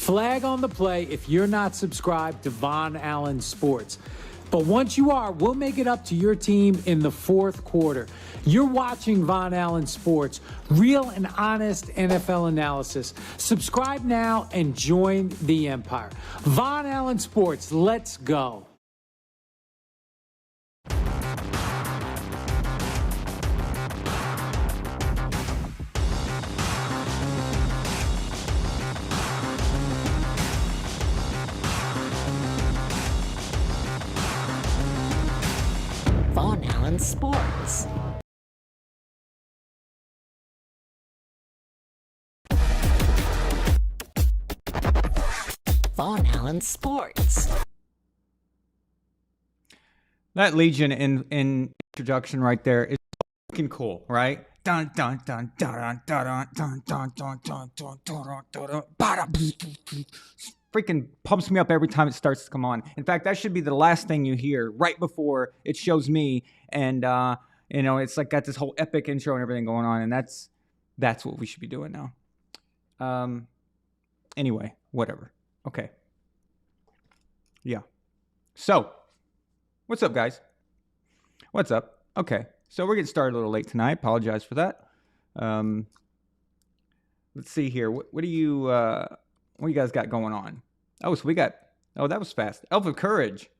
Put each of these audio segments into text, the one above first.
Flag on the play if you're not subscribed to VonAllen Sports. But once you are, we'll make it up to your team in the fourth quarter. You're watching VonAllen Sports, real and honest NFL analysis. Subscribe now and join the empire. VonAllen Sports, let's go. VonAllen Sports. VonAllen Sports. That Legion in introduction right there is fucking cool, right? Dun dun dun dun dun dun dun dun dun dun dun dun dun. Freaking pumps me up every time it starts to come on. In fact, that should be the last thing you hear right before it shows me, and you know, it's like got this whole epic intro and everything going on, and that's what we should be doing now. Anyway, whatever. Okay. Yeah. So, what's up, guys? What's up? Okay. So we're getting started a little late tonight. Apologize for that. Let's see here. What do you guys got going on? Oh, so we got. Oh, that was fast. Elf of Courage.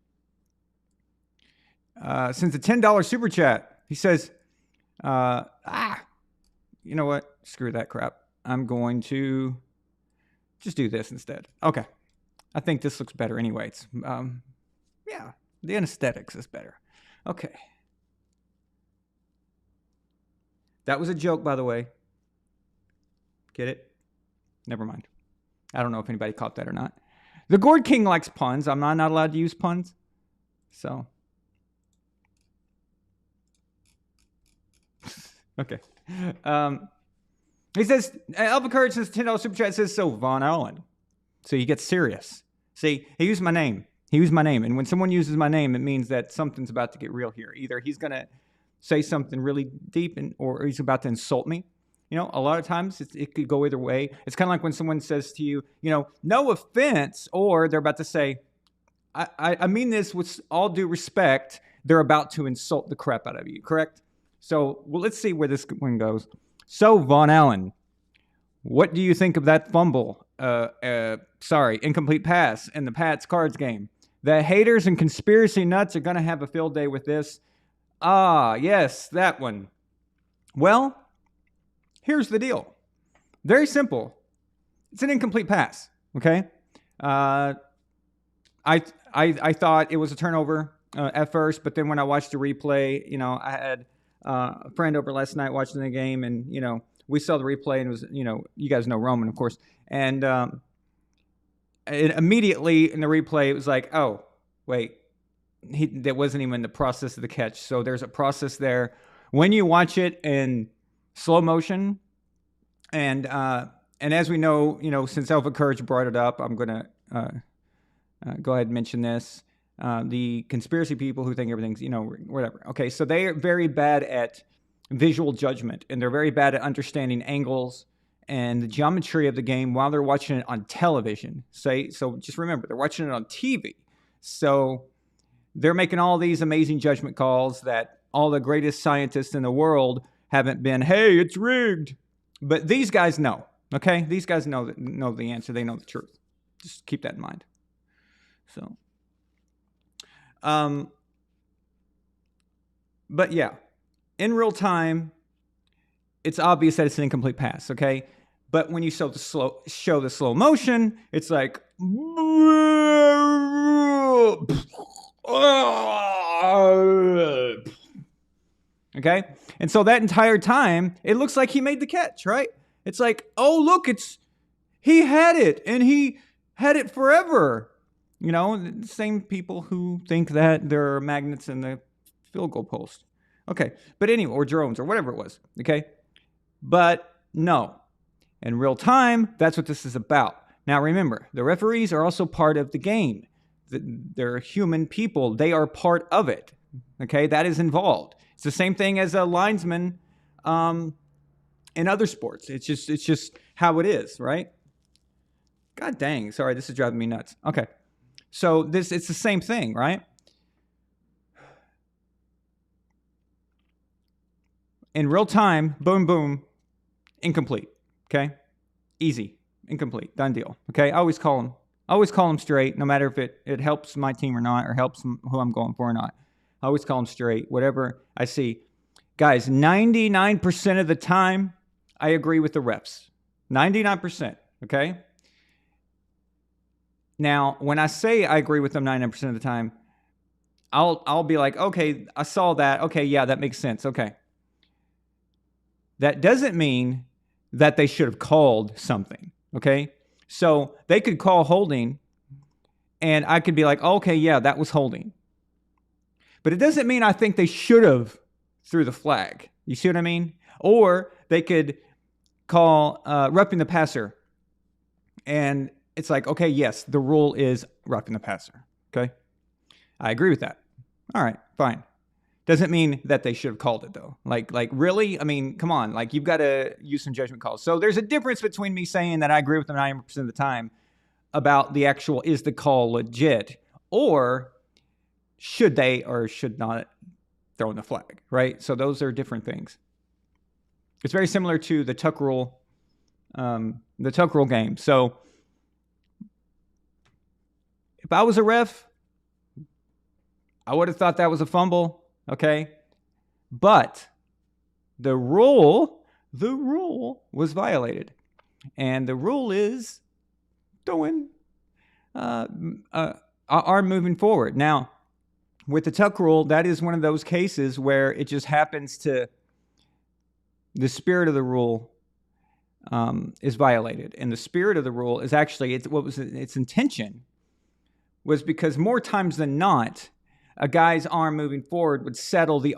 Since the $10 super chat, he says, you know what? Screw that crap. I'm going to just do this instead. Okay. I think this looks better anyway. It's, yeah, the aesthetics is better. Okay. That was a joke, by the way. Get it? Never mind. I don't know if anybody caught that or not. The Gourd King likes puns. I'm not allowed to use puns. So. Okay. He says, Elf of Courage says $10 super chat says, so VonAllen. So he gets serious. See, he used my name. He used my name. And when someone uses my name, it means that something's about to get real here. Either he's going to say something really deep or he's about to insult me. You know, a lot of times it could go either way. It's kind of like when someone says to you, you know, no offense, or they're about to say, I mean this with all due respect. They're about to insult the crap out of you, correct? So, well, let's see where this one goes. So, VonAllen, what do you think of that fumble? Incomplete pass in the Pats Cards game. The haters and conspiracy nuts are going to have a field day with this. Ah, yes, that one. Well, here's the deal. Very simple. It's an incomplete pass, okay? I thought it was a turnover at first, but then when I watched the replay, you know, I had a friend over last night watching the game, and, you know, we saw the replay, and it was, you know, you guys know Roman, of course. And it immediately in the replay, it was like, oh, wait, that wasn't even the process of the catch. So there's a process there. When you watch it in slow motion, and as we know, you know, since Elf of Courage brought it up, I'm going to go ahead and mention this. The conspiracy people who think everything's, you know, whatever. Okay, so they are very bad at visual judgment, and they're very bad at understanding angles and the geometry of the game while they're watching it on television. So just remember, they're watching it on TV. So they're making all these amazing judgment calls that all the greatest scientists in the world haven't been, hey, it's rigged. But these guys know, okay? These guys know the answer. They know the truth. Just keep that in mind. So, but yeah, in real time, it's obvious that it's an incomplete pass, okay? But when you show the slow motion, it's like, okay? And so that entire time, it looks like he made the catch, right? It's like, oh, look, he had it, and he had it forever. You know, the same people who think that there are magnets in the field goal post. Okay, but anyway, or drones, or whatever it was, okay? But no, in real time, that's what this is about. Now remember, the referees are also part of the game. They're human people. They are part of it, okay? That is involved. It's the same thing as a linesman in other sports. It's just how it is, right? God dang. Sorry, this is driving me nuts. Okay. So it's the same thing, right? In real time, boom, boom, incomplete. Okay? Easy. Incomplete. Done deal. Okay? I always call them straight, no matter if it helps my team or not, or helps who I'm going for or not. I always call them straight, whatever I see. Guys, 99% of the time, I agree with the refs. 99%. Okay? Now, when I say I agree with them 99% of the time, I'll be like, okay, I saw that. Okay, yeah, that makes sense. Okay. That doesn't mean that they should have called something. Okay. So they could call holding, and I could be like, okay, yeah, that was holding. But it doesn't mean I think they should have threw the flag. You see what I mean? Or they could call roughing the passer, and it's like, okay, yes, the rule is roughing the passer. Okay. I agree with that. All right, fine. Doesn't mean that they should have called it, though. Like really? I mean, come on. Like, you've got to use some judgment calls. So there's a difference between me saying that I agree with them 90% of the time about the actual, is the call legit, or should they or should not throw in the flag, right? So those are different things. It's very similar to the tuck rule game. So if I was a ref, I would have thought that was a fumble, okay? But the rule was violated. And the rule is throwing arm moving forward. Now, with the tuck rule, that is one of those cases where it just happens to, the spirit of the rule is violated. And the spirit of the rule is actually, its intention was because more times than not, a guy's arm moving forward would settle the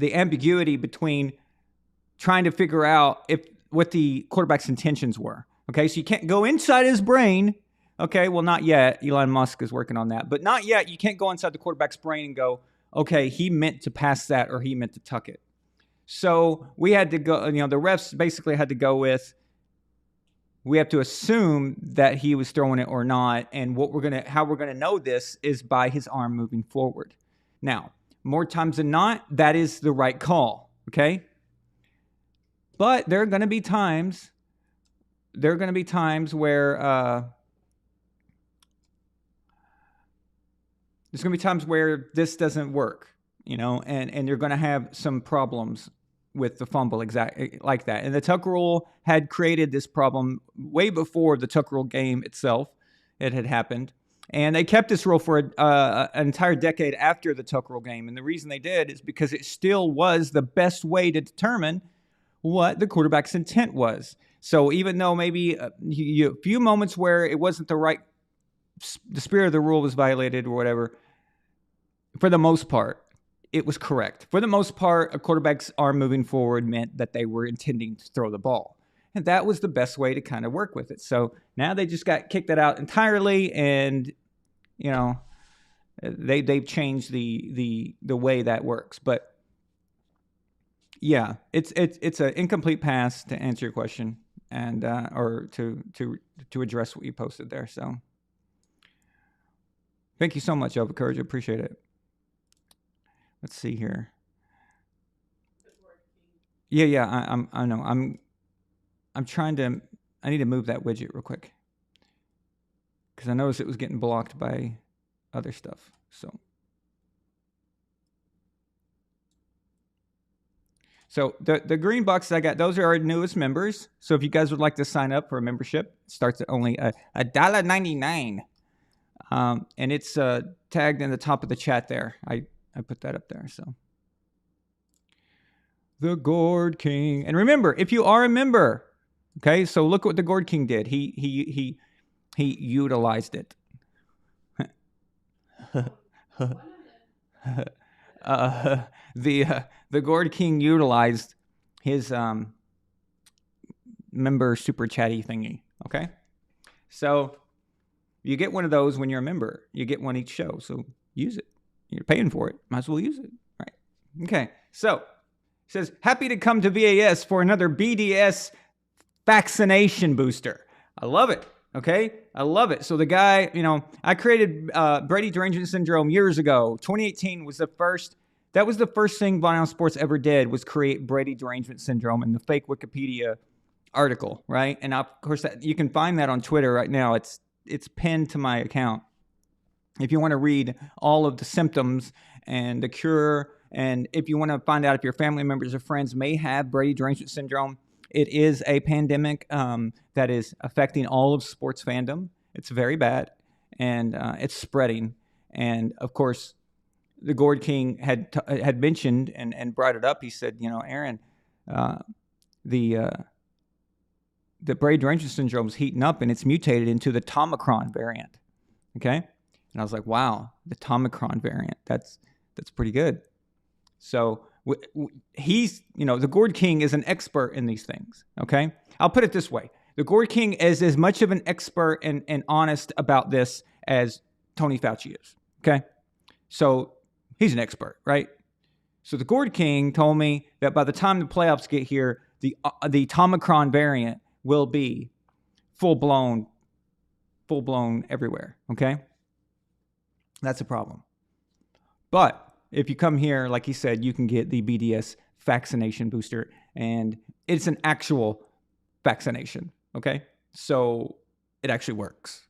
ambiguity between trying to figure out what the quarterback's intentions were. Okay, so you can't go inside his brain. Okay, well, not yet. Elon Musk is working on that, but not yet. You can't go inside the quarterback's brain and go, okay, he meant to pass that or he meant to tuck it. So we had to go. The refs basically had to go with, we have to assume that he was throwing it or not, and how we're gonna know this is by his arm moving forward. Now, more times than not, that is the right call. Okay, but there are gonna be times. Where there's gonna be times where this doesn't work, and you're gonna have some problems with the fumble exactly like that. And the tuck rule had created this problem way before the tuck rule game itself. It had happened. And they kept this rule for an entire decade after the tuck rule game. And the reason they did is because it still was the best way to determine what the quarterback's intent was. So even though maybe a few moments where it wasn't the spirit of the rule was violated or whatever, for the most part, it was correct. For the most part, a quarterback's arm moving forward meant that they were intending to throw the ball. And that was the best way to kind of work with it. So now they just got kicked that out entirely, and they've changed the way that works. But yeah, it's an incomplete pass, to answer your question, and or to address what you posted there. So thank you so much, Elva Courage. I appreciate it. Let's see here. Yeah. I know. I'm trying to. I need to move that widget real quick because I noticed it was getting blocked by other stuff. So the green boxes I got, those are our newest members. So if you guys would like to sign up for a membership, it starts at only $1.99, and it's tagged in the top of the chat there. I put that up there. So the Gourd King, and remember, if you are a member, okay, so look what the Gourd King did. He utilized it. The Gourd King utilized his member super chatty thingy. Okay, so you get one of those when you're a member. You get one each show, so use it. You're paying for it. Might as well use it. Right. Okay. So it says, happy to come to VAS for another BDS vaccination booster. I love it. Okay, I love it. So the guy, I created Brady derangement syndrome years ago. 2018 was the first. That was the first thing VonAllen Sports ever did, was create Brady derangement syndrome in the fake Wikipedia article, right? And of course, you can find that on Twitter right now. It's pinned to my account. If you want to read all of the symptoms and the cure, and if you want to find out if your family members or friends may have Brady derangement syndrome, it is a pandemic that is affecting all of sports fandom. It's very bad, and it's spreading. And of course, the Gourd King had mentioned and brought it up. He said, Æron, the Brady derangement syndrome is heating up, and it's mutated into the Tomicron variant. Okay, and I was like, wow, the Tomicron variant. That's pretty good. So he's, the Gourd King is an expert in these things. Okay, I'll put it this way: the Gourd King is as much of an expert and honest about this as Tony Fauci is. Okay, so he's an expert, right? So the Gourd King told me that by the time the playoffs get here, the Tomicron variant will be full blown everywhere. Okay, that's a problem. But if you come here, like he said, you can get the BDS vaccination booster, and it's an actual vaccination. Okay, so it actually works.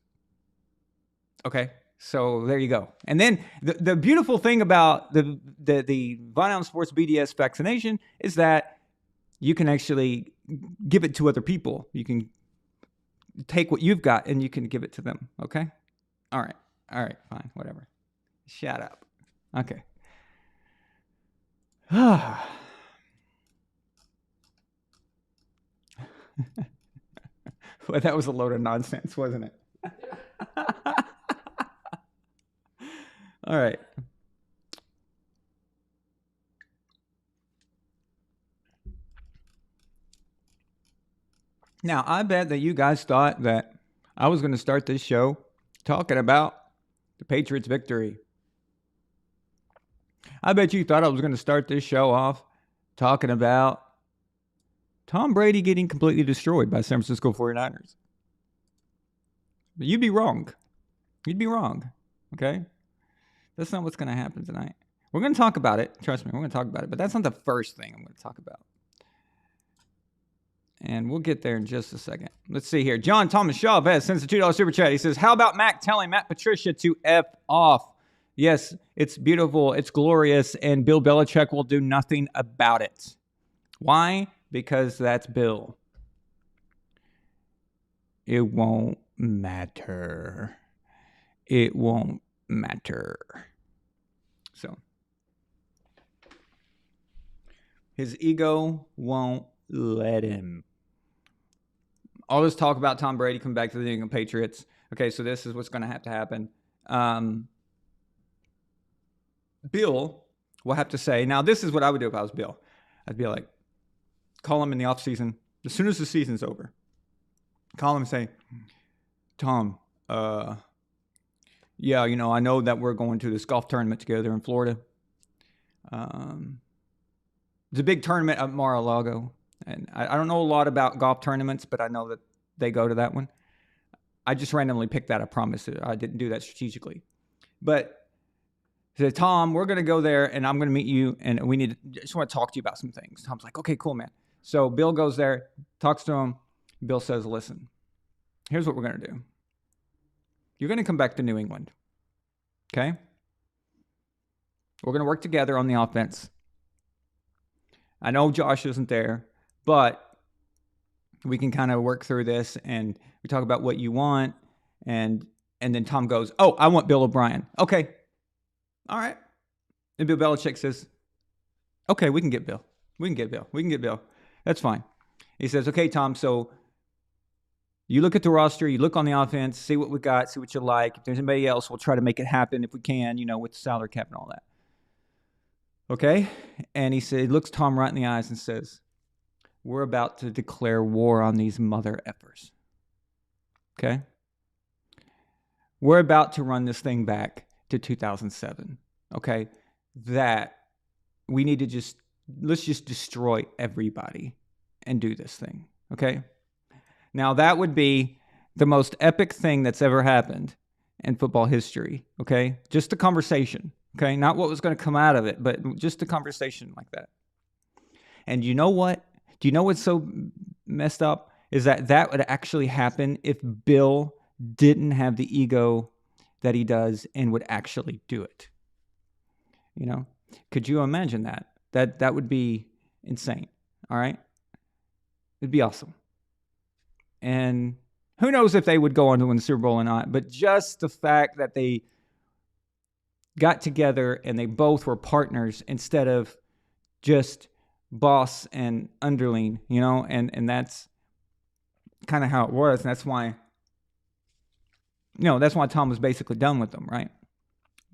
Okay, so there you go. And then the beautiful thing about the VonAllen Sports BDS vaccination is that you can actually give it to other people. You can take what you've got and you can give it to them. Okay, all right, fine, whatever. Shut up. Okay. Well, that was a load of nonsense, wasn't it? All right. Now, I bet that you guys thought that I was going to start this show talking about the Patriots' victory. I bet you thought I was going to start this show off talking about Tom Brady getting completely destroyed by San Francisco 49ers. But you'd be wrong. You'd be wrong. Okay? That's not what's going to happen tonight. We're going to talk about it. Trust me, we're going to talk about it. But that's not the first thing I'm going to talk about. And we'll get there in just a second. Let's see here. John Thomas Chavez sends a $2 super chat. He says, how about Mac telling Matt Patricia to F off? Yes, it's beautiful. It's glorious. And Bill Belichick will do nothing about it. Why? Because that's Bill. It won't matter. It won't matter. So, his ego won't let him. All this talk about Tom Brady coming back to the New England Patriots. Okay, so this is what's going to have to happen. Bill will have to say, now this is what I would do if I was Bill. I'd be like, call him in the offseason, as soon as the season's over. Call him and say, Tom, yeah, I know that we're going to this golf tournament together in Florida. It's a big tournament at Mar-a-Lago. And I don't know a lot about golf tournaments, but I know that they go to that one. I just randomly picked that. I promise. I didn't do that strategically. But I said, Tom, we're going to go there, and I'm going to meet you, and just want to talk to you about some things. Tom's like, okay, cool, man. So Bill goes there, talks to him. Bill says, listen, here's what we're going to do. You're going to come back to New England, okay? We're going to work together on the offense. I know Josh isn't there, but we can kind of work through this, and we talk about what you want, and then Tom goes, oh, I want Bill O'Brien. Okay. All right. And Bill Belichick says, okay, we can get Bill. We can get Bill. That's fine. He says, okay, Tom, so you look at the roster, you look on the offense, see what we got, see what you like. If there's anybody else, we'll try to make it happen if we can, with the salary cap and all that. Okay? And he looks Tom right in the eyes and says, we're about to declare war on these mother effers. Okay? We're about to run this thing back to 2007. Okay? That we need to let's just destroy everybody and do this thing. Okay? Now, that would be the most epic thing that's ever happened in football history, okay? Just a conversation, okay? Not what was going to come out of it, but just a conversation like that. And you know what? Do you know what's so messed up? Is that would actually happen if Bill didn't have the ego that he does and would actually do it. You know? Could you imagine that? That would be insane, all right? It'd be awesome. And who knows if they would go on to win the Super Bowl or not, but just the fact that they got together and they both were partners instead of just boss and underling, you know, and that's kind of how it was. And that's why, that's why Tom was basically done with them, right?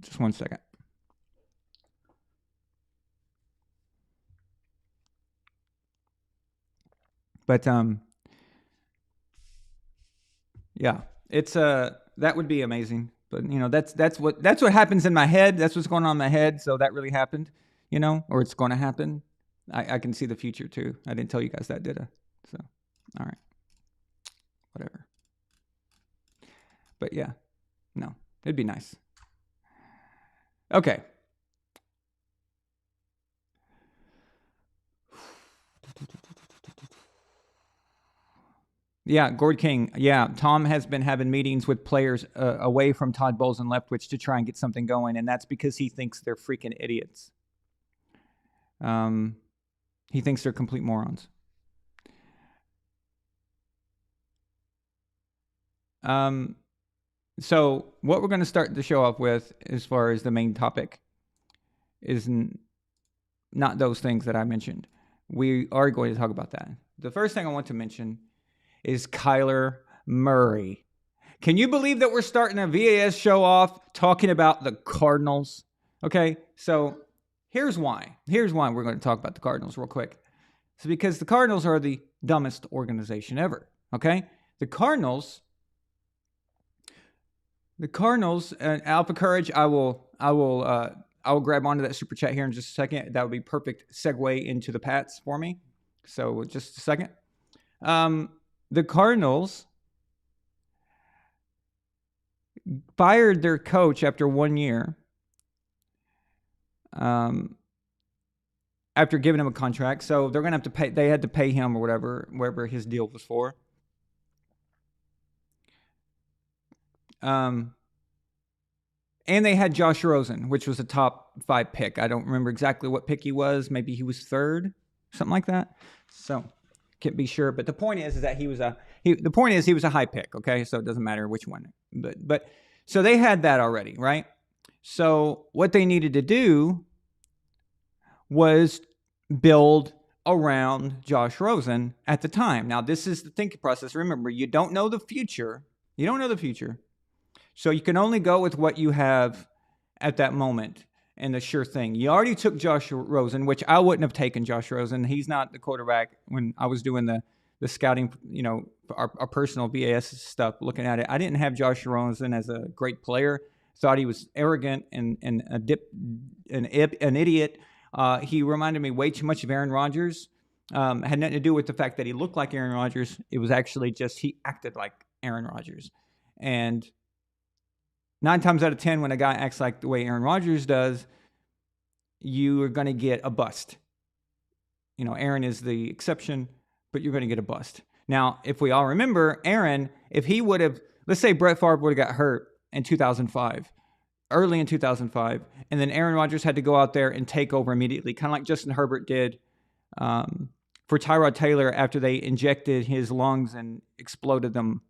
Just one second. But yeah, it's that would be amazing. But that's what happens in my head. That's what's going on in my head. So that really happened, or it's going to happen. I can see the future too. I didn't tell you guys that, did I? So, all right, whatever. But yeah, no, it'd be nice. Okay. Yeah, Gord King. Yeah, Tom has been having meetings with players away from Todd Bowles and Leftwich to try and get something going, and that's because he thinks they're freaking idiots. He thinks they're complete morons. So what we're going to start the show off with, as far as the main topic, is not those things that I mentioned. We are going to talk about that. The first thing I want to mention is Kyler Murray. Can you believe that we're starting a VAS show off talking about the Cardinals? Okay, so here's why. Here's why we're going to talk about the Cardinals real quick. It's because the Cardinals are the dumbest organization ever. Okay, the Cardinals, and Alpha Courage. I will grab onto that super chat here in just a second. That would be perfect segue into the Pats for me. So just a second. The Cardinals fired their coach after 1 year, after giving him a contract. So they're going to have to pay. They had to pay him or wherever his deal was for. And they had Josh Rosen, which was a top 5 pick. I don't remember exactly what pick he was. Maybe he was 3rd, something like that. So can't be sure, but the point is that he was a high pick. Okay, so it doesn't matter which one. But so they had that already, right? So what they needed to do was build around Josh Rosen at the time. Now, this is the thinking process. Remember, you don't know the future. You don't know the future. So you can only go with what you have at that moment. And the sure thing. You already took Josh Rosen, which I wouldn't have taken Josh Rosen. He's not the quarterback. When I was doing the scouting, our personal VAS stuff, looking at it, I didn't have Josh Rosen as a great player. Thought he was arrogant and an idiot. He reminded me way too much of Aaron Rodgers. Had nothing to do with the fact that he looked like Aaron Rodgers. It was actually just he acted like Aaron Rodgers. And 9 times out of 10, when a guy acts like the way Aaron Rodgers does, you are going to get a bust. Aaron is the exception, but you're going to get a bust. Now, if we all remember, Aaron, if he would have, let's say Brett Favre would have got hurt in 2005, early in 2005, and then Aaron Rodgers had to go out there and take over immediately, kind of like Justin Herbert did for Tyrod Taylor after they injected his lungs and exploded them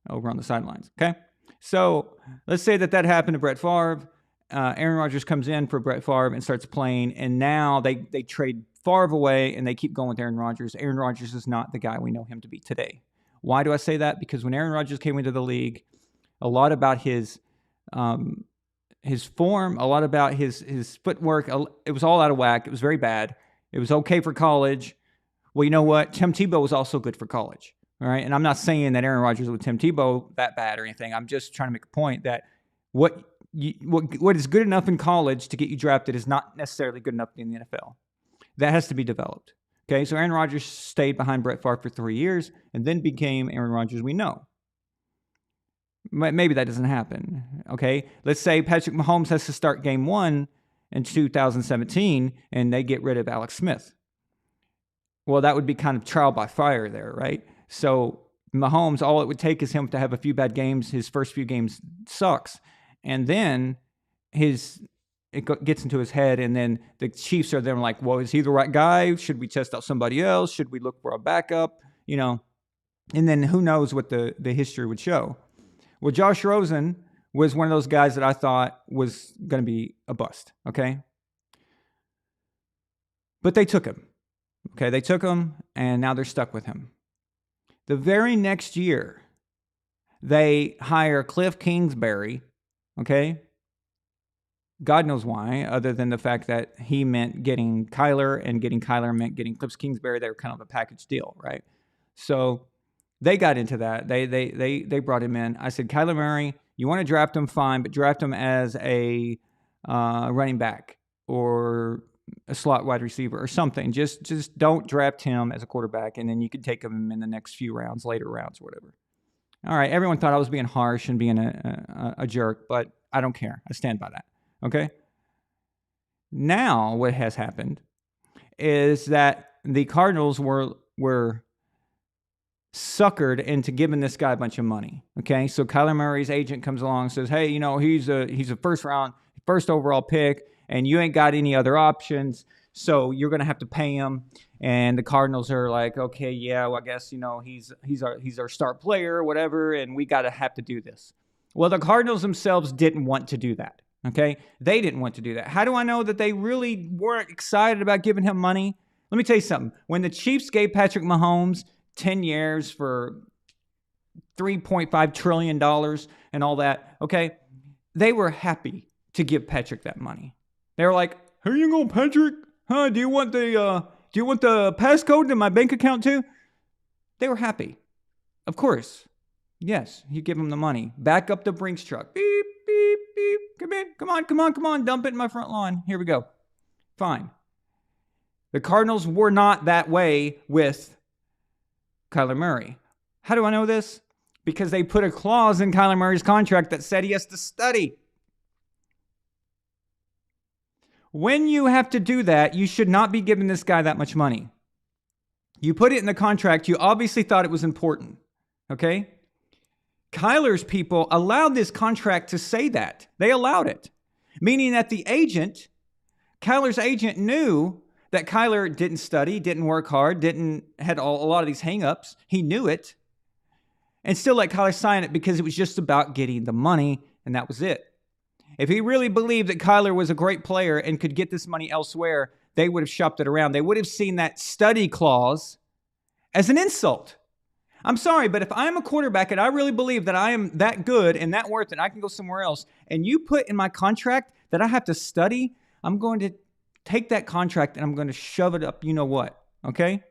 over on the sidelines, okay? So let's say that happened to Brett Favre. Aaron Rodgers comes in for Brett Favre and starts playing, and now they trade Favre away and they keep going with Aaron Rodgers. Aaron Rodgers is not the guy we know him to be today. Why do I say that? Because when Aaron Rodgers came into the league, a lot about his form, a lot about his footwork, it was all out of whack. It was very bad. It was okay for college. Well, you know what? Tim Tebow was also good for college. All right, and I'm not saying that Aaron Rodgers with Tim Tebow that bad or anything. I'm just trying to make a point that what is good enough in college to get you drafted is not necessarily good enough in the NFL. That has to be developed. Okay, so Aaron Rodgers stayed behind Brett Favre for 3 years and then became Aaron Rodgers we know. Maybe that doesn't happen. Okay, let's say Patrick Mahomes has to start game 1 in 2017 and they get rid of Alex Smith. Well, that would be kind of trial by fire there, right? So Mahomes, all it would take is him to have a few bad games. His first few games sucks. And then it gets into his head, and then the Chiefs are there like, well, is he the right guy? Should we test out somebody else? Should we look for a backup? You know, and then who knows what the history would show. Well, Josh Rosen was one of those guys that I thought was going to be a bust, okay? But they took him. Okay, they took him, and now they're stuck with him. The very next year, they hire Cliff Kingsbury, okay? God knows why, other than the fact that he meant getting Kyler, and getting Kyler meant getting Cliff Kingsbury. They were kind of a package deal, right? So they got into that. They brought him in. I said, Kyler Murray, you want to draft him, fine, but draft him as a running back or a slot wide receiver or something. Just don't draft him as a quarterback, and then you can take him in the next few rounds, later rounds, whatever. All right, everyone thought I was being harsh and being a jerk, but I don't care. I stand by that, okay? Now what has happened is that the Cardinals were suckered into giving this guy a bunch of money, okay? So Kyler Murray's agent comes along and says, hey, you know, he's a first overall pick, and you ain't got any other options, so you're going to have to pay him. And the Cardinals are like, okay, yeah, well, I guess, you know, he's our star player or whatever, and we got to have to do this. Well, the Cardinals themselves didn't want to do that, okay? They didn't want to do that. How do I know that they really weren't excited about giving him money? Let me tell you something. When the Chiefs gave Patrick Mahomes 10 years for $3.5 trillion and all that, okay, they were happy to give Patrick that money. They were like, here you go, Patrick. Huh? Do you want the passcode to my bank account too? They were happy. Of course. Yes, you give them the money. Back up the Brinks truck. Beep, beep, beep. Come in. Come on. Dump it in my front lawn. Here we go. Fine. The Cardinals were not that way with Kyler Murray. How do I know this? Because they put a clause in Kyler Murray's contract that said he has to study. When you have to do that, you should not be giving this guy that much money. You put it in the contract. You obviously thought it was important. Okay? Kyler's people allowed this contract to say that. They allowed it. Meaning that Kyler's agent knew that Kyler didn't study, didn't work hard, had a lot of these hang-ups. He knew it. And still let Kyler sign it because it was just about getting the money, and that was it. If he really believed that Kyler was a great player and could get this money elsewhere, they would have shopped it around. They would have seen that study clause as an insult. I'm sorry, but if I'm a quarterback and I really believe that I am that good and that worth it, I can go somewhere else, and you put in my contract that I have to study, I'm going to take that contract and I'm going to shove it up you know what, okay?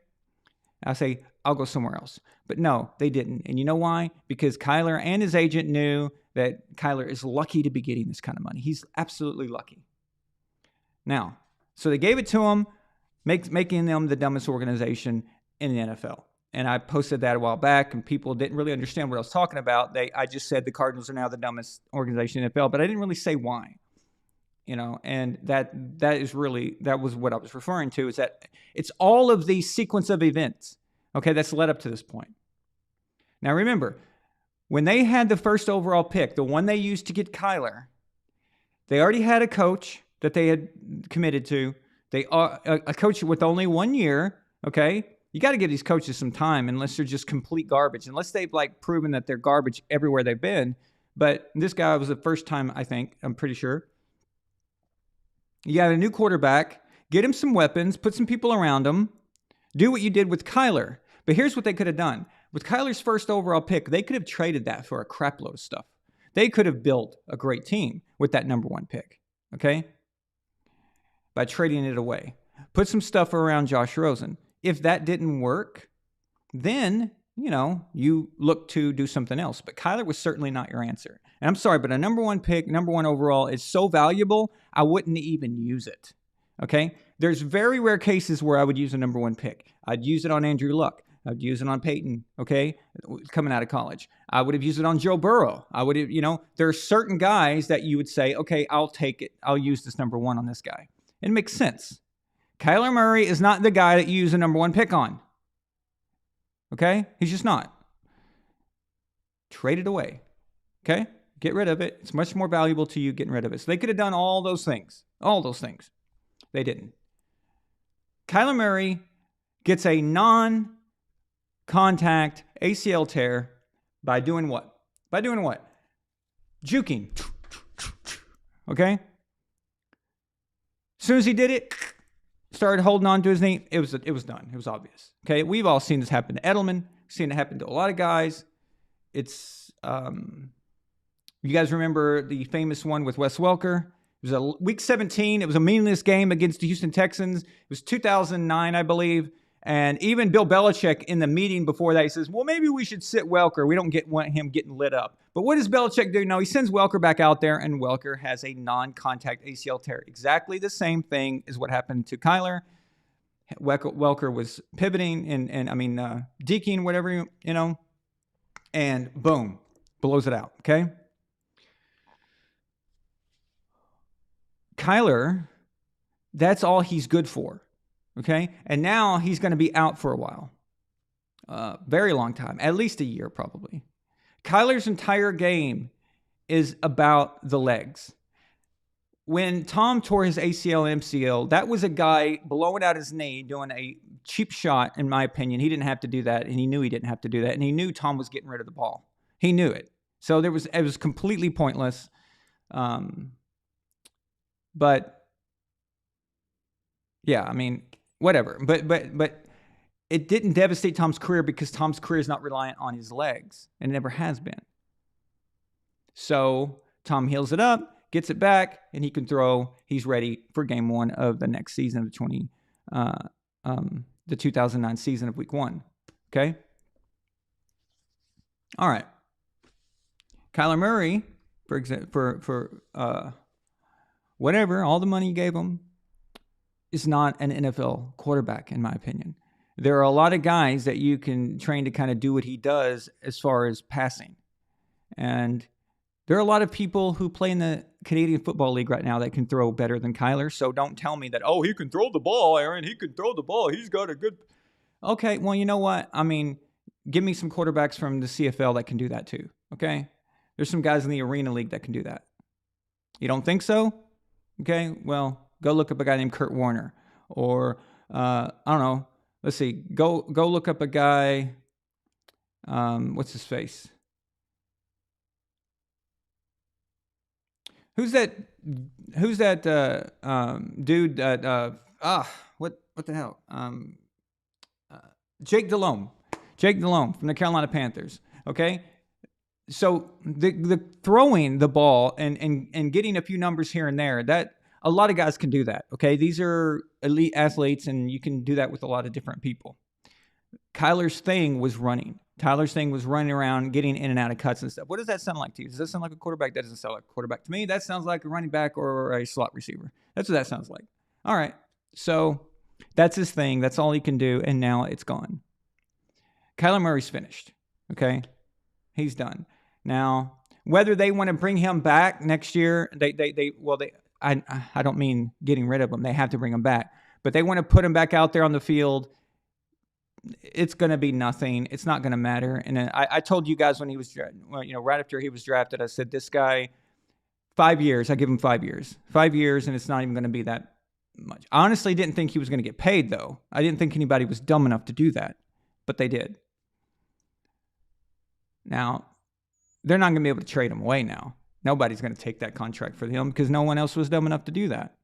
I say, I'll go somewhere else. But no, they didn't. And you know why? Because Kyler and his agent knew that Kyler is lucky to be getting this kind of money. He's absolutely lucky. Now, so they gave it to him, making them the dumbest organization in the NFL. And I posted that a while back, and people didn't really understand what I was talking about. I just said the Cardinals are now the dumbest organization in the NFL, but I didn't really say why. You know, and that was what I was referring to, is that it's all of the sequence of events, okay, that's led up to this point. Now remember, when they had the first overall pick, the one they used to get Kyler, they already had a coach that they had committed to. They are a coach with only 1 year, okay? You got to give these coaches some time, unless they're just complete garbage, unless they've proven that they're garbage everywhere they've been. But this guy was the first time, I'm pretty sure. You got a new quarterback, get him some weapons, put some people around him, do what you did with Kyler. But here's what they could have done. With Kyler's first overall pick, they could have traded that for a crap load of stuff. They could have built a great team with that number 1 pick, okay? By trading it away. Put some stuff around Josh Rosen. If that didn't work, then, you look to do something else. But Kyler was certainly not your answer. And I'm sorry, but a number 1 pick, number 1 overall is so valuable, I wouldn't even use it, okay? There's very rare cases where I would use a number 1 pick. I'd use it on Andrew Luck. I'd use it on Peyton, okay, coming out of college. I would have used it on Joe Burrow. I would have, there are certain guys that you would say, okay, I'll take it. I'll use this number 1 on this guy. It makes sense. Kyler Murray is not the guy that you use a number 1 pick on. Okay? He's just not. Trade it away. Okay? Get rid of it. It's much more valuable to you getting rid of it. So they could have done all those things. All those things. They didn't. Kyler Murray gets a non-contact ACL tear by doing what? By doing what? Juking. Okay? As soon as he did it, started holding on to his knee, it was done. It was obvious. Okay? We've all seen this happen to Edelman. Seen it happen to a lot of guys. It's, you guys remember the famous one with Wes Welker? It was a week 17. It was a meaningless game against the Houston Texans. It was 2009, I believe. And even Bill Belichick in the meeting before that, he says, well, maybe we should sit Welker. We don't want him getting lit up. But what does Belichick do? No, he sends Welker back out there, and Welker has a non-contact ACL tear. Exactly the same thing is what happened to Kyler. Welker was pivoting and deking, whatever, and boom, blows it out, okay? Kyler, that's all he's good for, okay? And now he's going to be out for a while. Very long time, at least a year probably. Kyler's entire game is about the legs. When Tom tore his ACL and MCL, that was a guy blowing out his knee, doing a cheap shot, in my opinion. He didn't have to do that, and he knew he didn't have to do that, and he knew Tom was getting rid of the ball. He knew it. So it was completely pointless. But yeah, I mean, whatever. But it didn't devastate Tom's career because Tom's career is not reliant on his legs, and it never has been. So Tom heals it up, gets it back, and he can throw. He's ready for game 1 of the next season of the 2009 season of week 1. Okay? All right. Kyler Murray, for example, for whatever, all the money you gave him, is not an NFL quarterback, in my opinion. There are a lot of guys that you can train to kind of do what he does as far as passing. And there are a lot of people who play in the Canadian Football League right now that can throw better than Kyler. So don't tell me that, oh, he can throw the ball, Aaron. He can throw the ball. He's got a good... Okay, well, you know what? I mean, give me some quarterbacks from the CFL that can do that too, okay? There's some guys in the Arena League that can do that. You don't think so? Okay, well, go look up a guy named Kurt Warner. Or, I don't know. Let's see. Go look up a guy. What's his face? Who's that dude that what the hell? Jake Delhomme. Jake Delhomme from the Carolina Panthers. Okay? So the throwing the ball and getting a few numbers here and there, that a lot of guys can do that. Okay? These are elite athletes, and you can do that with a lot of different people. Kyler's thing was running. Tyler's thing was running around, getting in and out of cuts and stuff. What does that sound like to you? Does that sound like a quarterback? That doesn't sound like a quarterback to me. That sounds like a running back or a slot receiver. That's what that sounds like. All right. So that's his thing. That's all he can do, and now it's gone. Kyler Murray's finished. Okay? He's done. Now, whether they want to bring him back next year, I don't mean getting rid of him. They have to bring him back. But they want to put him back out there on the field. It's going to be nothing. It's not going to matter. And I told you guys when he was, right after he was drafted, I said, this guy, 5 years, I give him 5 years. 5 years, and it's not even going to be that much. I honestly didn't think he was going to get paid, though. I didn't think anybody was dumb enough to do that. But they did. Now, they're not going to be able to trade him away now. Nobody's going to take that contract for him because no one else was dumb enough to do that.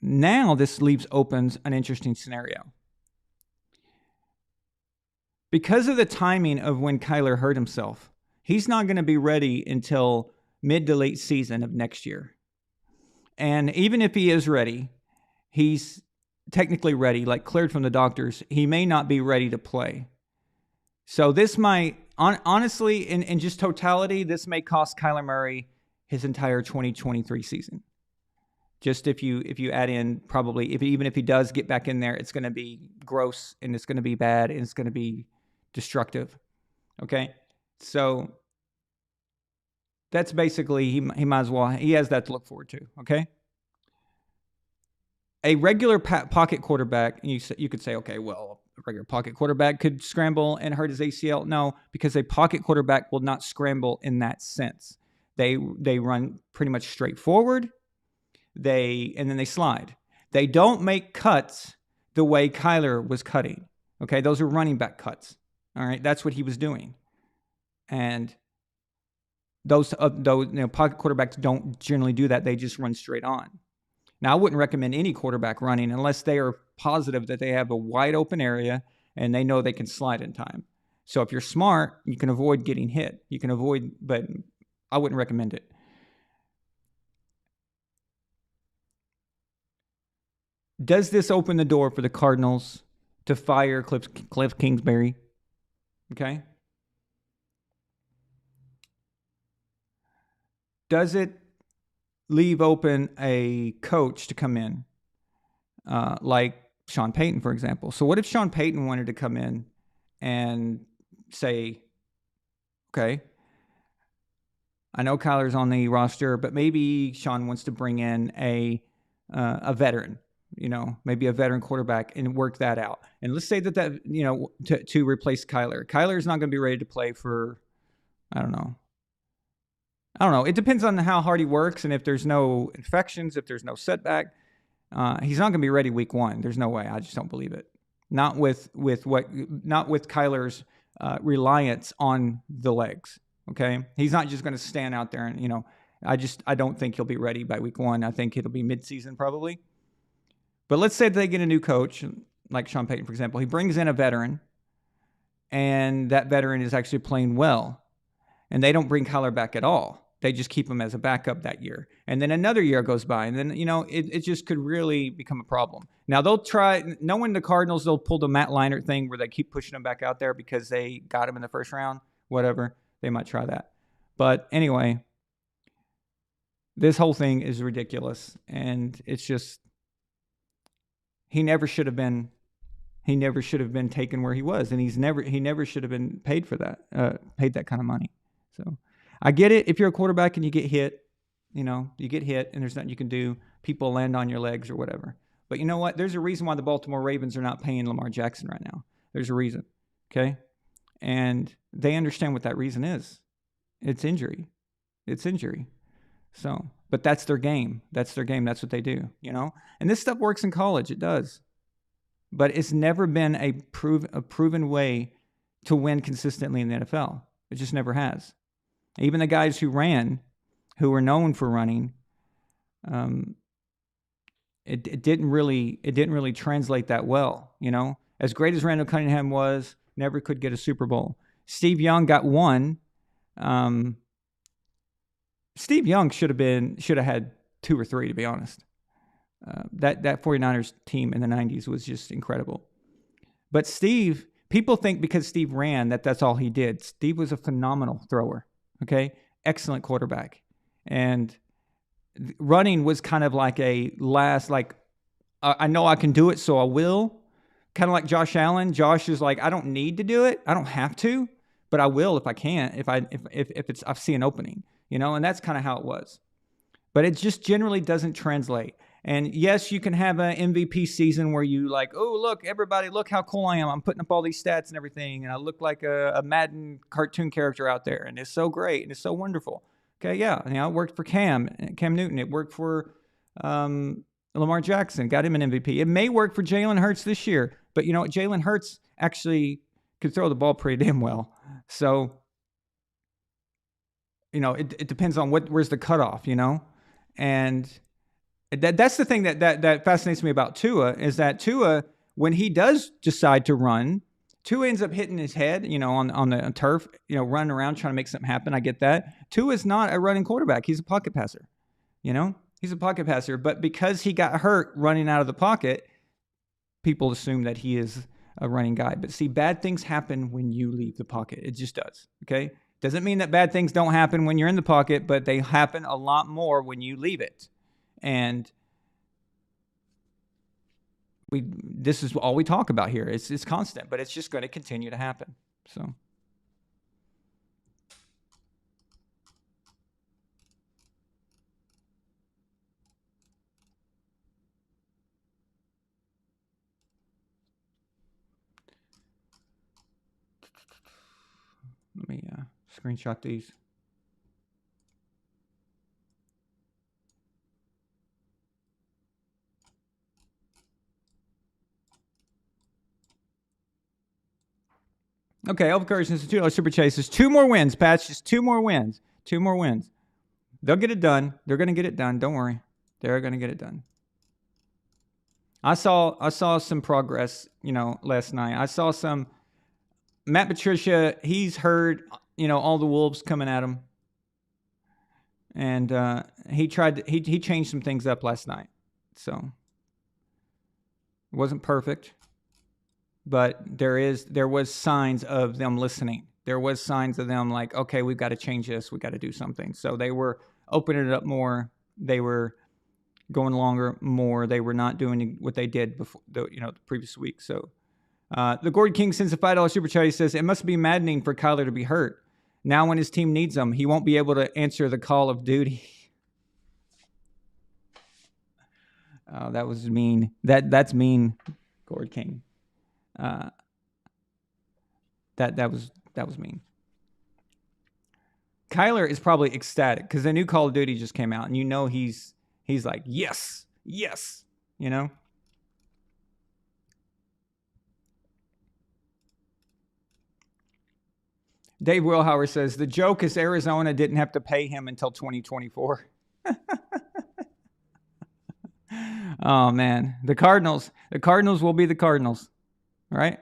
Now this opens an interesting scenario. Because of the timing of when Kyler hurt himself, he's not going to be ready until mid to late season of next year. And even if he is ready, he's technically ready, like cleared from the doctors, he may not be ready to play. So this might, honestly, in just totality, this may cost Kyler Murray his entire 2023 season. Just if you add in probably, even if he does get back in there, it's going to be gross and it's going to be bad and it's going to be destructive. Okay? So that's basically, he might as well, he has that to look forward to. Okay? A regular pocket quarterback, you could say, okay, well, a regular pocket quarterback could scramble and hurt his ACL. No, because a pocket quarterback will not scramble in that sense. They run pretty much straight forward. And then they slide. They don't make cuts the way Kyler was cutting. Okay, those are running back cuts. All right, that's what he was doing. And those pocket quarterbacks don't generally do that. They just run straight on. Now, I wouldn't recommend any quarterback running unless they are positive that they have a wide open area and they know they can slide in time. So if you're smart, you can avoid getting hit. But I wouldn't recommend it. Does this open the door for the Cardinals to fire Cliff Kingsbury? Okay. Does it leave open a coach to come in, like Sean Payton, for example? So what if Sean Payton wanted to come in and say, okay, I know Kyler's on the roster, but maybe Sean wants to bring in a veteran. Maybe a veteran quarterback and work that out. And let's say that to replace Kyler. Kyler's not going to be ready to play for, I don't know. It depends on how hard he works and if there's no infections, if there's no setback. He's not going to be ready week 1. There's no way. I just don't believe it. Not with Kyler's reliance on the legs. Okay, he's not just going to stand out there and I don't think he'll be ready by week 1. I think it'll be midseason probably. But let's say they get a new coach, like Sean Payton, for example. He brings in a veteran, and that veteran is actually playing well. And they don't bring Kyler back at all. They just keep him as a backup that year. And then another year goes by, and then, it just could really become a problem. Now, they'll try, knowing the Cardinals, they'll pull the Matt Leinart thing where they keep pushing him back out there because they got him in the first round, whatever. They might try that. But anyway, this whole thing is ridiculous, and it's just, he never should have been taken where he was, and he never should have been paid for that, paid that kind of money. So I get it. If you're a quarterback and you get hit, you get hit and there's nothing you can do. People land on your legs or whatever. But you know what? There's a reason why the Baltimore Ravens are not paying Lamar Jackson right now. There's a reason. Okay. And they understand what that reason is. It's injury. So, but that's their game. That's what they do, And this stuff works in college. It does. But it's never been a proven way to win consistently in the NFL. It just never has. Even the guys who were known for running, it didn't really translate that well, As great as Randall Cunningham was, never could get a Super Bowl. Steve Young got one. Steve Young should have had 2 or 3, to be honest. That 49ers team in the 90s was just incredible. But Steve, people think because Steve ran that's all he did. Steve was a phenomenal thrower, okay? Excellent quarterback. And running was kind of like a last, I know I can do it, so I will. Kind of like Josh Allen. Josh is like, I don't need to do it. I don't have to, but I will if I can, if I see an opening. And that's kind of how it was. But it just generally doesn't translate. And yes, you can have an MVP season where you oh, look, everybody, look how cool I am. I'm putting up all these stats and everything, and I look like a Madden cartoon character out there, and it's so great, and it's so wonderful. Okay, yeah. It worked for Cam Newton. It worked for Lamar Jackson, got him an MVP. It may work for Jalen Hurts this year, but Jalen Hurts actually could throw the ball pretty damn well. So, it depends on where's the cutoff, and that's the thing that fascinates me about Tua is that Tua, when he does decide to run, Tua ends up hitting his head, on the turf, running around trying to make something happen. I get that. Tua is not a running quarterback. He's a pocket passer, He's a pocket passer, but because he got hurt running out of the pocket, people assume that he is a running guy. But see, bad things happen when you leave the pocket. It just does, okay? Doesn't mean that bad things don't happen when you're in the pocket, but they happen a lot more when you leave it. And this is all we talk about here. It's constant, but it's just going to continue to happen. So. Let me screenshot these. Okay, Elf Courage is $2 super chases. 2 more wins, Patch. Just 2 more wins. 2 more wins. They'll get it done. They're going to get it done. Don't worry. They're going to get it done. I saw some progress, last night. I saw some Matt Patricia. He's heard, all the wolves coming at him, and he changed some things up last night. So it wasn't perfect, but there was signs of them listening. There was signs of them like, okay, we've got to change this. We got to do something. So they were opening it up more. They were going longer more. They were not doing what they did before, the previous week. So the Gordon King sends a $5 super chat. He says, it must be maddening for Kyler to be hurt. Now when his team needs him, he won't be able to answer the call of duty. Oh, that was mean. That's mean, Gordon King. That was mean. Kyler is probably ecstatic because the new Call of Duty just came out, and he's like, yes. Dave Wilhauer says the joke is Arizona didn't have to pay him until 2024. Oh man, the Cardinals will be the Cardinals, right?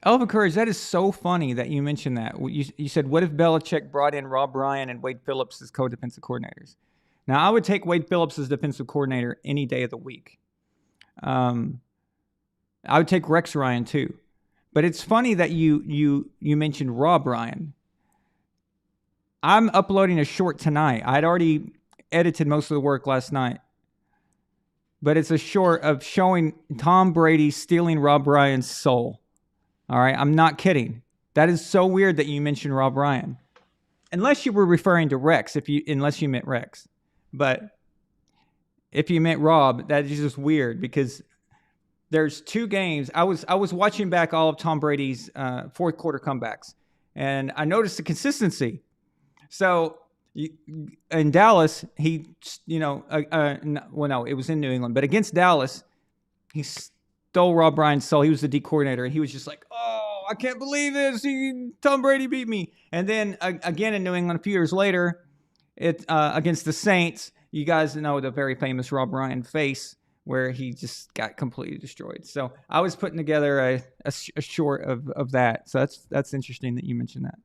Elva Courage, that is so funny that you mentioned that. You said, what if Belichick brought in Rob Ryan and Wade Phillips as co-defensive coordinators? Now, I would take Wade Phillips as defensive coordinator any day of the week. I would take Rex Ryan too. But it's funny that you mentioned Rob Ryan. I'm uploading a short tonight. I'd already edited most of the work last night. But it's a short of showing Tom Brady stealing Rob Ryan's soul. All right, I'm not kidding. That is so weird that you mentioned Rob Ryan. Unless you were referring to Rex, unless you meant Rex. But if you meant Rob, that is just weird because there's 2 games. I was watching back all of Tom Brady's fourth quarter comebacks, and I noticed the consistency. So in Dallas, it was in New England, but against Dallas, he stole Rob Ryan's soul. He was the D coordinator, and he was just like, oh, I can't believe this. Tom Brady beat me. And then again in New England a few years later, against the Saints, you guys know the very famous Rob Ryan face where he just got completely destroyed. So I was putting together a short of that. So that's interesting that you mentioned that.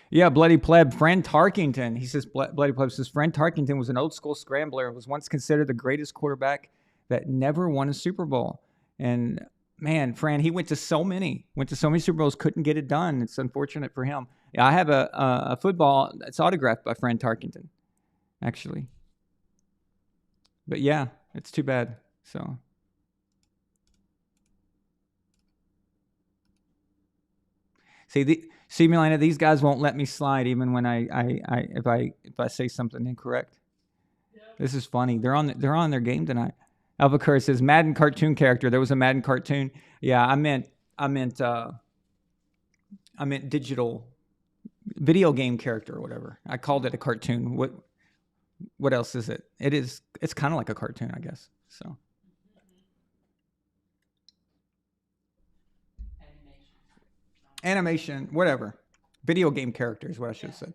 Yeah, Bloody Pleb, Fran Tarkington. He says, Bloody Pleb says, Fran Tarkington was an old school scrambler, was once considered the greatest quarterback that never won a Super Bowl. And man, Fran, he went to so many Super Bowls, couldn't get it done. It's unfortunate for him. Yeah, I have a football that's autographed by Fran Tarkington, actually. But yeah, it's too bad. So. See, Milena, these guys won't let me slide even when if I say something incorrect. Yeah. This is funny. They're on their game tonight. Albuquerque says Madden cartoon character. There was a Madden cartoon. Yeah, I meant digital video game character or whatever. I called it a cartoon. What else is it? It's kind of like a cartoon, I guess. So. Animation, whatever. Video game character is what I should have said.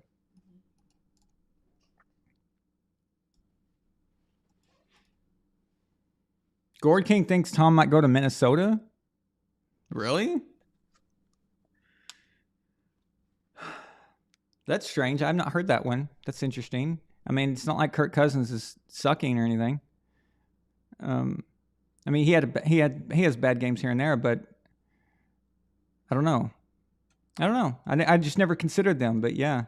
Gord King thinks Tom might go to Minnesota? Really? That's strange. I've not heard that one. That's interesting. I mean, it's not like Kirk Cousins is sucking or anything. I mean, he has bad games here and there, but I don't know. I just never considered them, but yeah.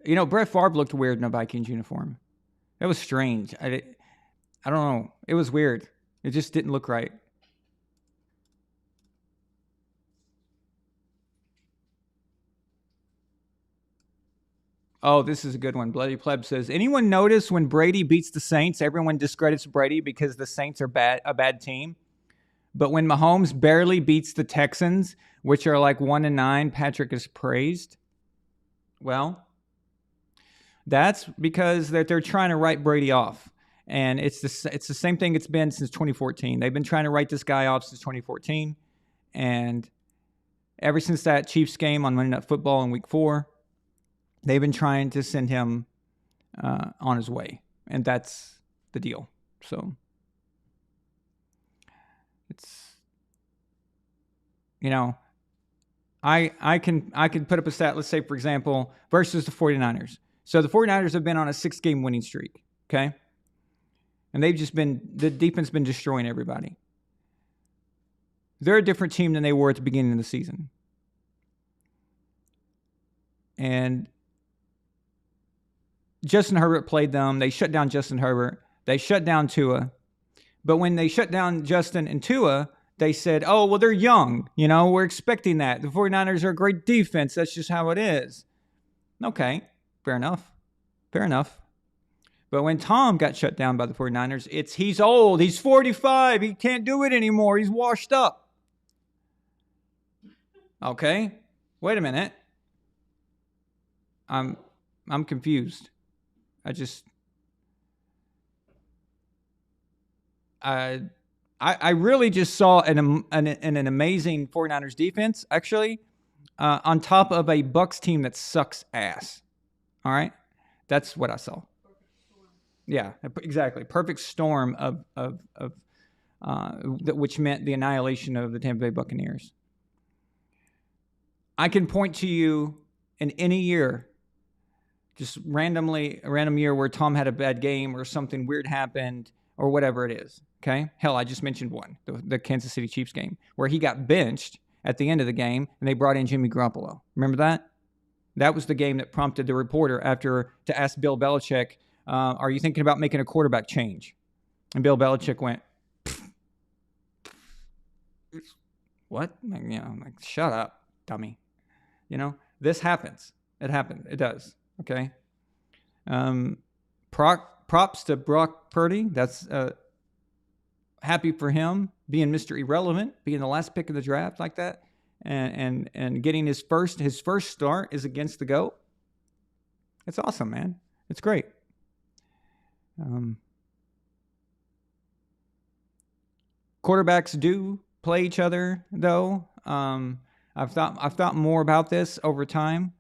You know, Brett Favre looked weird in a Vikings uniform. It was strange. I don't know. It was weird. It just didn't look right. Oh, this is a good one. Bloody Pleb says, anyone notice when Brady beats the Saints, everyone discredits Brady because the Saints are a bad team? But when Mahomes barely beats the Texans, which are like 1-9, Patrick is praised? Well, that's because they're trying to write Brady off. And it's the same thing it's been since 2014. They've been trying to write this guy off since 2014. And ever since that Chiefs game on Monday Night Football in Week 4, they've been trying to send him on his way. And that's the deal. So it's, you know, I can put up a stat, let's say, for example, versus the 49ers. So the 49ers have been on a 6-game winning streak, okay? And the defense been destroying everybody. They're a different team than they were at the beginning of the season. And Justin Herbert played them. They shut down Justin Herbert. They shut down Tua. But when they shut down Justin and Tua, they said, oh, well, they're young. You know, we're expecting that. The 49ers are a great defense. That's just how it is. Okay, fair enough. But when Tom got shut down by the 49ers, he's old. He's 45. He can't do it anymore. He's washed up. Okay, wait a minute. I'm confused. I really just saw an amazing 49ers defense, actually, on top of a Bucs team that sucks ass. All right? That's what I saw. Yeah, exactly. Perfect storm of which meant the annihilation of the Tampa Bay Buccaneers. I can point to you in any year, just randomly, a random year where Tom had a bad game or something weird happened or whatever it is, okay? Hell, I just mentioned one, the Kansas City Chiefs game, where he got benched at the end of the game and they brought in Jimmy Garoppolo. Remember that? That was the game that prompted the reporter to ask Bill Belichick, are you thinking about making a quarterback change? And Bill Belichick went, what? Like, shut up, dummy. You know, this happens. It happened. It does. Okay. Props to Brock Purdy. That's happy for him being Mr. Irrelevant, being the last pick of the draft like that, and getting his first start is against the GOAT. It's awesome, man. It's great. Quarterbacks do play each other, though. I've thought more about this over time.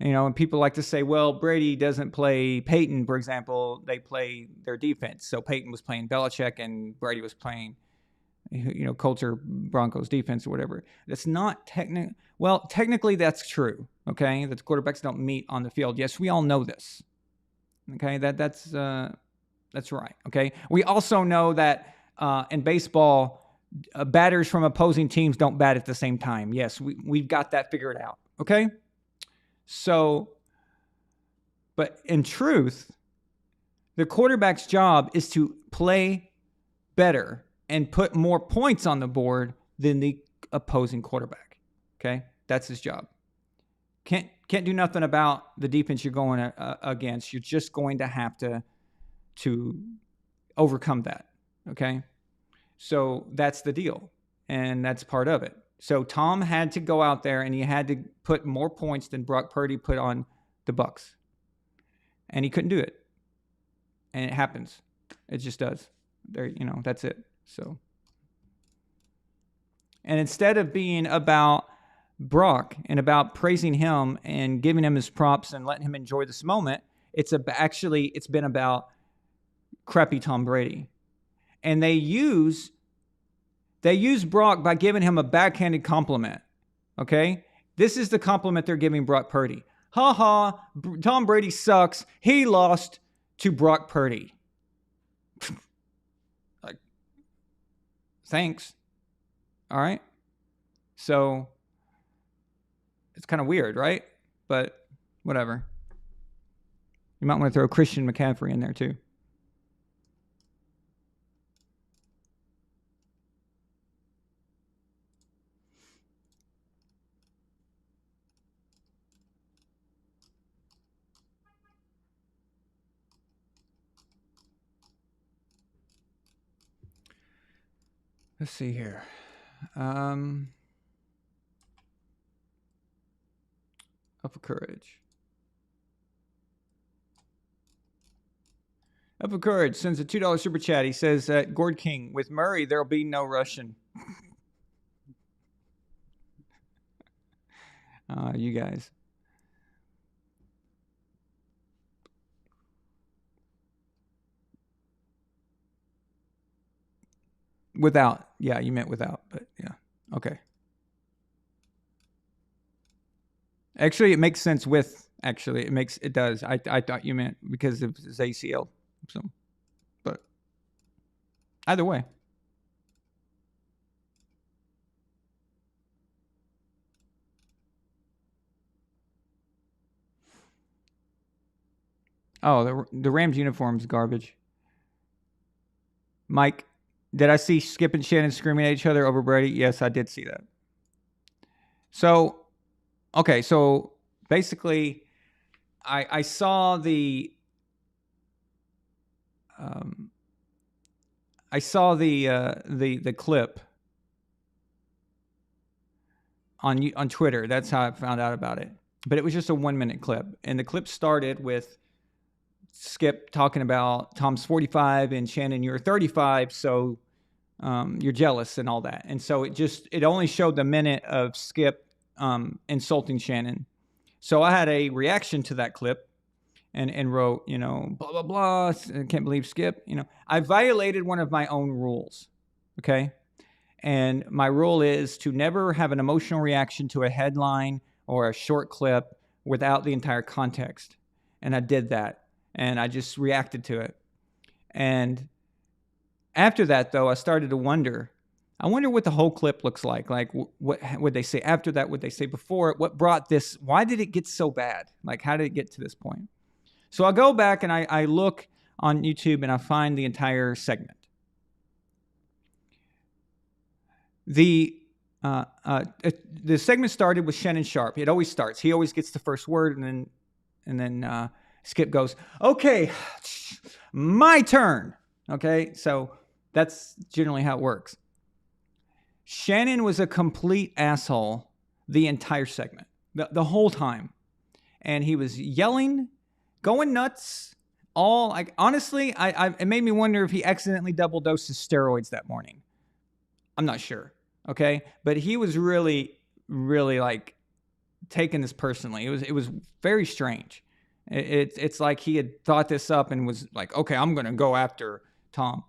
You know, and people like to say, well, Brady doesn't play Peyton, for example. They play their defense. So Peyton was playing Belichick and Brady was playing, Colts or Broncos defense or whatever. That's not technical. Well, technically that's true, okay? That the quarterbacks don't meet on the field. Yes, we all know this. Okay, that's right, okay? We also know that in baseball, batters from opposing teams don't bat at the same time. Yes, we've got that figured out, okay? So, but in truth, the quarterback's job is to play better and put more points on the board than the opposing quarterback. Okay? That's his job. Can't do nothing about the defense you're going against. You're just going to have to overcome that. Okay? So that's the deal. And that's part of it. So Tom had to go out there and he had to put more points than Brock Purdy put on the Bucs. And he couldn't do it. And it happens. It just does. That's it. So, and instead of being about Brock and about praising him and giving him his props and letting him enjoy this moment, it's been about crappy Tom Brady. and they use Brock by giving him a backhanded compliment. Okay? This is the compliment they're giving Brock Purdy. Ha ha, Tom Brady sucks. He lost to Brock Purdy. Like, thanks. All right? So, it's kind of weird, right? But whatever. You might want to throw Christian McCaffrey in there too. Let's see here. Up for Courage. Up for Courage sends a $2 super chat. He says that Gord King, with Murray, there'll be no Russian. You guys. Without. Yeah, you meant without, but yeah. Okay. Actually, it makes sense with. Actually, it does. I thought you meant because of his ACL. So, but either way. Oh, the Rams uniform's garbage. Mike, did I see Skip and Shannon screaming at each other over Brady? Yes, I did see that. So, okay, so basically, I saw the clip on Twitter. That's how I found out about it. But it was just a 1-minute clip, and the clip started with Skip talking about Tom's 45 and Shannon, you're 35, so you're jealous and all that. And so it only showed the minute of Skip insulting Shannon. So I had a reaction to that clip and wrote, blah, blah, blah. I can't believe Skip. I violated one of my own rules. Okay. And my rule is to never have an emotional reaction to a headline or a short clip without the entire context. And I did that. And I just reacted to it. And after that, though, I started to wonder. I wonder what the whole clip looks like. Like, what would they say after that? Would they say before? What brought this? Why did it get so bad? Like, how did it get to this point? So I go back and I look on YouTube and I find the entire segment. The segment started with Shannon Sharpe. It always starts. He always gets the first word, and then Skip goes, "Okay, my turn." Okay, so that's generally how it works. Shannon was a complete asshole the entire segment, the whole time, and he was yelling, going nuts. Honestly, it made me wonder if he accidentally double dosed his steroids that morning. I'm not sure. Okay, but he was really, really like taking this personally. It was very strange. It's like he had thought this up and was like, okay, I'm going to go after Tom.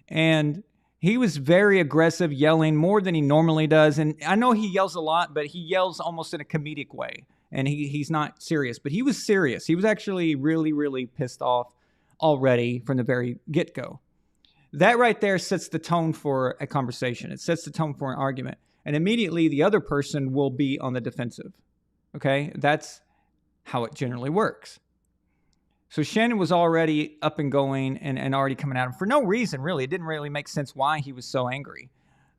And he was very aggressive, yelling more than he normally does. And I know he yells a lot, but he yells almost in a comedic way. And he's not serious, but he was serious. He was actually really, really pissed off already from the very get-go. That right there sets the tone for a conversation. It sets the tone for an argument. And immediately the other person will be on the defensive. Okay? That's how it generally works. So Shannon was already up and going and already coming at him for no reason, really. It didn't really make sense why he was so angry.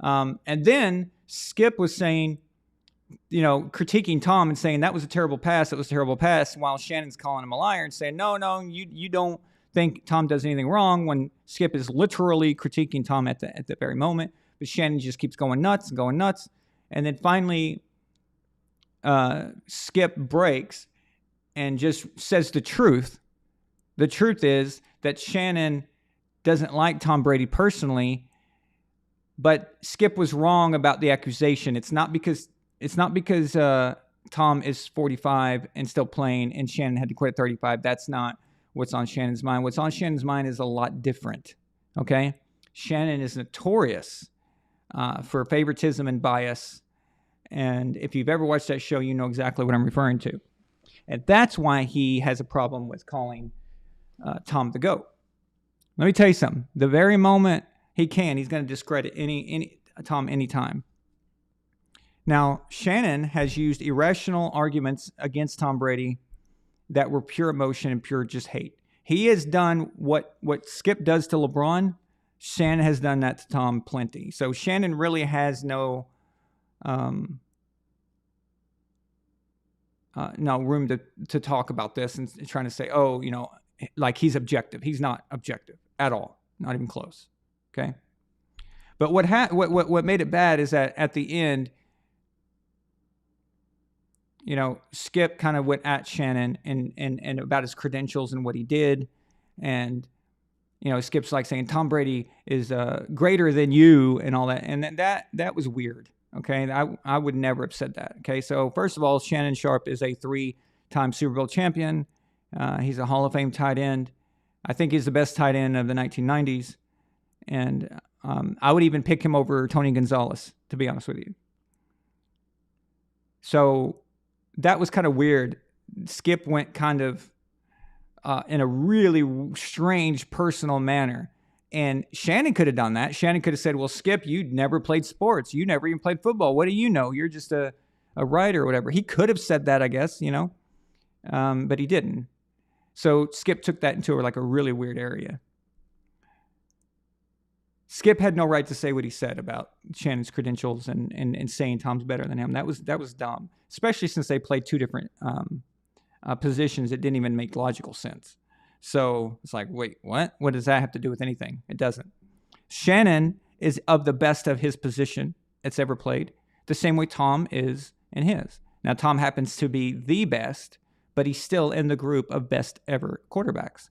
And then Skip was saying, critiquing Tom and saying that was a terrible pass. It was a terrible pass, while Shannon's calling him a liar and saying, no, you don't think Tom does anything wrong, when Skip is literally critiquing Tom at the very moment. But Shannon just keeps going nuts. And then finally, Skip breaks and just says the truth. The truth is that Shannon doesn't like Tom Brady personally, but Skip was wrong about the accusation. It's not because Tom is 45 and still playing and Shannon had to quit at 35. That's not what's on Shannon's mind. What's on Shannon's mind is a lot different. Okay? Shannon is notorious for favoritism and bias. And if you've ever watched that show, you know exactly what I'm referring to. And that's why he has a problem with calling Tom the GOAT. Let me tell you something. The very moment he's going to discredit Tom anytime. Now, Shannon has used irrational arguments against Tom Brady that were pure emotion and pure just hate. He has done what Skip does to LeBron. Shannon has done that to Tom plenty. So Shannon really has no room to talk about this and trying to say, oh, like he's objective. He's not objective at all, not even close. Okay, but what made it bad is that at the end, Skip kind of went at Shannon and about his credentials and what he did, and Skip's like saying Tom Brady is greater than you and all that, and that was weird. Okay, I would never have said that. Okay, so first of all, Shannon Sharpe is a 3-time Super Bowl champion. He's a Hall of Fame tight end. I think he's the best tight end of the 1990s, and I would even pick him over Tony Gonzalez, to be honest with you. So that was kind of weird. Skip went kind of in a really strange personal manner. And Shannon could have done that. Shannon could have said, well, Skip, you never played sports. You never even played football. What do you know? You're just a writer or whatever. He could have said that, I guess, but he didn't. So Skip took that into like a really weird area. Skip had no right to say what he said about Shannon's credentials and saying Tom's better than him. That was dumb, especially since they played two different positions that didn't even make logical sense. So it's like, wait, what? What does that have to do with anything? It doesn't. Shannon is of the best of his position that's ever played, the same way Tom is in his. Now, Tom happens to be the best, but he's still in the group of best ever quarterbacks.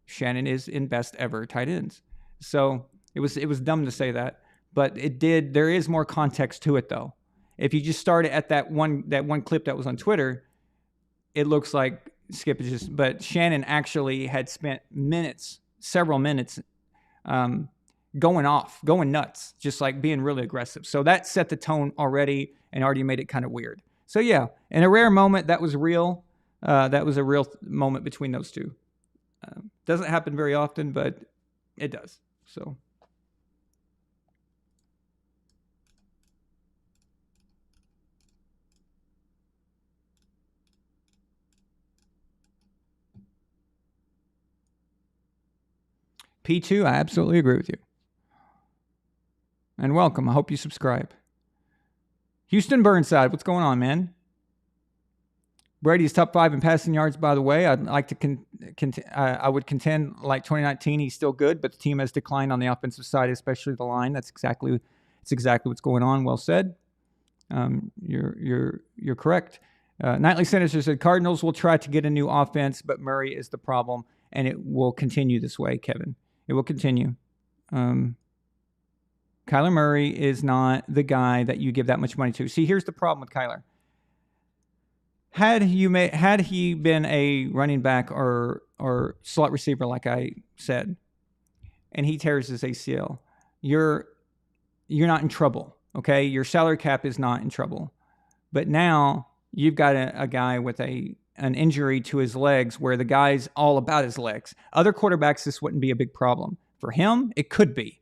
Shannon is in best ever tight ends. So it was dumb to say that, but it did. There is more context to it, though. If you just start at that one clip that was on Twitter, it looks like Skip is just, but Shannon actually had spent several minutes, going nuts, just like being really aggressive. So that set the tone already and already made it kind of weird. So yeah, in a rare moment, that was real. That was a real moment between those two. Doesn't happen very often, but it does. So. P2, I absolutely agree with you. And welcome. I hope you subscribe. Houston Burnside, what's going on, man? Brady's top 5 in passing yards, by the way. I'd like to I would contend like 2019, he's still good, but the team has declined on the offensive side, especially the line. That's exactly what's going on. Well said. You're correct. Nightly Senator said Cardinals will try to get a new offense, but Murray is the problem, and it will continue this way, Kevin. It will continue. Kyler Murray is not the guy that you give that much money to. See, here's the problem with Kyler. Had he been a running back or slot receiver, like I said, and he tears his ACL, you're not in trouble. Okay, your salary cap is not in trouble. But now you've got a guy with an injury to his legs where the guy's all about his legs. Other quarterbacks, this wouldn't be a big problem. For him, it could be.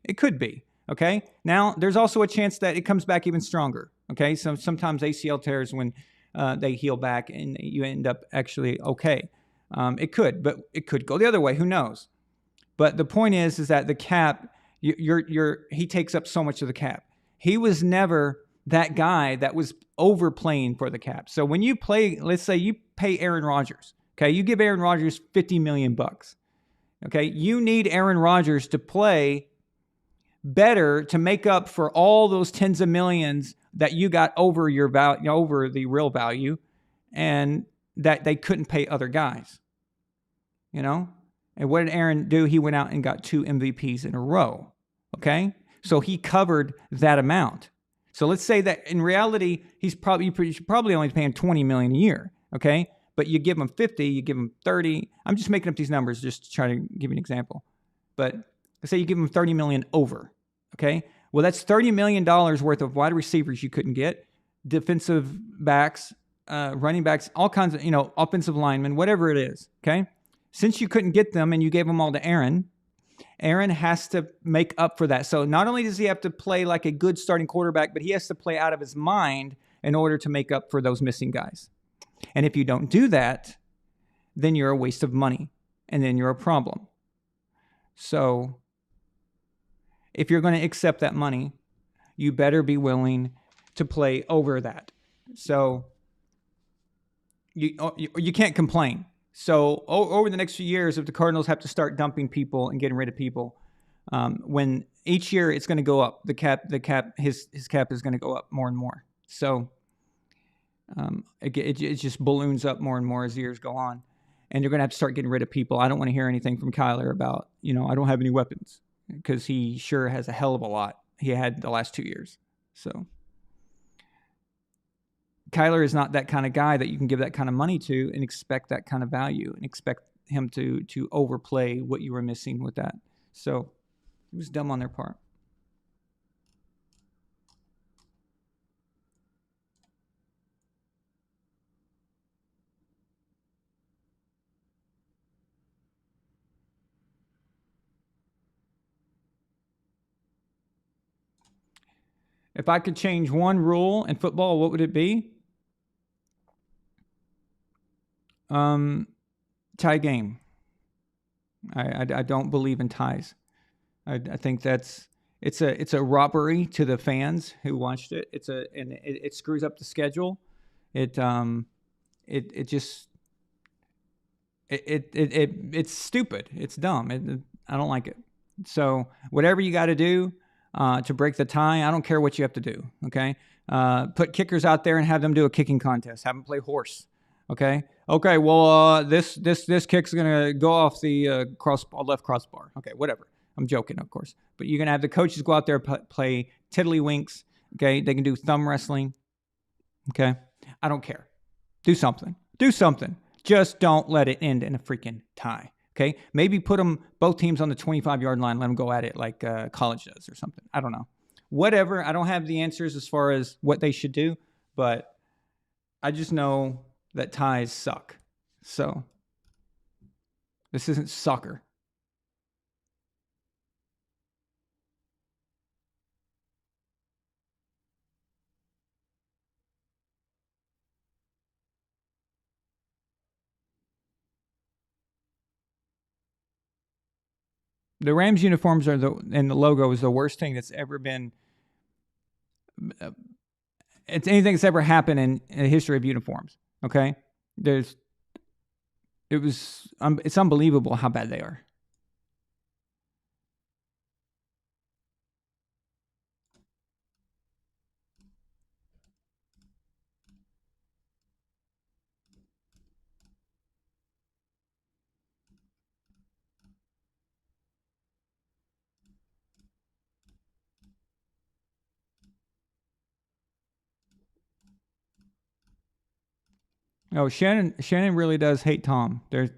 Okay? Now, there's also a chance that it comes back even stronger. Okay? So sometimes ACL tears when they heal back and you end up actually okay. It could, but it could go the other way. Who knows? But the point is that the cap, he takes up so much of the cap. He was never that guy that was overplaying for the cap. So when you play, let's say you pay Aaron Rodgers, okay? You give Aaron Rodgers $50 million. Okay? You need Aaron Rodgers to play better to make up for all those tens of millions that you got over your value, over the real value, and that they couldn't pay other guys. And what did Aaron do? He went out and got 2 MVPs in a row. Okay? So he covered that amount. So let's say that in reality, you should probably only pay him $20 million a year, okay? But you give him 50, you give him 30. I'm just making up these numbers just to try to give you an example. But Let's say you give him $30 million over. Okay. Well, that's $30 million worth of wide receivers you couldn't get, defensive backs, running backs, all kinds of, offensive linemen, whatever it is. Okay. Since you couldn't get them and you gave them all to Æron has to make up for that. So not only does he have to play like a good starting quarterback, but he has to play out of his mind in order to make up for those missing guys. And if you don't do that, then you're a waste of money and then you're a problem. So if you're going to accept that money, you better be willing to play over that. So you can't complain. So over the next few years, if the Cardinals have to start dumping people and getting rid of people, when each year it's going to go up, his cap is going to go up more and more. So it just balloons up more and more as the years go on, and you're going to have to start getting rid of people. I don't want to hear anything from Kyler about I don't have any weapons, because he sure has a hell of a lot. He had the last 2 years. So Kyler is not that kind of guy that you can give that kind of money to and expect that kind of value and expect him to overplay what you were missing with that. So it was dumb on their part. If I could change one rule in football, what would it be? Tie game. I don't believe in ties. I think it's a robbery to the fans who watched it. It screws up the schedule. It's stupid. It's dumb. I don't like it. So whatever you got to do to break the tie, I don't care what you have to do. Okay, put kickers out there and have them do a kicking contest. Have them play horse. Okay. Well, this kick's gonna go off the left crossbar. Okay, whatever. I'm joking, of course. But you're gonna have the coaches go out there play tiddlywinks. Okay, they can do thumb wrestling. Okay, I don't care. Do something. Just don't let it end in a freaking tie. Okay, maybe put both teams on the 25-yard line. Let them go at it like college does or something. I don't know. Whatever. I don't have the answers as far as what they should do, but I just know that ties suck. So this isn't soccer. The Rams uniforms and the logo is the worst thing that's ever been. It's anything that's ever happened in the history of uniforms. Okay, it's unbelievable how bad they are. Oh, Shannon really does hate Tom. There's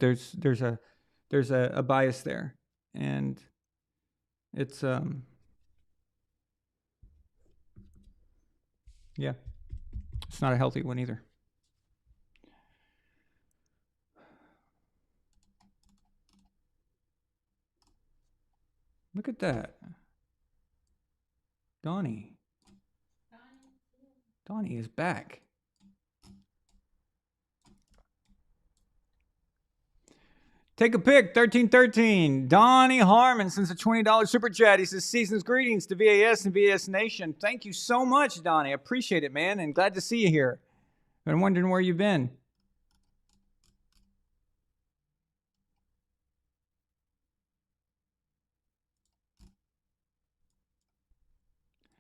a bias there, and it's yeah, it's not a healthy one either. Look at that, Donnie is back. Take a pick, 1313. Donnie Harmon sends a $20 super chat. He says, season's greetings to VAS and VAS Nation. Thank you so much, Donnie. I appreciate it, man, and glad to see you here. Been wondering where you've been.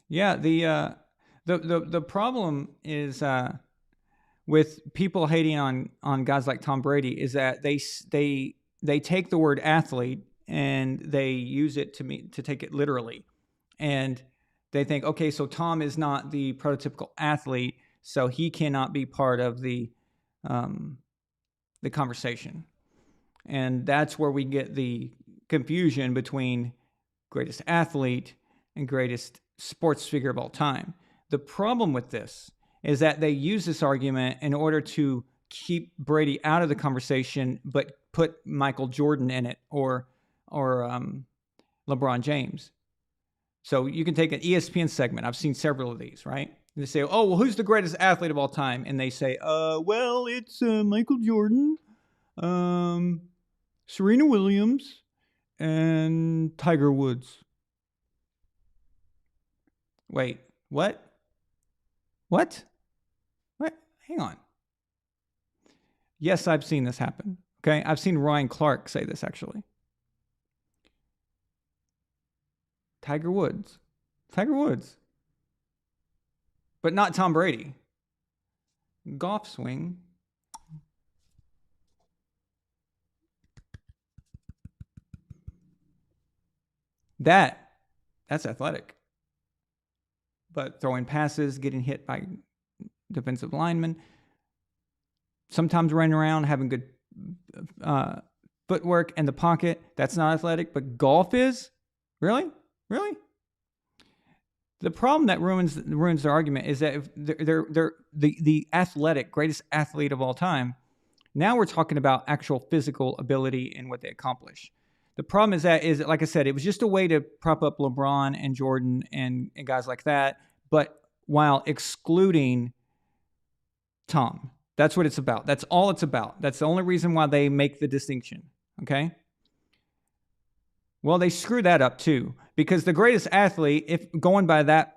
Yeah, the problem is with people hating on guys like Tom Brady is that they take the word athlete and they use it to take it literally. And they think, okay, so Tom is not the prototypical athlete, so he cannot be part of the conversation. And that's where we get the confusion between greatest athlete, and greatest sports figure of all time. The problem with this is that they use this argument in order to keep Brady out of the conversation, but put Michael Jordan in it or LeBron James. So you can take an ESPN segment. I've seen several of these, right? They say, oh, well, who's the greatest athlete of all time? And they say, well, it's Michael Jordan, Serena Williams, and Tiger Woods. Wait, what? What? Hang on. Yes, I've seen this happen. Okay, I've seen Ryan Clark say this actually. Tiger Woods. But not Tom Brady. Golf swing. That's athletic. But throwing passes, getting hit by defensive linemen, sometimes running around, having good footwork in the pocket, that's not athletic. But golf is? Really? The problem that ruins their argument is that if they're the athletic, greatest athlete of all time, now we're talking about actual physical ability and what they accomplish. The problem is that, like I said, it was just a way to prop up LeBron and Jordan and guys like that, but while excluding Tom. That's what it's about. That's all it's about. That's the only reason why they make the distinction, okay? Well, they screw that up too, because the greatest athlete, if going by that,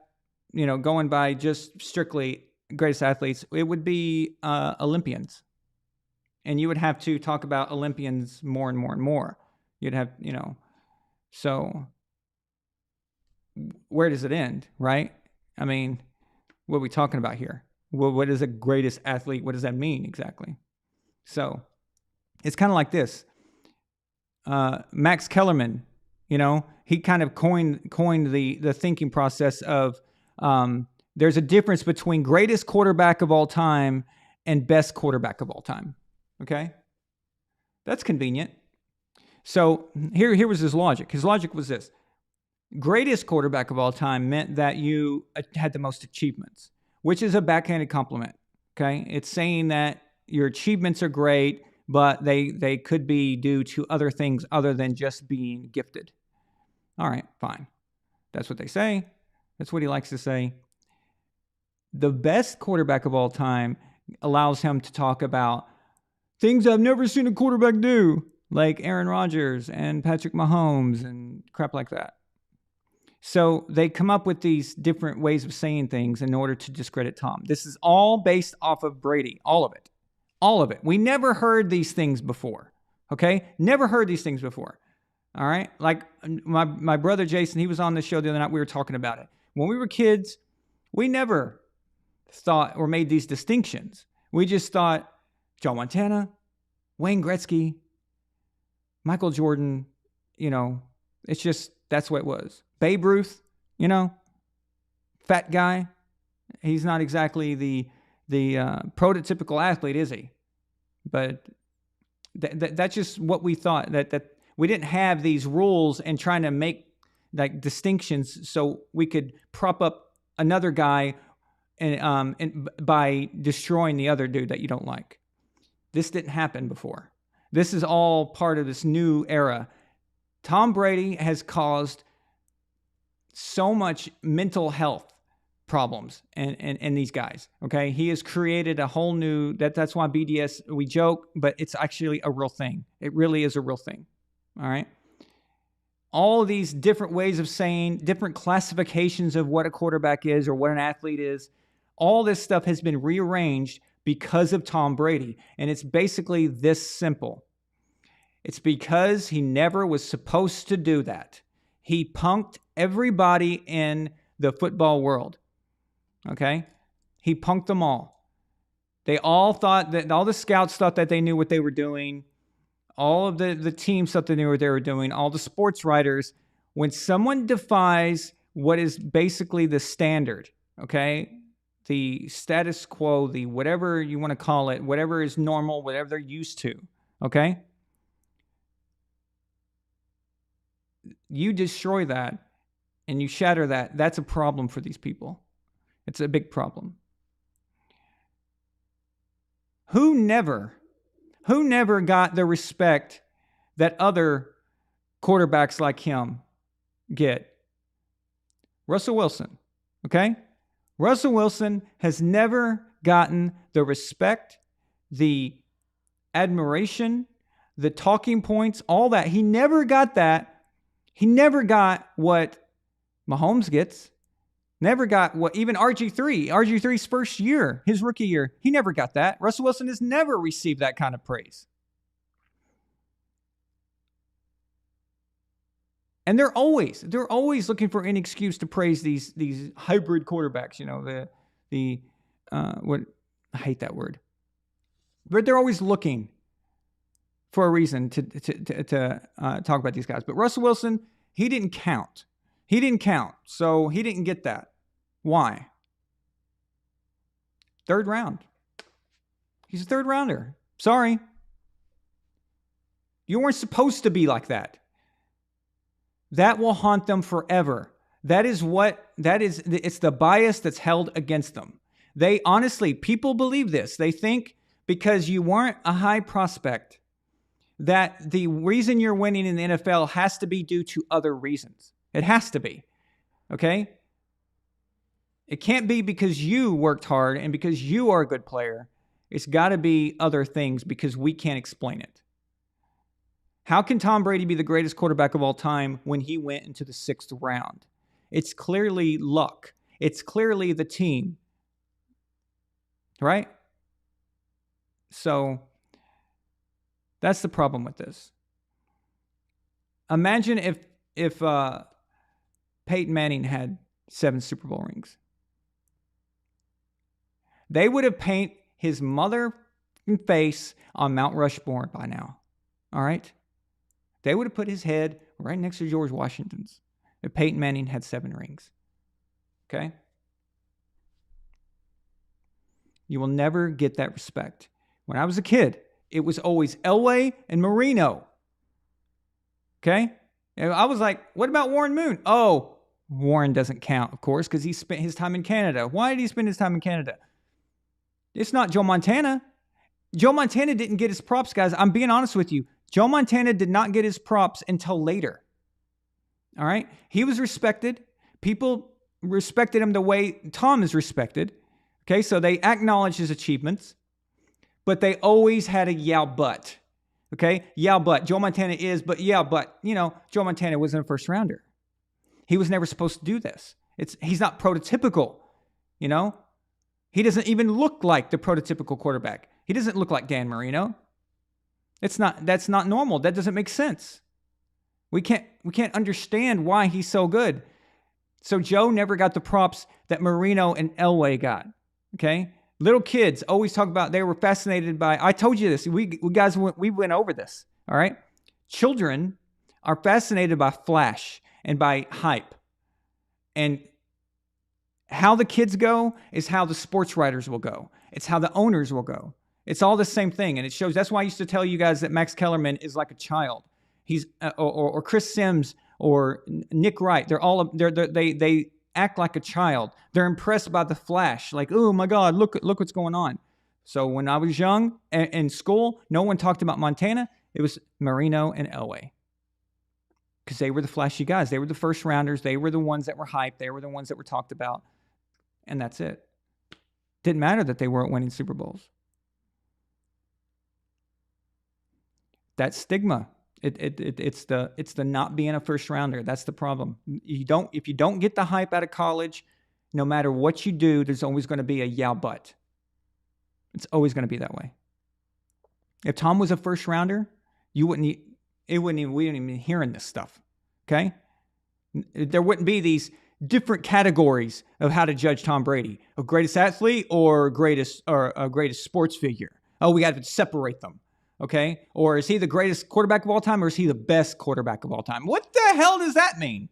going by just strictly greatest athletes, it would be Olympians. And you would have to talk about Olympians more and more and more. You'd have, so where does it end, right? I mean, what are we talking about here? Well, what is a greatest athlete? What does that mean exactly? So it's kind of like this. Max Kellerman, he kind of coined the thinking process of there's a difference between greatest quarterback of all time and best quarterback of all time. Okay? That's convenient. So here was his logic. His logic was this. Greatest quarterback of all time meant that you had the most achievements, which is a backhanded compliment. Okay? It's saying that your achievements are great, but they could be due to other things other than just being gifted. All right, fine. That's what they say. That's what he likes to say. The best quarterback of all time allows him to talk about things I've never seen a quarterback do, like Aaron Rodgers and Patrick Mahomes and crap like that. So they come up with these different ways of saying things in order to discredit Tom. This is all based off of Brady, all of it. All of it. We never heard these things before, okay? Never heard these things before, all right? Like my brother Jason, he was on the show the other night. We were talking about it. When we were kids, we never thought or made these distinctions. We just thought Joe Montana, Wayne Gretzky, Michael Jordan, it's just, that's what it was. Babe Ruth, fat guy. He's not exactly the prototypical athlete, is he? But that's just what we thought, that we didn't have these rules and trying to make like distinctions so we could prop up another guy and by destroying the other dude that you don't like. This didn't happen before. This is all part of this new era. Tom Brady has caused so much mental health problems and these guys, okay? He has created a whole new, that's why BDS, we joke, but it's actually a real thing. It really is a real thing, all right? All of these different ways of saying, different classifications of what a quarterback is or what an athlete is, all this stuff has been rearranged because of Tom Brady, and it's basically this simple. It's because he never was supposed to do that. He punked everybody in the football world. Okay? He punked them all. They all thought that, all the scouts thought that they knew what they were doing. All of the teams thought they knew what they were doing. All the sports writers. When someone defies what is basically the standard, okay? The status quo, the whatever you want to call it, whatever is normal, whatever they're used to, okay? you destroy that and you shatter that, that's a problem for these people. It's a big problem. Who never got the respect that other quarterbacks like him get? Russell Wilson, okay? Russell Wilson has never gotten the respect, the admiration, the talking points, all that. He never got that. He never got what Mahomes gets. Never got what even RG3's first year, his rookie year, he never got that. Russell Wilson has never received that kind of praise. And they're always looking for an excuse to praise these hybrid quarterbacks. You know, what I hate that word, but they're always looking for a reason to talk about these guys. But Russell Wilson, he didn't count. So he didn't get that. Why? Third round. He's a third rounder. Sorry. You weren't supposed to be like that. That will haunt them forever. It's the bias that's held against them. They honestly, people believe this. They think because you weren't a high prospect, that the reason you're winning in the NFL has to be due to other reasons. It has to be. Okay? It can't be because you worked hard and because you are a good player. It's got to be other things because we can't explain it. How can Tom Brady be the greatest quarterback of all time when he went into the 6th round? It's clearly luck. It's clearly the team. Right? So that's the problem with this. Imagine if Peyton Manning had 7 Super Bowl rings. They would have painted his mother face on Mount Rushmore by now. All right? They would have put his head right next to George Washington's if Peyton Manning had 7 rings. Okay? You will never get that respect. When I was a kid, it was always Elway and Marino. Okay? And I was like, what about Warren Moon? Oh, Warren doesn't count, of course, because he spent his time in Canada. Why did he spend his time in Canada? It's not Joe Montana. Joe Montana didn't get his props, guys. I'm being honest with you. Joe Montana did not get his props until later. All right? He was respected. People respected him the way Tom is respected. Okay, so they acknowledged his achievements, but they always had a yeah, but. Okay, yeah, but. Joe Montana is, but yeah, but. You know, Joe Montana wasn't a first rounder. He was never supposed to do this. He's not prototypical, you know? He doesn't even look like the prototypical quarterback. He doesn't look like Dan Marino. That's not normal. That doesn't make sense. We can't understand why he's so good. So Joe never got the props that Marino and Elway got. Okay? Little kids always talk about they were fascinated by, I told you this. We went over this. All right? Children are fascinated by flash and by hype. And how the kids go is how the sports writers will go. It's how the owners will go. It's all the same thing. And it shows, that's why I used to tell you guys that Max Kellerman is like a child. He's, or Chris Sims or Nick Wright. They act like a child. They're impressed by the flash. Like, oh my God, look what's going on. So when I was young in school, no one talked about Montana. It was Marino and Elway. Because they were the flashy guys. They were the first rounders. They were the ones that were hyped. They were the ones that were talked about. And that's it. Didn't matter that they weren't winning Super Bowls. That stigma. It's the not being a first rounder. That's the problem. If you don't get the hype out of college, no matter what you do, there's always going to be a yeah but. It's always going to be that way. If Tom was a first rounder, we wouldn't even be hearing this stuff. Okay? There wouldn't be these different categories of how to judge Tom Brady, a greatest athlete or greatest sports figure. Oh, we got to separate them. Okay? Or is he the greatest quarterback of all time, or is he the best quarterback of all time? What the hell does that mean?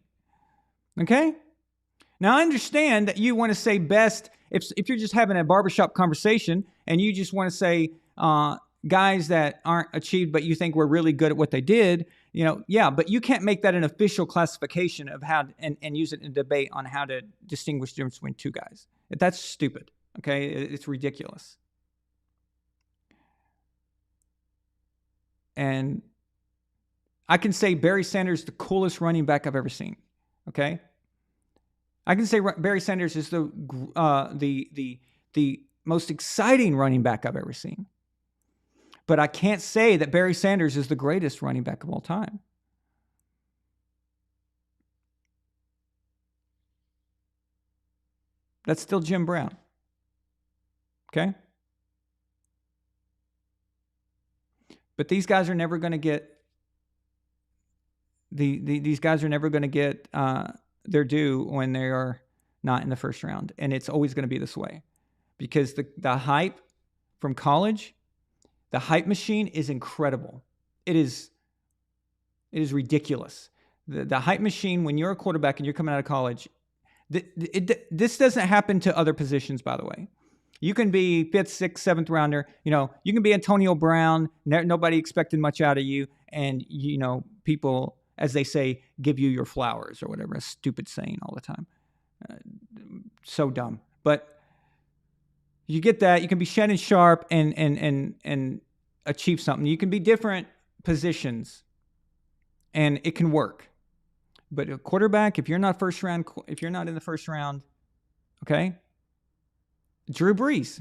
Okay? Now, I understand that you want to say best if you're just having a barbershop conversation and you just want to say guys that aren't achieved, but you think were really good at what they did, yeah, but you can't make that an official classification of how and use it in a debate on how to distinguish the difference between two guys. That's stupid. Okay, it's ridiculous. And I can say Barry Sanders is the coolest running back I've ever seen. Okay, I can say Barry Sanders is the most exciting running back I've ever seen. But I can't say that Barry Sanders is the greatest running back of all time. That's still Jim Brown. Okay? But these guys are never going to get these guys are never going to get their due when they are not in the first round, and it's always going to be this way because the hype from college, the hype machine is incredible. It is ridiculous. The hype machine when you're a quarterback and you're coming out of college, this doesn't happen to other positions, by the way. You can be 5th, 6th, 7th rounder. You can be Antonio Brown. Nobody expected much out of you. And, people, as they say, give you your flowers or whatever. A stupid saying all the time. So dumb. But you get that. You can be Shannon Sharp and achieve something. You can be different positions. And it can work. But a quarterback, if you're not in the first round, okay? Drew Brees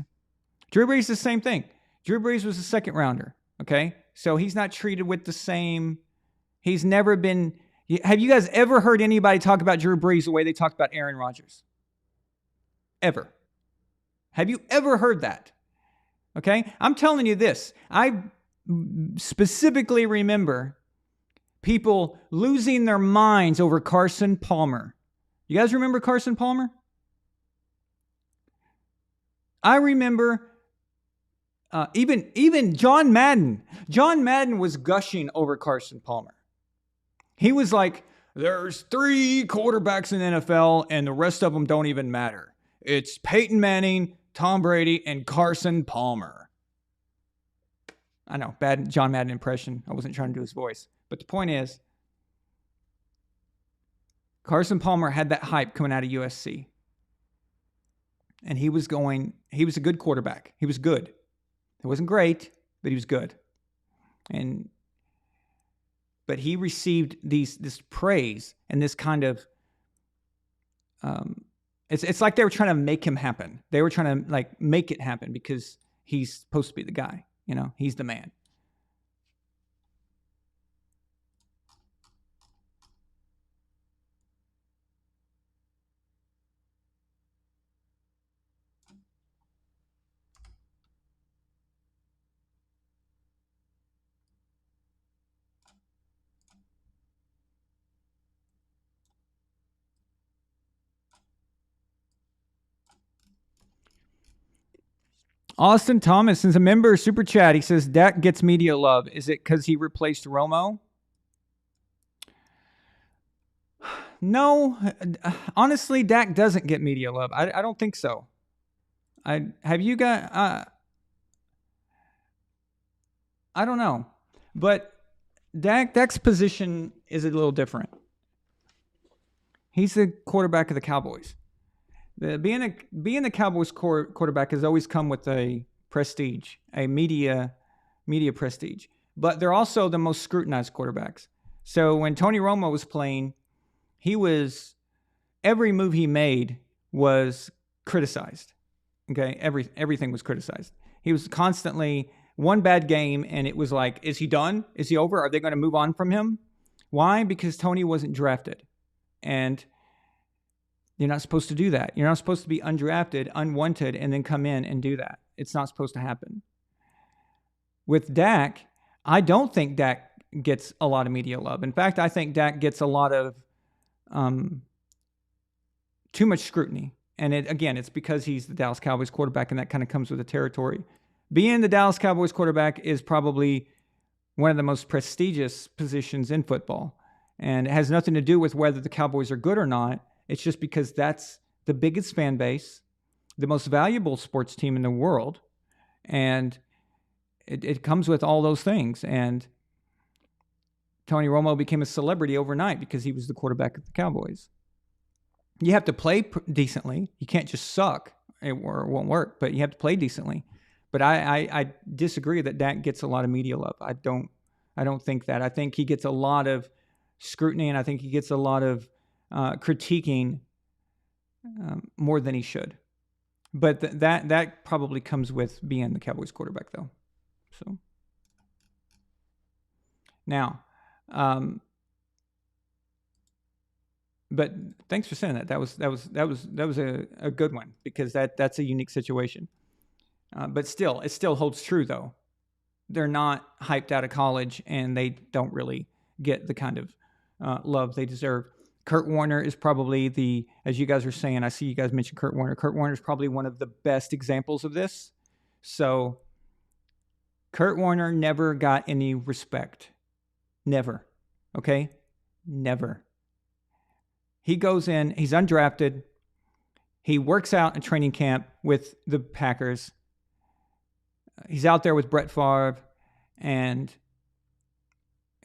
is the same thing. Drew Brees was a second rounder, okay? So he's not treated with the same, he's never been, have you guys ever heard anybody talk about Drew Brees the way they talked about Aaron Rodgers? Ever. Have you ever heard that? Okay? I'm telling you this. I specifically remember people losing their minds over Carson Palmer. You guys remember Carson Palmer? I remember even John Madden. John Madden was gushing over Carson Palmer. He was like, there's 3 quarterbacks in the NFL and the rest of them don't even matter. It's Peyton Manning, Tom Brady, and Carson Palmer. I know, bad John Madden impression. I wasn't trying to do his voice. But the point is, Carson Palmer had that hype coming out of USC. And he was a good quarterback. He was good. It wasn't great, but he was good. But he received this praise and this kind of, it's like they were trying to make him happen. They were trying to make it happen because he's supposed to be the guy. He's the man. Austin Thomas is a member super chat. He says Dak gets media love. Is it because he replaced Romo? No, honestly, Dak doesn't get media love. I don't think so. Have you got? I don't know, but Dak's position is a little different. He's the quarterback of the Cowboys. Being the Cowboys quarterback has always come with a prestige, a media prestige. But they're also the most scrutinized quarterbacks. So when Tony Romo was playing, every move he made was criticized. Okay, everything was criticized. He was constantly one bad game, and it was like, is he done? Is he over? Are they going to move on from him? Why? Because Tony wasn't drafted, and you're not supposed to do that. You're not supposed to be undrafted, unwanted, and then come in and do that. It's not supposed to happen. With Dak, I don't think Dak gets a lot of media love. In fact, I think Dak gets a lot of too much scrutiny. And it's because he's the Dallas Cowboys quarterback, and that kind of comes with the territory. Being the Dallas Cowboys quarterback is probably one of the most prestigious positions in football. And it has nothing to do with whether the Cowboys are good or not. It's just because that's the biggest fan base, the most valuable sports team in the world. And it comes with all those things. And Tony Romo became a celebrity overnight because he was the quarterback of the Cowboys. You have to play decently. You can't just suck or it won't work, but you have to play decently. But I disagree that Dak gets a lot of media love. I don't think that. I think he gets a lot of scrutiny, and I think he gets a lot of critiquing more than he should. But that probably comes with being the Cowboys quarterback, though. So now, but thanks for saying that. That was a good one, because that's a unique situation. But still, it still holds true, though. They're not hyped out of college, and they don't really get the kind of love they deserve. Kurt Warner is probably as you guys are saying, I see you guys mention Kurt Warner. Kurt Warner is probably one of the best examples of this. So Kurt Warner never got any respect. Never. Okay? Never. He goes in, he's undrafted. He works out in training camp with the Packers. He's out there with Brett Favre, and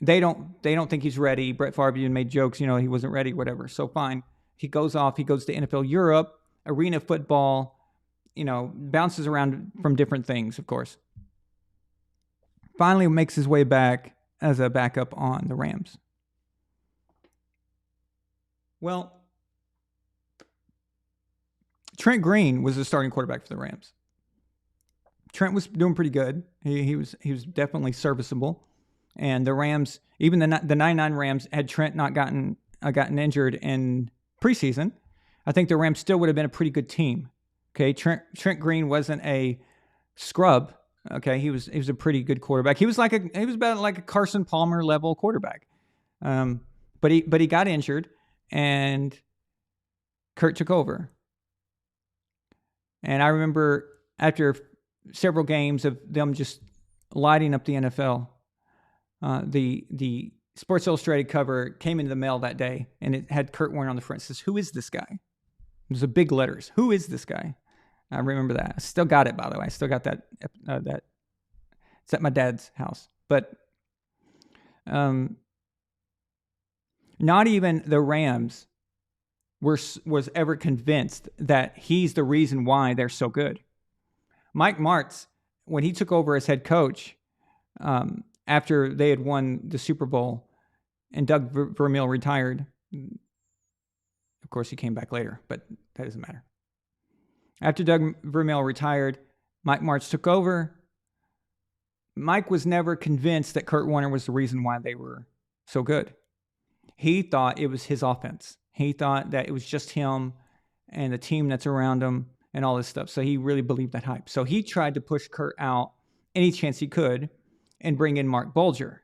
they don't think he's ready. Brett Favre even made jokes, he wasn't ready, whatever. So fine. He goes off. He goes to NFL Europe, arena football, bounces around from different things, of course. Finally makes his way back as a backup on the Rams. Well, Trent Green was the starting quarterback for the Rams. Trent was doing pretty good. He was definitely serviceable. And the Rams, even the 99 Rams, had Trent not gotten injured in preseason, I think the Rams still would have been a pretty good team. Okay, Trent Green wasn't a scrub. Okay, he was a pretty good quarterback. He was about like a Carson Palmer level quarterback. But he got injured, and Kurt took over. And I remember after several games of them just lighting up the NFL, the Sports Illustrated cover came into the mail that day, and it had Kurt Warner on the front. It says, "Who is this guy?" It was a big letters. "Who is this guy?" I remember that. I still got it, by the way. I still got that. It's at my dad's house. But not even the Rams was ever convinced that he's the reason why they're so good. Mike Martz, when he took over as head coach, after they had won the Super Bowl and Doug Vermeil retired, of course he came back later, but that doesn't matter. After Doug Vermeil retired, Mike Martz took over. Mike was never convinced that Kurt Warner was the reason why they were so good. He thought it was his offense. He thought that it was just him and the team that's around him and all this stuff. So he really believed that hype. So he tried to push Kurt out any chance he could and bring in Mark Bulger.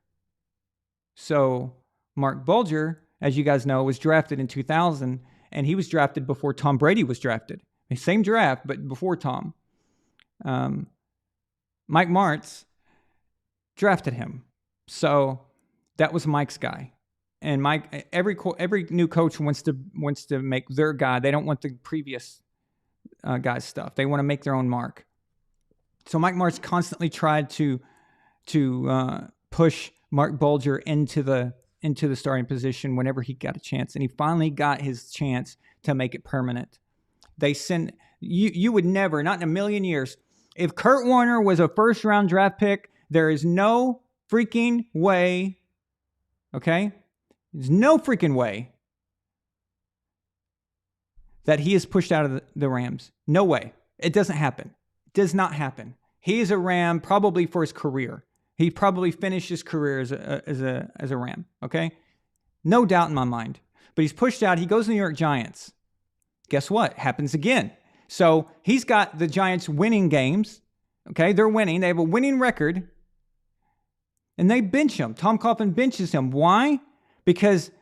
So Mark Bulger, as you guys know, was drafted in 2000, and he was drafted before Tom Brady was drafted. The same draft, but before Tom. Mike Martz drafted him. So that was Mike's guy. And Mike, every new coach wants to make their guy. They don't want the previous guy's stuff. They want to make their own mark. So Mike Martz constantly tried to push Mark Bulger into the starting position whenever he got a chance, and he finally got his chance to make it permanent. They send you would never, not in a million years, if Kurt Warner was a first round draft pick, there is no freaking way. Okay, there's no freaking way that he is pushed out of the Rams. No way. It doesn't happen. It does not happen. He is a Ram probably for his career. He probably finished his career as a Ram. Okay, no doubt in my mind. But he's pushed out. He goes to the New York Giants. Guess what? Happens again. So he's got the Giants winning games. Okay, they're winning. They have a winning record. And they bench him. Tom Coughlin benches him. Why? Because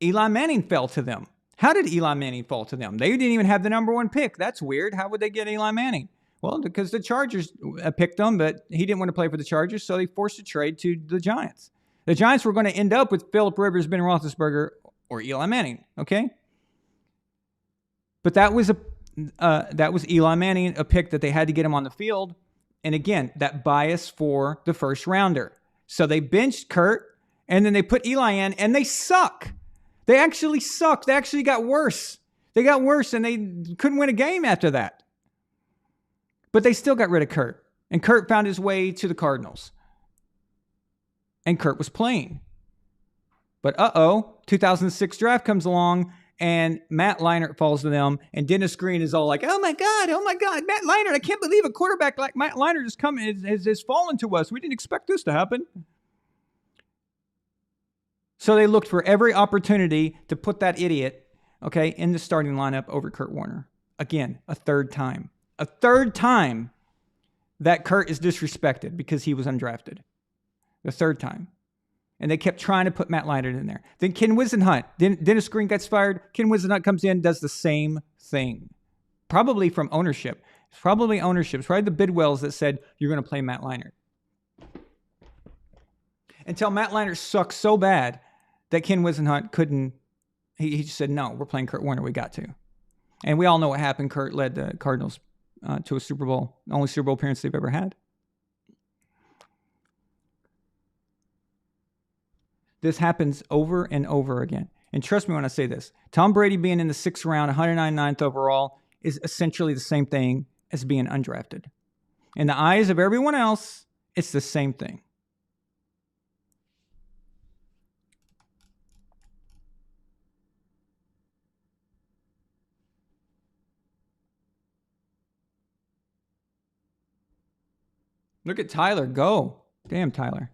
Eli Manning fell to them. How did Eli Manning fall to them? They didn't even have the number one pick. That's weird. How would they get Eli Manning? Well, because the Chargers picked him, but he didn't want to play for the Chargers, so they forced a trade to the Giants. The Giants were going to end up with Phillip Rivers, Ben Roethlisberger, or Eli Manning. Okay, but that was Eli Manning, a pick that they had to get him on the field, And again, that bias for the first rounder. So they benched Kurt, and then they put Eli in, and they suck. They actually suck. They actually got worse. They got worse, and they couldn't win a game after that. But they still got rid of Kurt. And Kurt found his way to the Cardinals. And Kurt was playing. But 2006 draft comes along, and Matt Leinart falls to them, and Dennis Green is all like, oh my God, Matt Leinart, I can't believe a quarterback like Matt Leinart has fallen to us. We didn't expect this to happen. So they looked for every opportunity to put that idiot, in the starting lineup over Kurt Warner. Again, a third time. A third time that Kurt is disrespected because he was undrafted. The third time. And they kept trying to put Matt Leinart in there. Then Ken Whisenhunt. Dennis Green gets fired. Ken Whisenhunt comes in, does the same thing. Probably from ownership. It's probably ownership. It's probably the Bidwells that said, you're going to play Matt Leinart. Until Matt Leinart sucked so bad that Ken Whisenhunt couldn't. He just said, no, we're playing Kurt Warner. We got to. And we all know what happened. Kurt led the Cardinals to a Super Bowl. The only Super Bowl appearance they've ever had. This happens over and over again. And trust me when I say this. Tom Brady being in the 6th round, 199th overall, is essentially the same thing as being undrafted. In the eyes of everyone else, it's the same thing. Look at Tyler go. Damn, Tyler.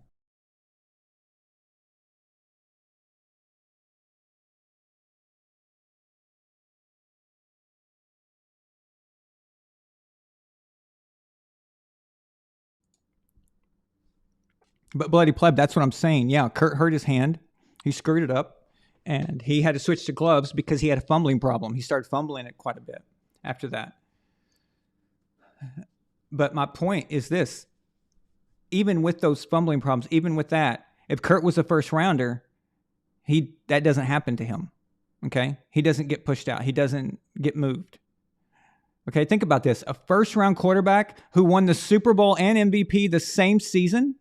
But Bloody Pleb, that's what I'm saying. Yeah, Kurt hurt his hand. He screwed it up. And he had to switch to gloves because he had a fumbling problem. He started fumbling it quite a bit after that. But my point is this. Even with those fumbling problems, even with that, if Kurt was a first rounder, that doesn't happen to him. Okay? He doesn't get pushed out. He doesn't get moved. Okay, think about this. A first-round quarterback who won the Super Bowl and MVP the same season,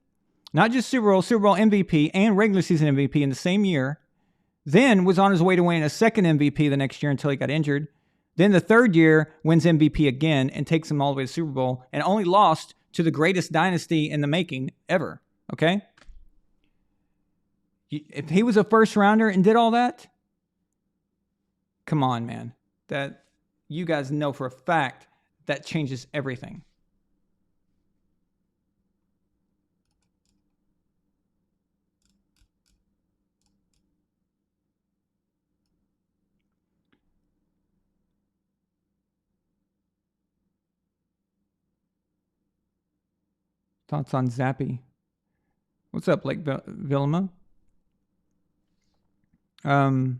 not just Super Bowl MVP and regular season MVP in the same year, then was on his way to winning a second MVP the next year until he got injured. Then the third year wins MVP again and takes him all the way to Super Bowl and only lost to the greatest dynasty in the making ever. Okay? If he was a first rounder and did all that, come on, man. That you guys know for a fact that changes everything. Thoughts on Zappy? What's up, Blake Vilma? I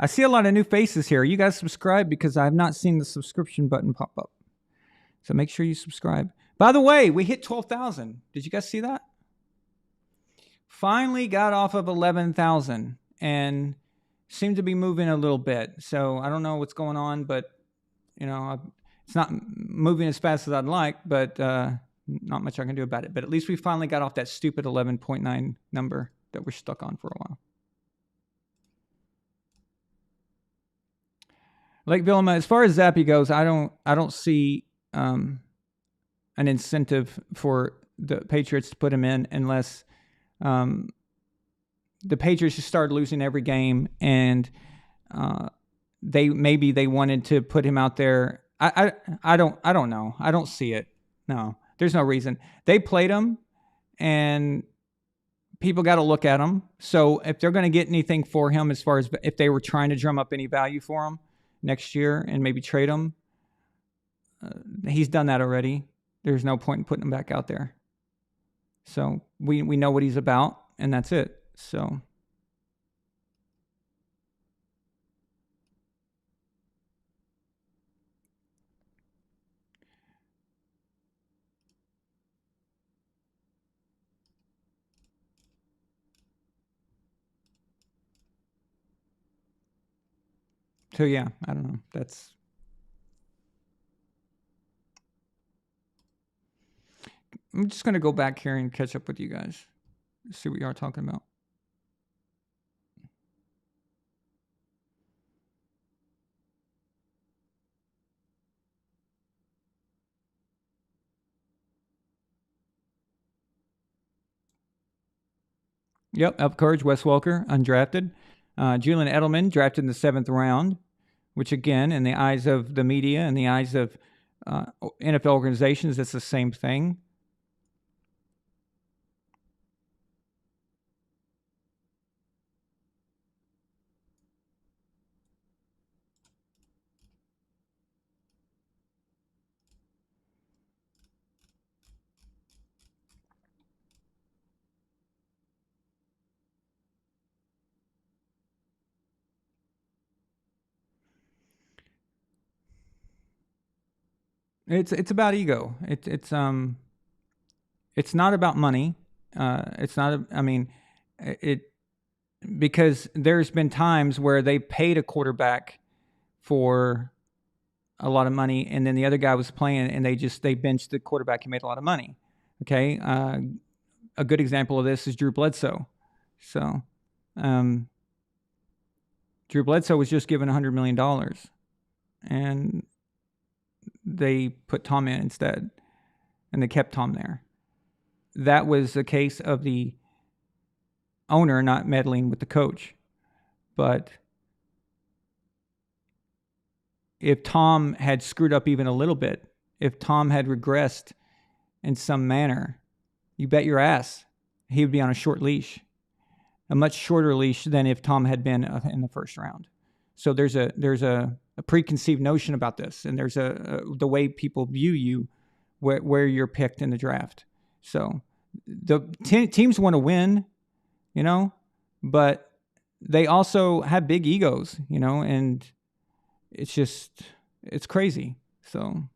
see a lot of new faces here. You guys subscribe because I have not seen the subscription button pop up. So make sure you subscribe. By the way, we hit 12,000. Did you guys see that? Finally got off of 11,000 and seemed to be moving a little bit. So I don't know what's going on, but it's not moving as fast as I'd like, but not much I can do about it. But at least we finally got off that stupid 11.9 number that we're stuck on for a while. Lake Vilma, as far as Zappy goes, I don't see an incentive for the Patriots to put him in unless the Patriots just started losing every game and they wanted to put him out there. I don't know. I don't see it. No, there's no reason. They played him and people got to look at him. So if they're going to get anything for him, as far as if they were trying to drum up any value for him next year and maybe trade him, he's done that already. There's no point in putting him back out there. So we know what he's about, and that's it. So yeah, I don't know. I'm just going to go back here and catch up with you guys. See what you are talking about. Yep, Up Courage, Wes Welker, undrafted. Julian Edelman, drafted in the 7th round, which again, in the eyes of the media and the eyes of NFL organizations, it's the same thing. It's about ego. It's not about money. It's not. I mean, it because there's been times where they paid a quarterback for a lot of money, and then the other guy was playing, and they benched the quarterback who made a lot of money. Okay, a good example of this is Drew Bledsoe. So, Drew Bledsoe was just given $100 million, and they put Tom in instead, and they kept Tom there. That was a case of the owner not meddling with the coach. But if Tom had screwed up even a little bit, if Tom had regressed in some manner, you bet your ass he would be on a short leash, a much shorter leash than if Tom had been in the first round. So there's a preconceived notion about this, and there's the way people view you, where you're picked in the draft. So the teams want to win, but they also have big egos, and it's crazy. So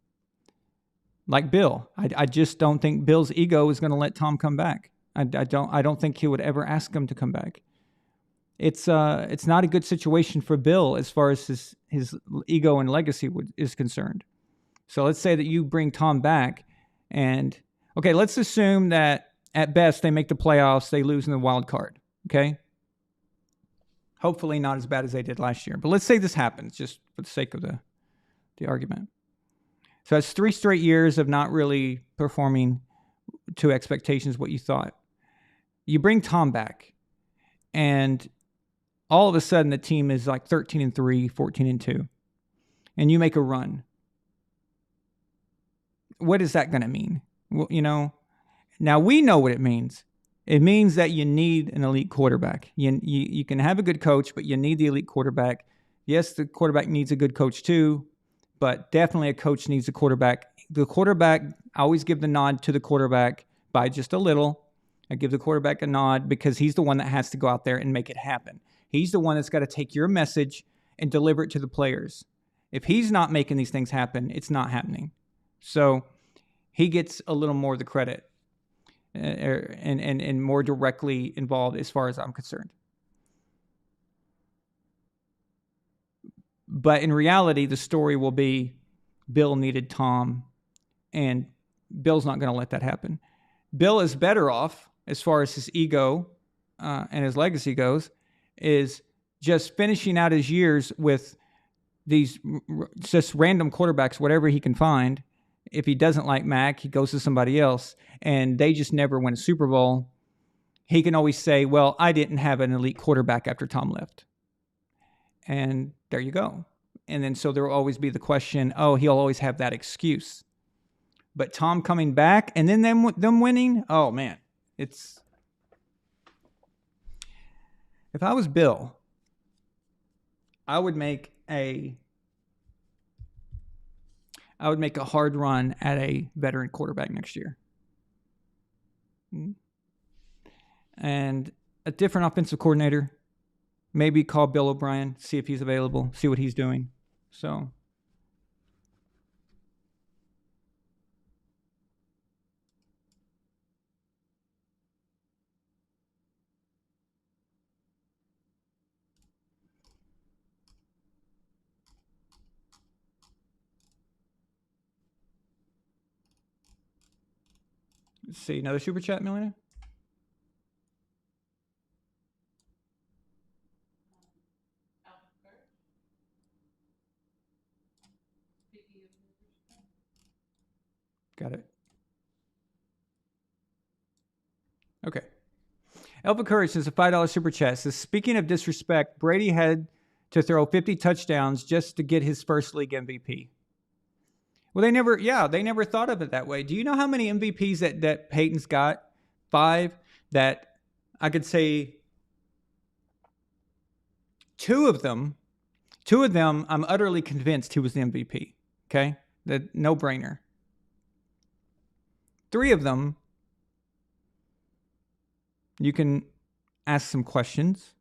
like Bill, I just don't think Bill's ego is going to let Tom come back. I don't think he would ever ask him to come back. It's not a good situation for Bill as far as his ego and legacy is concerned. So let's say that you bring Tom back, and okay, let's assume that at best they make the playoffs, they lose in the wild card. Okay, hopefully not as bad as they did last year, but let's say this happens just for the sake of the argument. So that's 3 straight years of not really performing to expectations what you thought. You bring Tom back, and all of a sudden the team is like 13-3, 14-2, and you make a run. What is that going to mean? Well, now we know what it means. It means that you need an elite quarterback. You can have a good coach, but you need the elite quarterback. Yes, the quarterback needs a good coach too, but definitely a coach needs a quarterback. The quarterback, I always give the nod to the quarterback by just a little. I give the quarterback a nod because he's the one that has to go out there and make it happen. He's the one that's got to take your message and deliver it to the players. If he's not making these things happen, it's not happening. So he gets a little more of the credit and more directly involved as far as I'm concerned. But in reality, the story will be Bill needed Tom, and Bill's not going to let that happen. Bill is better off, as far as his ego and his legacy goes, is just finishing out his years with these just random quarterbacks, whatever he can find. If he doesn't like Mac, he goes to somebody else, and they just never win a Super Bowl. He can always say, well, I didn't have an elite quarterback after Tom left. And there you go. And then so there will always be the question, oh, he'll always have that excuse. But Tom coming back and then them winning, oh, man. If I was Bill, I would make a hard run at a veteran quarterback next year. And a different offensive coordinator. Maybe call Bill O'Brien, see if he's available, see what he's doing. So Let's see, another super chat, Milena? Got it. Okay. Elva Courage says a $5 super chat. Says, speaking of disrespect, Brady had to throw 50 touchdowns just to get his first league MVP. Well, they never thought of it that way. Do you know how many MVPs that Peyton's got? 5. That I could say two of them, I'm utterly convinced he was the MVP. Okay? The no-brainer. 3 of them, you can ask some questions.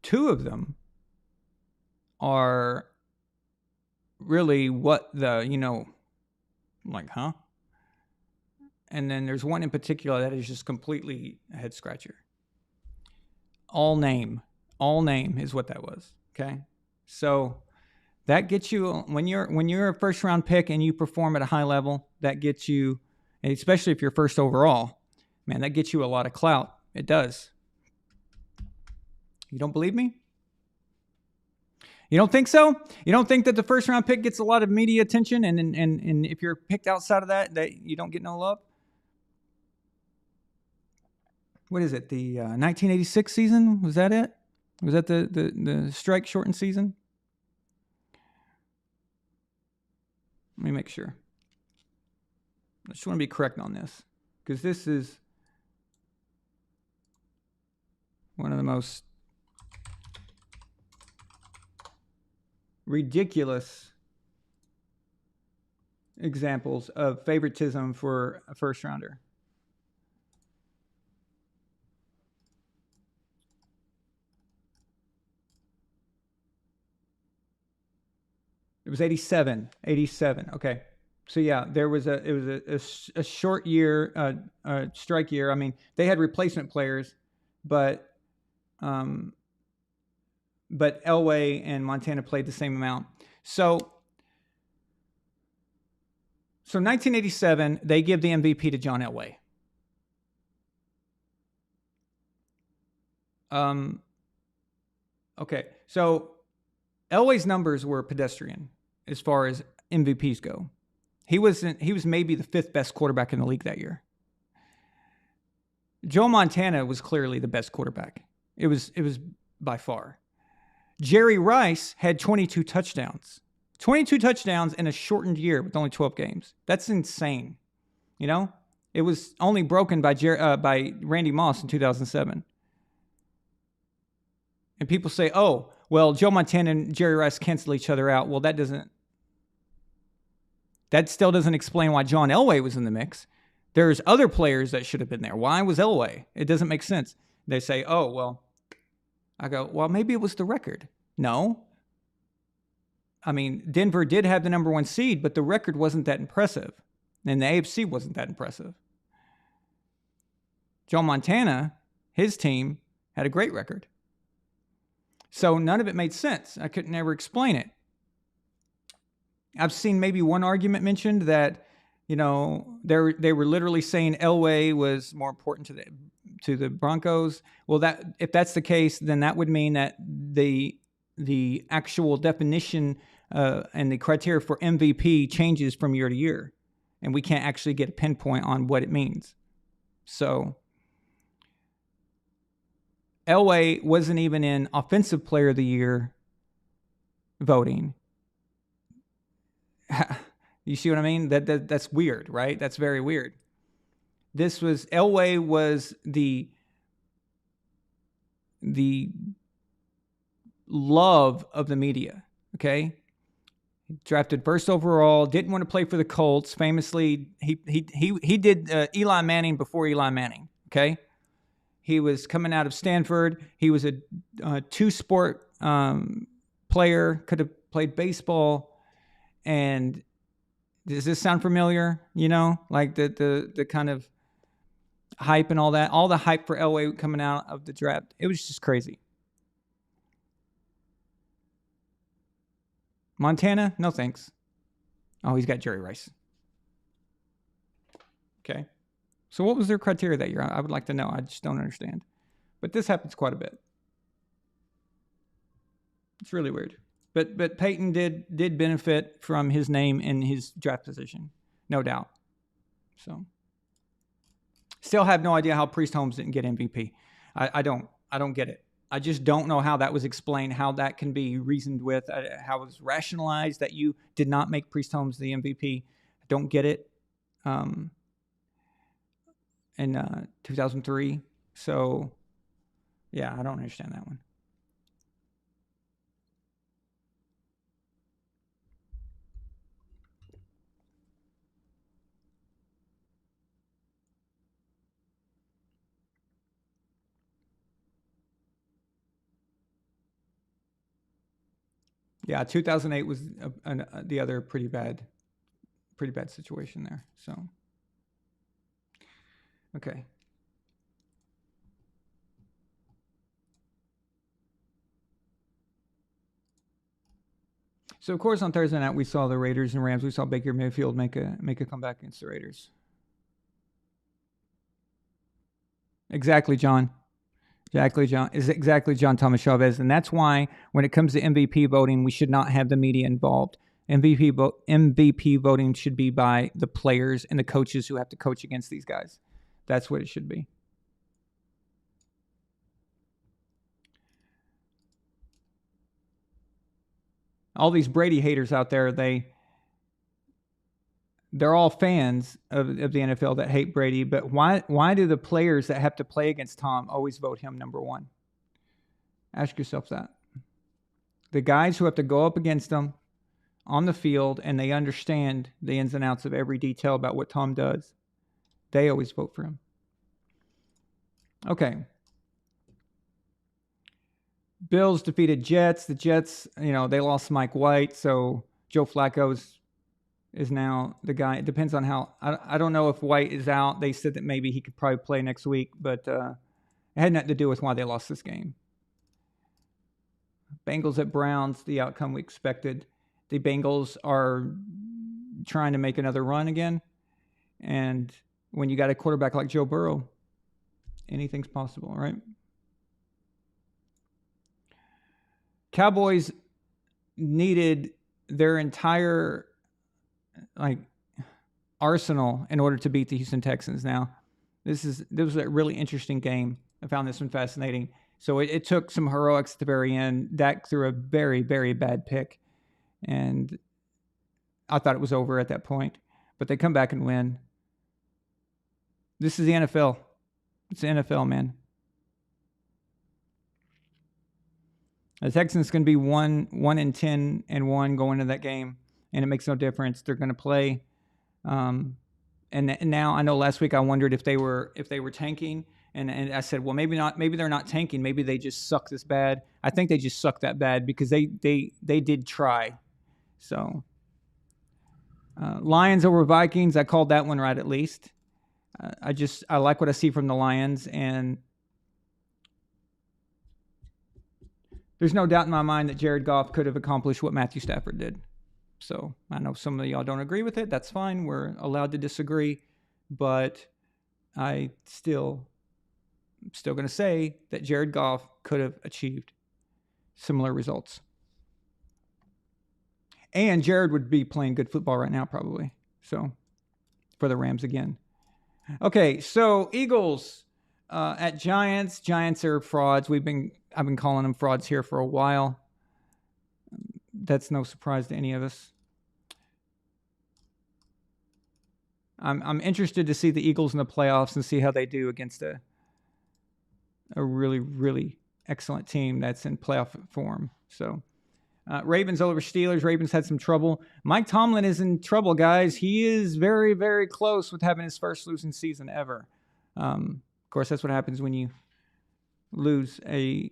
2 of them are really what like, huh? And then there's one in particular that is just completely a head scratcher. All name is what that was. Okay. So that gets you, when you're a first round pick and you perform at a high level, that gets you, and especially if you're first overall, man, that gets you a lot of clout. It does. You don't believe me? You don't think so? You don't think that the first round pick gets a lot of media attention, and if you're picked outside of that you don't get no love? What is it? The 1986 season? Was that it? Was that the strike shortened season? Let me make sure. I just want to be correct on this, because this is one of the most ridiculous examples of favoritism for a first rounder. It was 87. Okay. So yeah, it was a short year, strike year. I mean, they had replacement players, but Elway and Montana played the same amount. So 1987, they give the MVP to John Elway. Okay, so Elway's numbers were pedestrian as far as MVPs go. He was maybe the 5th best quarterback in the league that year. Joe Montana was clearly the best quarterback. It was by far. Jerry Rice had 22 touchdowns. 22 touchdowns in a shortened year with only 12 games. That's insane. You know? It was only broken by Randy Moss in 2007. And people say, oh, well, Joe Montana and Jerry Rice cancel each other out. Well, that still doesn't explain why John Elway was in the mix. There's other players that should have been there. Why was Elway? It doesn't make sense. They say, oh, well, I go, well, maybe it was the record. No. I mean, Denver did have the number 1 seed, but the record wasn't that impressive. And the AFC wasn't that impressive. Joe Montana, his team, had a great record. So none of it made sense. I could never explain it. I've seen maybe one argument mentioned that, they were literally saying Elway was more important to the Broncos. Well, if that's the case, then that would mean that the actual definition and the criteria for MVP changes from year to year, and we can't actually get a pinpoint on what it means. So Elway wasn't even in Offensive Player of the Year voting. You see what I mean? That's weird, right? That's very weird. Elway was the love of the media, okay? Drafted first overall, didn't want to play for the Colts. Famously, he did Eli Manning before Eli Manning, okay? He was coming out of Stanford. He was a 2-sport player, could have played baseball. And does this sound familiar? Like the kind of hype and all that. All the hype for Elway coming out of the draft. It was just crazy. Montana, no thanks. Oh, he's got Jerry Rice. Okay. So what was their criteria that year? I would like to know. I just don't understand. But this happens quite a bit. It's really weird. But Peyton did benefit from his name and his draft position, no doubt. So still have no idea how Priest Holmes didn't get MVP. I don't get it. I just don't know how that was explained, how that can be reasoned with, how it was rationalized that you did not make Priest Holmes the MVP. I don't get it. In 2003. So, yeah, I don't understand that one. Yeah, 2008 was the other pretty bad situation there. So, okay. So, of course, on Thursday night, we saw the Raiders and Rams. We saw Baker Mayfield make a comeback against the Raiders. Exactly, John. Exactly, John Thomas Chavez. And that's why when it comes to MVP voting, we should not have the media involved. MVP voting should be by the players and the coaches who have to coach against these guys. That's what it should be. All these Brady haters out there, they're all fans of the NFL that hate Brady, but why do the players that have to play against Tom always vote him number one? Ask yourself that. The guys who have to go up against him on the field and they understand the ins and outs of every detail about what Tom does, they always vote for him. Okay. Bills defeated Jets. The Jets, they lost Mike White, so Joe Flacco is now the guy. It depends on how. I don't know if White is out. They said that maybe he could probably play next week, but it had nothing to do with why they lost this game. Bengals at Browns, the outcome we expected. The Bengals are trying to make another run again, and when you got a quarterback like Joe Burrow, anything's possible, right? Cowboys needed their entire arsenal in order to beat the Houston Texans. Now, this was a really interesting game. I found this one fascinating. So it took some heroics at the very end. Dak threw a very, very bad pick, and I thought it was over at that point. But they come back and win. This is the NFL. It's the NFL, man. The Texans going to be 1-10-1 going into that game, and it makes no difference. They're going to play. And now I know last week I wondered if they were tanking, and I said, well, maybe not. Maybe they're not tanking. Maybe they just suck this bad. I think they just suck that bad because they did try. So Lions over Vikings. I called that one right at least. I like what I see from the Lions, and there's no doubt in my mind that Jared Goff could have accomplished what Matthew Stafford did. So I know some of y'all don't agree with it. That's fine. We're allowed to disagree. But I still going to say that Jared Goff could have achieved similar results. And Jared would be playing good football right now probably. So for the Rams again. Okay, so Eagles at Giants. Giants are frauds. I've been calling them frauds here for a while. That's no surprise to any of us. I'm interested to see the Eagles in the playoffs and see how they do against a really, really excellent team that's in playoff form. So Ravens over Steelers. Ravens had some trouble. Mike Tomlin is in trouble, guys. He is very, very close with having his first losing season ever. Of course, that's what happens when you lose a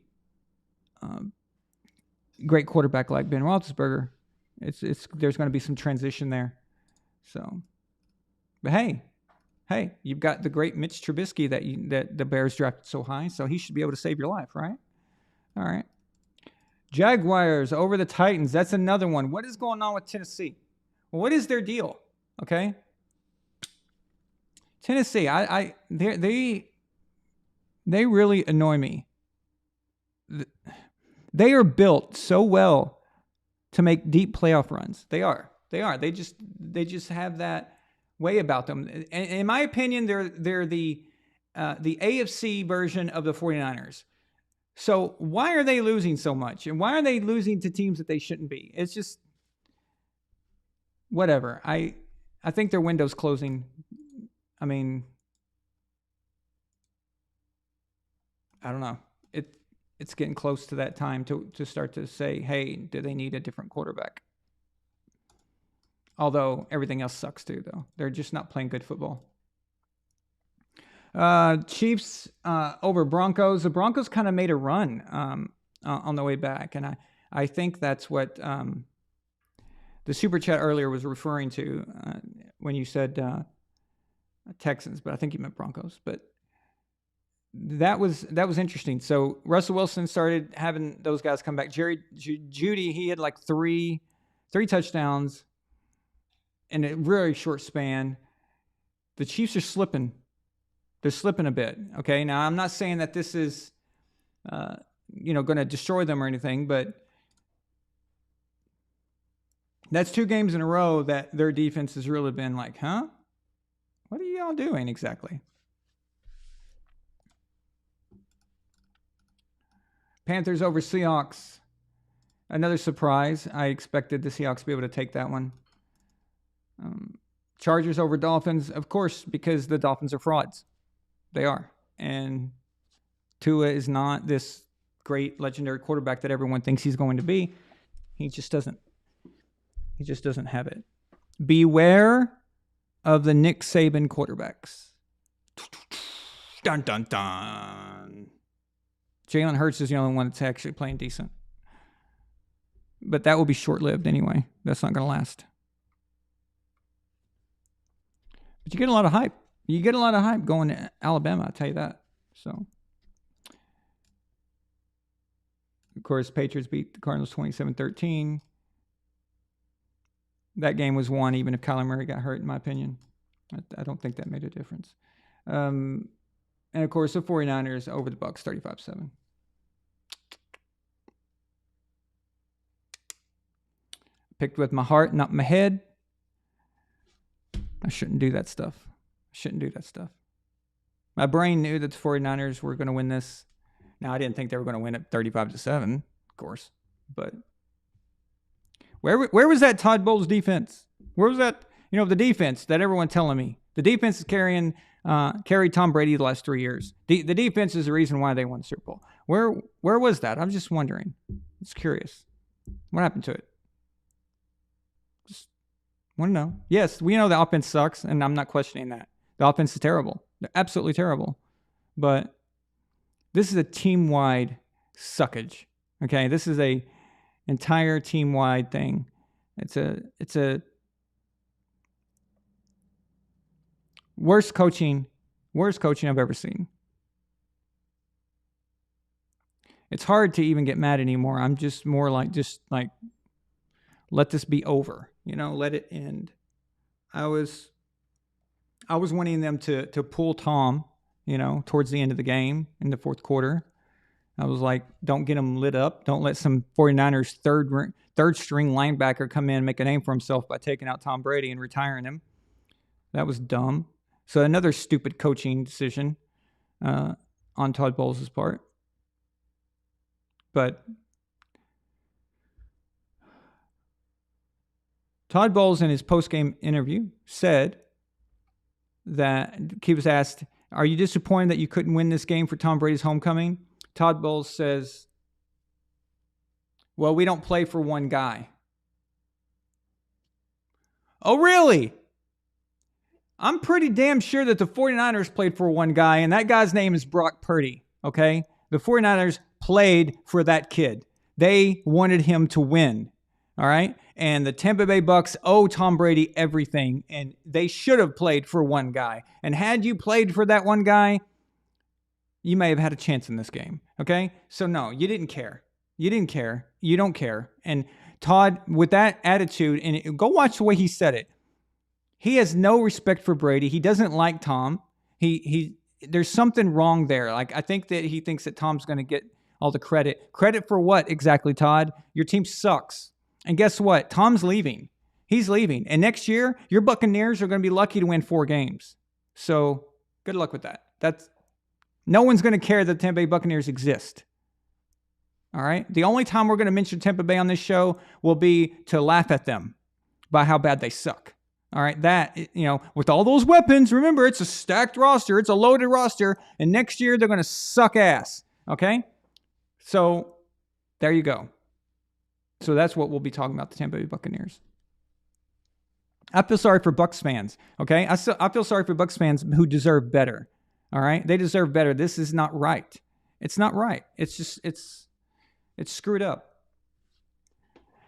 great quarterback like Ben Roethlisberger. There's going to be some transition there. So, but hey, you've got the great Mitch Trubisky that the Bears drafted so high, so he should be able to save your life, right? All right. Jaguars over the Titans. That's another one. What is going on with Tennessee? What is their deal? Okay. Tennessee, they really annoy me. They are built so well to make deep playoff runs. They are. They just have that way about them. And in my opinion, they're the AFC version of the 49ers. So why are they losing so much? And why are they losing to teams that they shouldn't be? It's just whatever. I think their window's closing. I mean, I don't know. It's getting close to that time to start to say, hey, do they need a different quarterback? Although everything else sucks too, though. They're just not playing good football. Chiefs over Broncos. The Broncos kind of made a run on the way back, and I think that's what the super chat earlier was referring to when you said Texans, but I think you meant Broncos. But that was interesting. So Russell Wilson started having those guys come back. Jerry Jeudy, he had like three touchdowns in a very short span. The Chiefs are slipping. They're slipping a bit. Okay, now I'm not saying that this is going to destroy them or anything, but that's 2 games in a row that their defense has really been like, huh? What are y'all doing exactly? Panthers over Seahawks. Another surprise. I expected the Seahawks to be able to take that one. Chargers over Dolphins, of course, because the Dolphins are frauds. They are. And Tua is not this great legendary quarterback that everyone thinks he's going to be. He just doesn't. He just doesn't have it. Beware of the Nick Saban quarterbacks. Dun, dun, dun. Jalen Hurts is the only one that's actually playing decent. But that will be short-lived anyway. That's not going to last. But you get a lot of hype. You get a lot of hype going to Alabama, I'll tell you that. So, of course, Patriots beat the Cardinals 27-13. That game was won even if Kyler Murray got hurt, in my opinion. I don't think that made a difference. And, of course, the 49ers over the Bucs 35-7. Picked with my heart, not my head. I shouldn't do that stuff. My brain knew that the 49ers were going to win this. Now, I didn't think they were going to win it 35-7, of course. But where was that Todd Bowles defense? Where was that, the defense that everyone telling me? The defense is carried Tom Brady the last 3 years. The defense is the reason why they won the Super Bowl. Where was that? I'm just wondering. It's curious. What happened to it? Just want to know. Yes, we know the offense sucks, and I'm not questioning that. The offense is terrible. They're absolutely terrible. But this is a team-wide suckage. Okay, this is a entire team-wide thing. It's a worst coaching I've ever seen. It's hard to even get mad anymore. I'm just more like, let this be over. Let it end. I was wanting them to pull Tom, towards the end of the game in the fourth quarter. I was like, don't get him lit up. Don't let some 49ers third string linebacker come in and make a name for himself by taking out Tom Brady and retiring him. That was dumb. So another stupid coaching decision on Todd Bowles' part. But Todd Bowles in his post-game interview said that he was asked, are you disappointed that you couldn't win this game for Tom Brady's homecoming? Todd Bowles says, well, we don't play for one guy. Oh, really? I'm pretty damn sure that the 49ers played for one guy, and that guy's name is Brock Purdy, okay? The 49ers played for that kid. They wanted him to win, all right? And the Tampa Bay Bucs owe Tom Brady everything, and they should have played for one guy. And had you played for that one guy, you may have had a chance in this game, okay? So, no, you didn't care. You didn't care. You don't care. And Todd, with that attitude, and go watch the way he said it. He has no respect for Brady. He doesn't like Tom. There's something wrong there. Like, I think that he thinks that Tom's going to get all the credit. Credit for what exactly, Todd? Your team sucks. And guess what? Tom's leaving. He's leaving. And next year, your Buccaneers are going to be lucky to win 4 games. So good luck with that. No one's going to care that the Tampa Bay Buccaneers exist. All right? The only time we're going to mention Tampa Bay on this show will be to laugh at them by how bad they suck. All right? That, with all those weapons, remember, it's a stacked roster. It's a loaded roster. And next year, they're going to suck ass. Okay? So there you go. So that's what we'll be talking about, the Tampa Bay Buccaneers. I feel sorry for Bucs fans, okay? I feel sorry for Bucs fans who deserve better, all right? They deserve better. This is not right. It's not right. It's just, it's screwed up.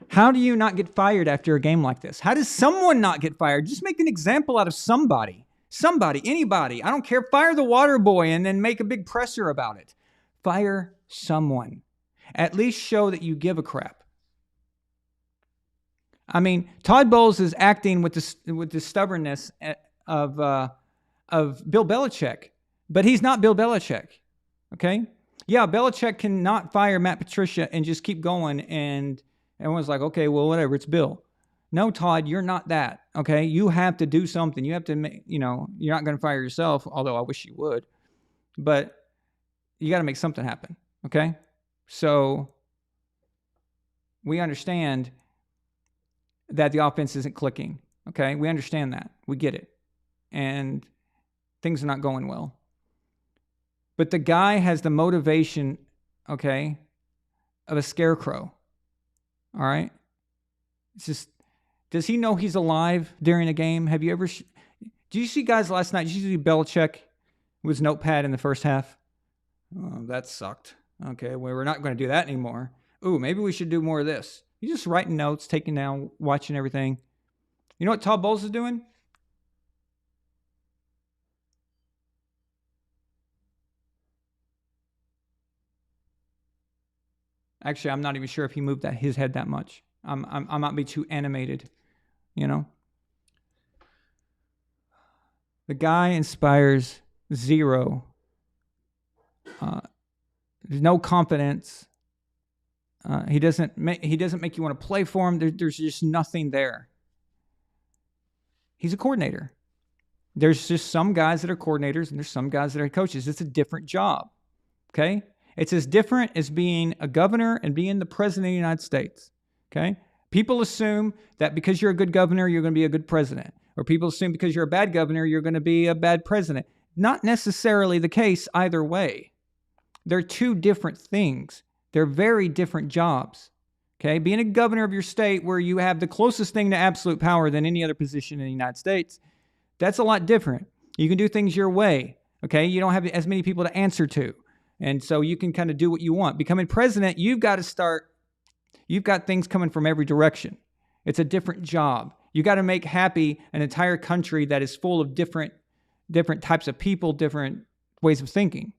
How do you not get fired after a game like this? How does someone not get fired? Just make an example out of somebody. Somebody, anybody. I don't care. Fire the water boy and then make a big presser about it. Fire someone. At least show that you give a crap. I mean, Todd Bowles is acting with the stubbornness of Bill Belichick, but he's not Bill Belichick, okay? Yeah, Belichick cannot fire Matt Patricia and just keep going, and everyone's like, okay, well, whatever, it's Bill. No, Todd, you're not that, okay? You have to do something. You have to, you're not going to fire yourself, although I wish you would, but you got to make something happen, okay? So we understand that the offense isn't clicking, okay? We understand that. We get it. And things are not going well. But the guy has the motivation, okay, of a scarecrow, all right? It's just, does he know he's alive during a game? Have you ever, do you see guys last night? Did you see Belichick with his notepad in the first half? Oh, that sucked. Okay, well, we're not going to do that anymore. Ooh, maybe we should do more of this. He's just writing notes, taking down, watching everything. You know what Todd Bowles is doing? Actually, I'm not even sure if he moved his head that much. I might be too animated, The guy inspires zero. There's no confidence. He doesn't make you want to play for him. There's just nothing there. He's a coordinator. There's just some guys that are coordinators and there's some guys that are coaches. It's a different job. Okay? It's as different as being a governor and being the president of the United States. Okay? People assume that because you're a good governor, you're going to be a good president. Or people assume because you're a bad governor, you're going to be a bad president. Not necessarily the case either way. They're two different things. They're very different jobs, okay? Being a governor of your state where you have the closest thing to absolute power than any other position in the United States, that's a lot different. You can do things your way, okay? You don't have as many people to answer to, and so you can kind of do what you want. Becoming president, you've got things coming from every direction. It's a different job. You got to make happy an entire country that is full of different types of people, different ways of thinking.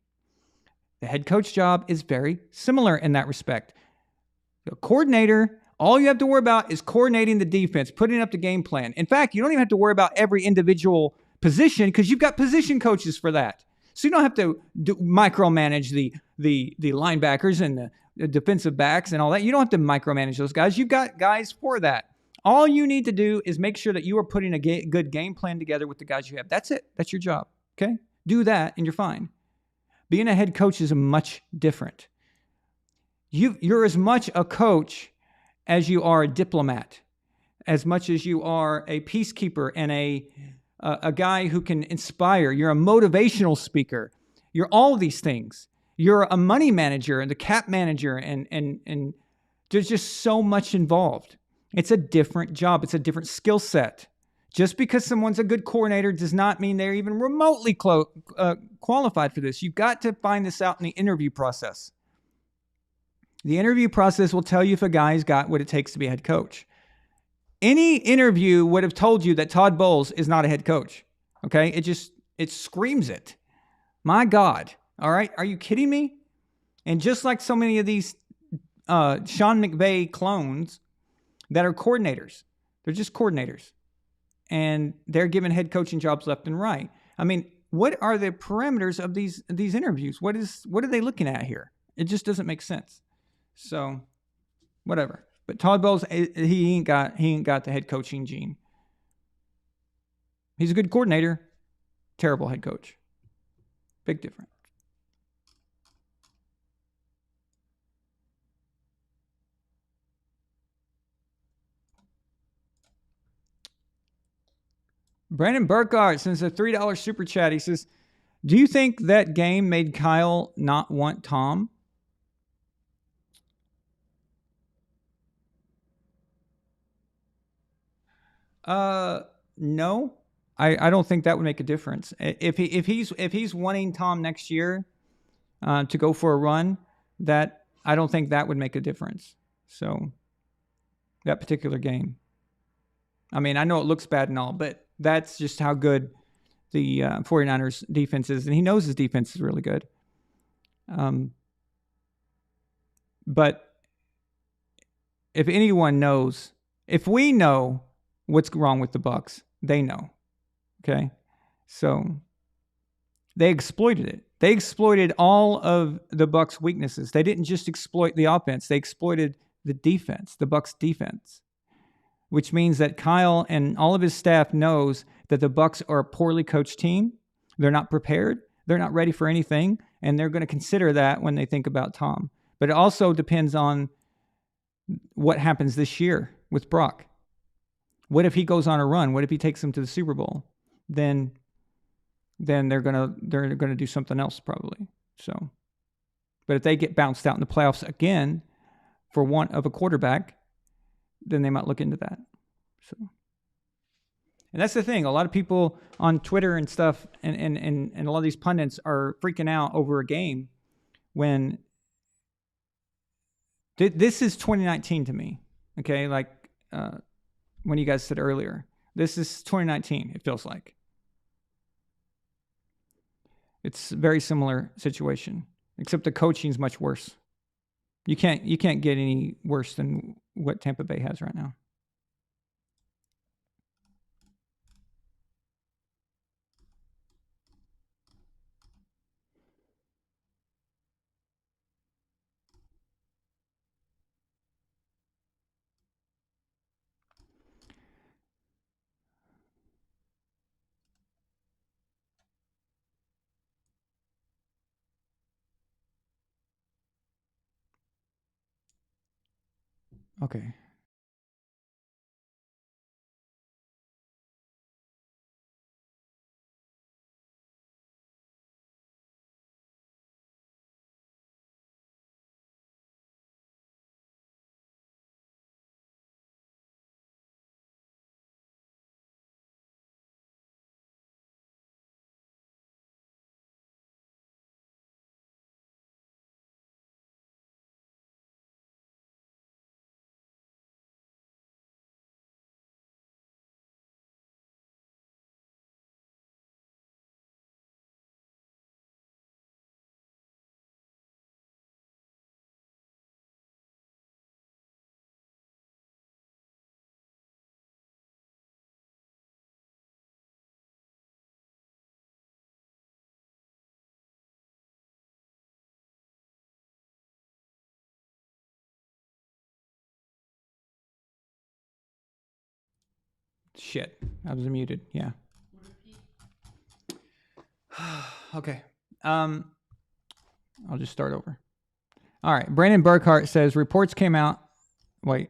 The head coach job is very similar in that respect. The coordinator, all you have to worry about is coordinating the defense, putting up the game plan. In fact, you don't even have to worry about every individual position because you've got position coaches for that. So you don't have to micromanage the linebackers and the defensive backs and all that. You don't have to micromanage those guys. You've got guys for that. All you need to do is make sure that you are putting a good game plan together with the guys you have. That's it. That's your job. Okay? Do that and you're fine. Being a head coach is much different. You're as much a coach as you are a diplomat, as much as you are a peacekeeper and a guy who can inspire. You're a motivational speaker. You're all these things. You're a money manager and the cap manager, and there's just so much involved. It's a different job. It's a different skill set. Just because someone's a good coordinator does not mean they're even remotely qualified for this. You've got to find this out in the interview process. The interview process will tell you if a guy's got what it takes to be a head coach. Any interview would have told you that Todd Bowles is not a head coach. Okay? It screams it. My God. All right? Are you kidding me? And just like so many of these Sean McVay clones that are coordinators, they're just coordinators. and they're giving head coaching jobs left and right. I mean, what are the parameters of these interviews? What are they looking at here? It just doesn't make sense. So, whatever. But Todd Bowles, he ain't got the head coaching gene. He's a good coordinator, terrible head coach. Big difference. Brandon Burkhardt sends a $3 super chat. He says, do you think that game made Kyle not want Tom? No. I don't think that would make a difference. If he's wanting Tom next year to go for a run, that I don't think that would make a difference. So that particular game. I mean, I know it looks bad and all, but that's just how good the 49ers defense is, and he knows his defense is really good. But if anyone knows, if we know what's wrong with the Bucs, they know. Okay? So they exploited it. They exploited all of the Bucs' weaknesses. They didn't just exploit the offense. They exploited the defense, the Bucs' defense, which means that Kyle and all of his staff knows that the Bucs are a poorly coached team. They're not prepared. They're not ready for anything, and they're going to consider that when they think about Tom. But it also depends on what happens this year with Brock. What if he goes on a run? What if he takes them to the Super Bowl? Then they're gonna do something else probably. So, but if they get bounced out in the playoffs again for want of a quarterback, then they might look into that. So, and that's the thing. A lot of people on Twitter and stuff, and a lot of these pundits are freaking out over a game when this is 2019 to me. Okay, like when you guys said earlier, this is 2019. It feels like it's a very similar situation, except the coaching is much worse. You can't get any worse than what Tampa Bay has right now. Okay. Shit, I was muted. Yeah. Okay. I'll just start over. All right. Brandon Burkhardt says reports came out. Wait.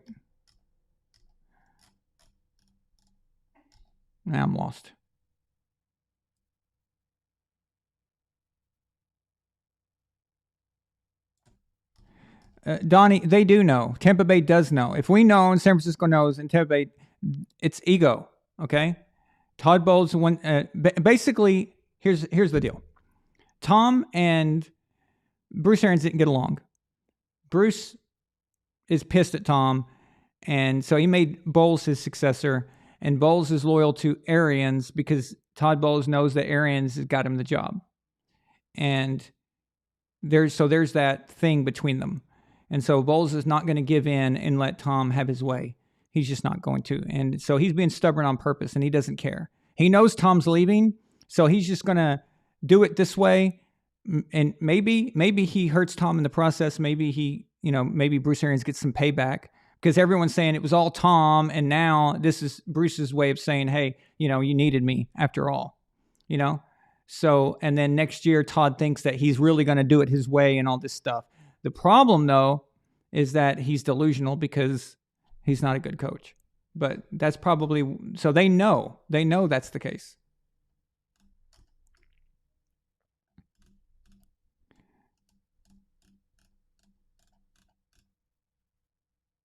Now I'm lost. Donnie, they do know. Tampa Bay does know. If we know and San Francisco knows and Tampa Bay, it's ego. Okay. Todd Bowles, basically, here's the deal. Tom and Bruce Arians didn't get along. Bruce is pissed at Tom, and so he made Bowles his successor, and Bowles is loyal to Arians because Todd Bowles knows that Arians has got him the job. And there's that thing between them. And so Bowles is not going to give in and let Tom have his way. he's just not going to. And so he's being stubborn on purpose, and he doesn't care. He knows Tom's leaving, so he's just going to do it this way. And maybe he hurts Tom in the process. Maybe maybe Bruce Arians gets some payback, because everyone's saying it was all Tom, and now this is Bruce's way of saying, hey, you needed me after all, So, and then next year, Todd thinks that he's really going to do it his way and all this stuff. The problem, though, is that he's delusional because he's not a good coach. But that's probably, so they know that's the case.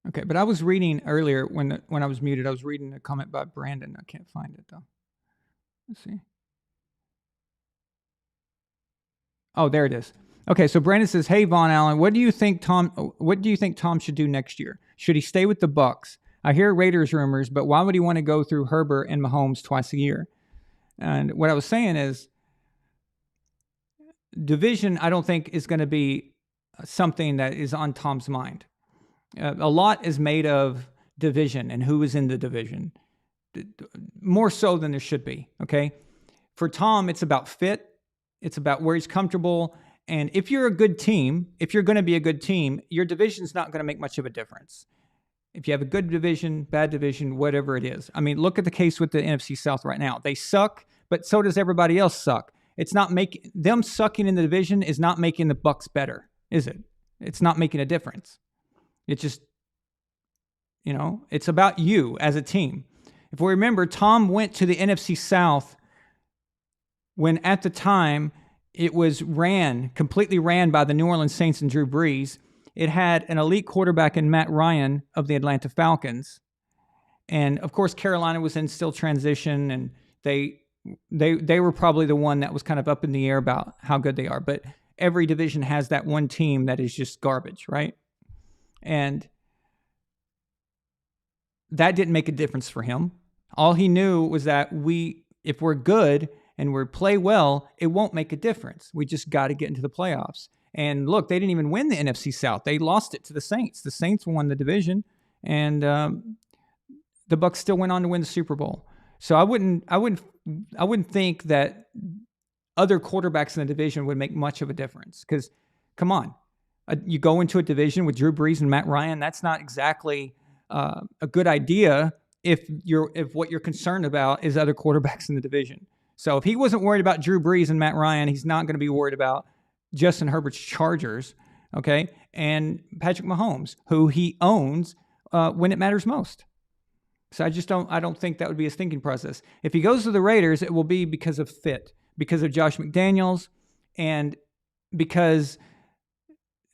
Okay, but I was reading earlier when I was muted, I was reading a comment by Brandon. I can't find it, though. Let's see. Oh, there it is. Okay, so Brandon says, "Hey, VonAllen, what do you think Tom should do next year? Should he stay with the Bucs? I hear Raiders rumors, but why would he want to go through Herbert and Mahomes twice a year?" And what I was saying is, division, I don't think, is going to be something that is on Tom's mind. A lot is made of division and who is in the division, more so than there should be. Okay, for Tom, it's about fit. It's about where he's comfortable. And if you're a good team, if you're going to be a good team, your division's not going to make much of a difference. If you have a good division, bad division, whatever it is. I mean, look at the case with the NFC South right now. They suck, but so does everybody else suck. It's not making them sucking in the division is not making the Bucs better, is it? It's not making a difference. It's just, it's about you as a team. If we remember, Tom went to the NFC South when at the time it was completely ran by the New Orleans Saints and Drew Brees. It had an elite quarterback in Matt Ryan of the Atlanta Falcons. And of course, Carolina was in still transition, and they were probably the one that was kind of up in the air about how good they are. But every division has that one team that is just garbage, right? And that didn't make a difference for him. All he knew was that if we're good and we play well, it won't make a difference. We just got to get into the playoffs. And look, they didn't even win the NFC South. They lost it to the Saints. The Saints won the division, and the Bucs still went on to win the Super Bowl. So I wouldn't think that other quarterbacks in the division would make much of a difference. Because, come on, you go into a division with Drew Brees and Matt Ryan. That's not exactly a good idea if what you're concerned about is other quarterbacks in the division. So if he wasn't worried about Drew Brees and Matt Ryan, he's not going to be worried about Justin Herbert's Chargers, okay, and Patrick Mahomes, who he owns when it matters most. So I don't think that would be his thinking process. If he goes to the Raiders, it will be because of fit, because of Josh McDaniels, and because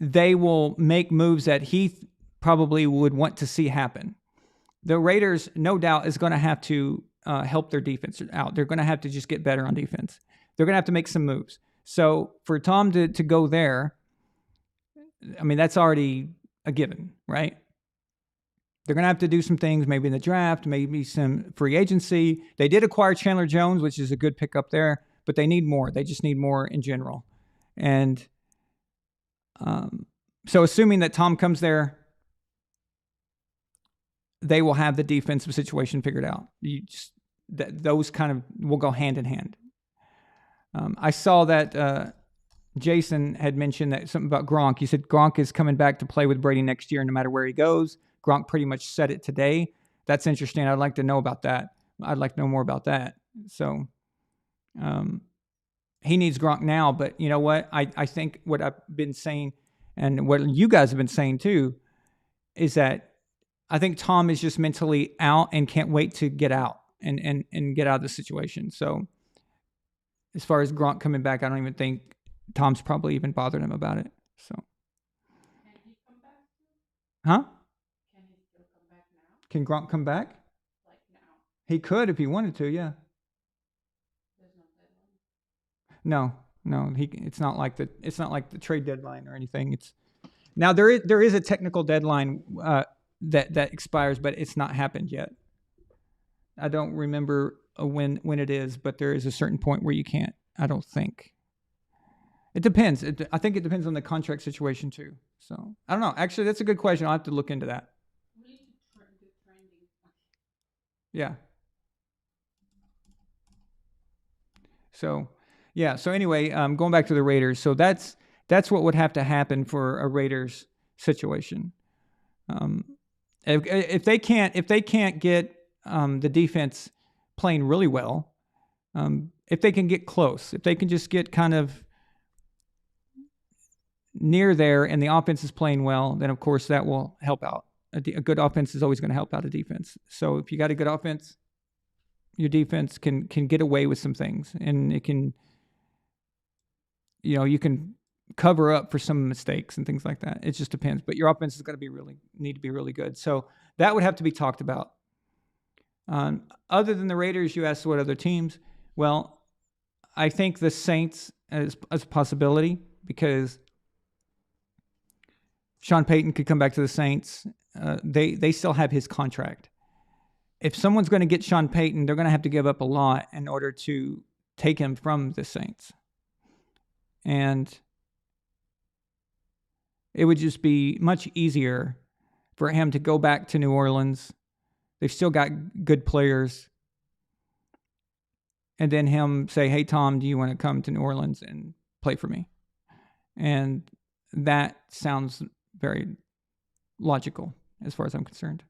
they will make moves that he probably would want to see happen. The Raiders, no doubt, is going to have to help their defense out. They're going to have to just get better on defense. They're going to have to make some moves. So for Tom to go there, I mean, that's already a given, right? They're going to have to do some things, maybe in the draft, maybe some free agency. They did acquire Chandler Jones, which is a good pickup there, but they need more. They just need more in general. And so assuming that Tom comes there, they will have the defensive situation figured out. Those kind of will go hand in hand. I saw that Jason had mentioned that something about Gronk. He said Gronk is coming back to play with Brady next year no matter where he goes. Gronk pretty much said it today. That's interesting. I'd like to know about that. I'd like to know more about that. So he needs Gronk now, but you know what? I think what I've been saying and what you guys have been saying too is that I think Tom is just mentally out and can't wait to get out and get out of the situation. So as far as Gronk coming back, I don't even think Tom's probably even bothered him about it. So. Can he come back? Huh? Can he still come back now? Can Gronk come back? Like now? He could if he wanted to, yeah. There's no deadline. No. It's not like the trade deadline or anything. Now there is a technical deadline that expires, but it's not happened yet. I don't remember when it is, but there is a certain point where you can't. I don't think. It depends. I think it depends on the contract situation too. So I don't know. Actually, that's a good question. I'll have to look into that. We need to get trending Yeah. So, yeah. So anyway, going back to the Raiders. So that's what would have to happen for a Raiders situation. If they can't get the defense playing really well, if they can get close, if they can just get kind of near there and the offense is playing well, then of course that will help out. A good offense is always going to help out a defense. So if you got a good offense, your defense can get away with some things, and it can, you can cover up for some mistakes and things like that. It just depends. But your offense is going to need to be really good. So that would have to be talked about. Other than the Raiders, you asked what other teams. Well, I think the Saints is a possibility because Sean Payton could come back to the Saints. They still have his contract. If someone's going to get Sean Payton, they're going to have to give up a lot in order to take him from the Saints. And it would just be much easier for him to go back to New Orleans. They've still got good players. And then him say, hey, Tom, do you want to come to New Orleans and play for me? And that sounds very logical as far as I'm concerned.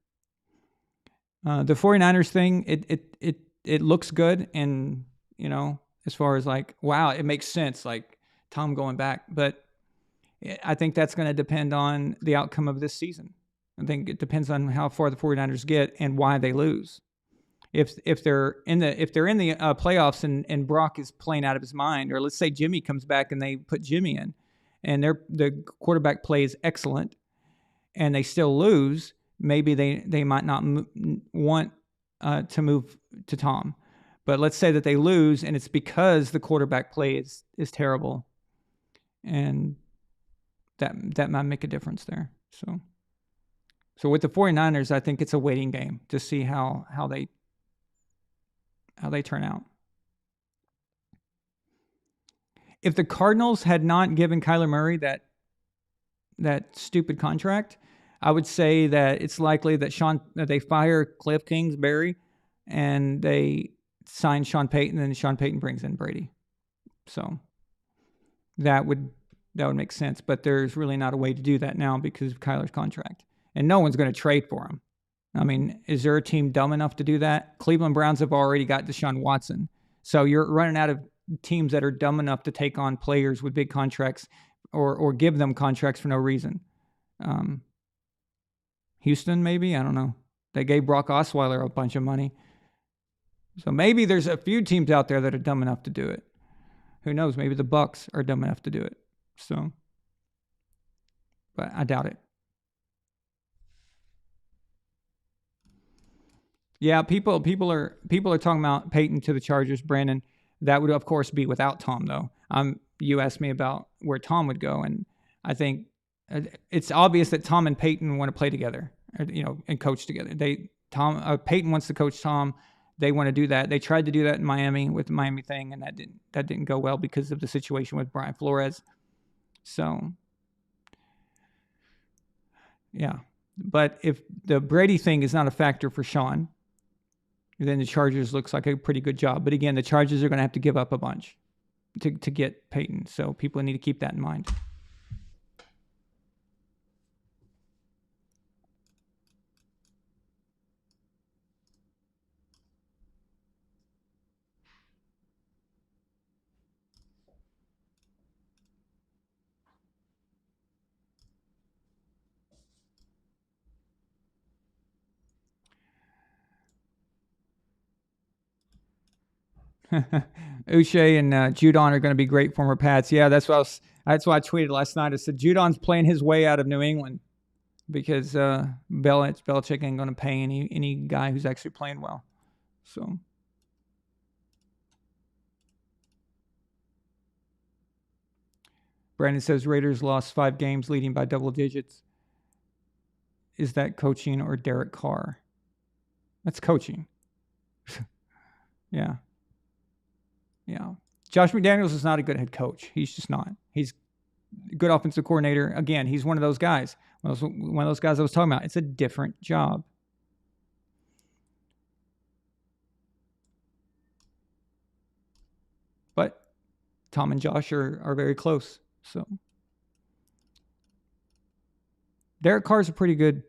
The 49ers thing, it looks good. And, as far as like, wow, it makes sense. Like Tom going back. But I think that's going to depend on the outcome of this season. I think it depends on how far the 49ers get and why they lose. If they're in the playoffs and Brock is playing out of his mind, or let's say Jimmy comes back and they put Jimmy in, and the quarterback play is excellent, and they still lose, maybe they might not want to move to Tom. But let's say that they lose, and it's because the quarterback play is terrible, and that might make a difference there. So with the 49ers, I think it's a waiting game to see how they turn out. If the Cardinals had not given Kyler Murray that stupid contract, I would say that it's likely that they fire Cliff Kingsbury and they sign Sean Payton, and Sean Payton brings in Brady. So that would make sense, but there's really not a way to do that now because of Kyler's contract. And no one's going to trade for him. I mean, is there a team dumb enough to do that? Cleveland Browns have already got Deshaun Watson. So you're running out of teams that are dumb enough to take on players with big contracts or give them contracts for no reason. Houston, maybe? I don't know. They gave Brock Osweiler a bunch of money. So maybe there's a few teams out there that are dumb enough to do it. Who knows? Maybe the Bucs are dumb enough to do it. So, but I doubt it. Yeah, people are talking about Peyton to the Chargers, Brandon. That would, of course, be without Tom, though. You asked me about where Tom would go, and I think it's obvious that Tom and Peyton want to play together, and coach together. Peyton wants to coach Tom. They want to do that. They tried to do that in Miami with the Miami thing, and that didn't go well because of the situation with Brian Flores. So, yeah. But if the Brady thing is not a factor for Sean, then the Chargers looks like a pretty good job. But again, the Chargers are going to have to give up a bunch to get Peyton. So people need to keep that in mind. Uche and Judon are going to be great former Pats. Yeah, that's why I tweeted last night. I said Judon's playing his way out of New England because Belichick ain't going to pay any guy who's actually playing well. So, Brandon says Raiders lost 5 games leading by double digits. Is that coaching or Derek Carr? That's coaching. Yeah. Yeah. Josh McDaniels is not a good head coach. He's just not. He's a good offensive coordinator. Again, he's one of those guys. One of those guys I was talking about. It's a different job. Tom and Josh are very close. So Derek Carr's a pretty good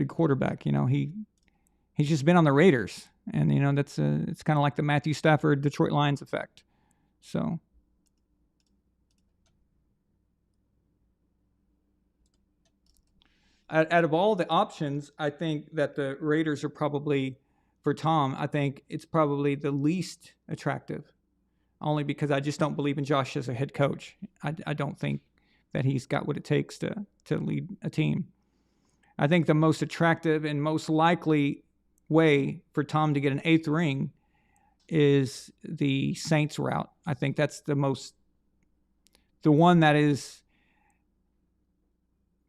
quarterback. He's just been on the Raiders, and it's kind of like the Matthew Stafford Detroit Lions effect. So out of all the options, I think that the Raiders are probably, for Tom, I think it's probably the least attractive, only because I just don't believe in Josh as a head coach. I don't think that he's got what it takes to lead a team. I think the most attractive and most likely way for Tom to get an 8th ring is the Saints route. I think that's the one that is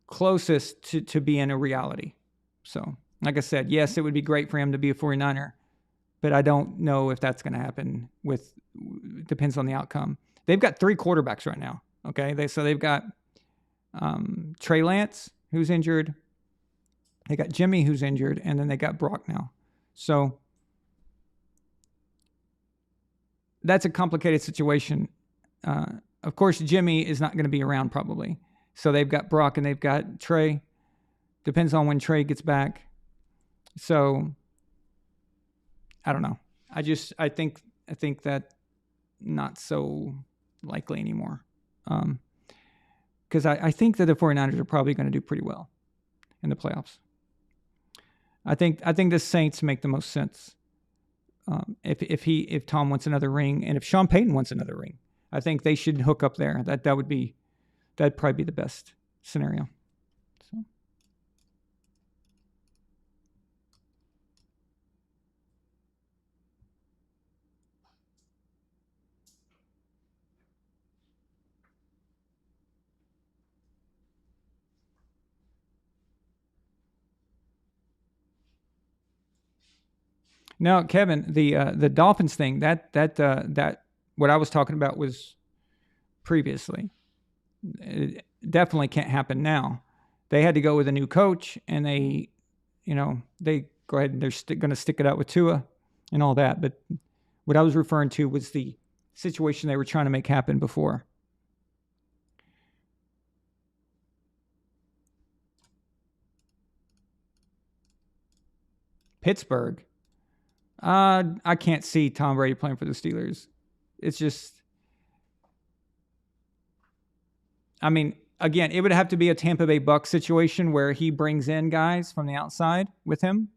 closest to being a reality. So, like I said, yes, it would be great for him to be a 49er, but I don't know if that's going to happen. Depends on the outcome. They've got 3 quarterbacks right now. Okay, they've got Trey Lance, who's injured. They got Jimmy, who's injured, and then they got Brock now. So that's a complicated situation. Of course, Jimmy is not going to be around probably. So they've got Brock and they've got Trey. Depends on when Trey gets back. So I don't know. I think that not so likely anymore. Because I think that the 49ers are probably going to do pretty well in the playoffs. I think the Saints make the most sense. If Tom wants another ring, and if Sean Payton wants another ring, I think they should hook up there. That'd probably be the best scenario. So. Now, Kevin, the Dolphins thing, that what I was talking about was previously. It definitely can't happen now. They had to go with a new coach, and they go ahead and they're going to stick it out with Tua and all that. But what I was referring to was the situation they were trying to make happen before. Pittsburgh. I can't see Tom Brady playing for the Steelers. It's just, I mean, again, it would have to be a Tampa Bay Bucs situation where he brings in guys from the outside with him.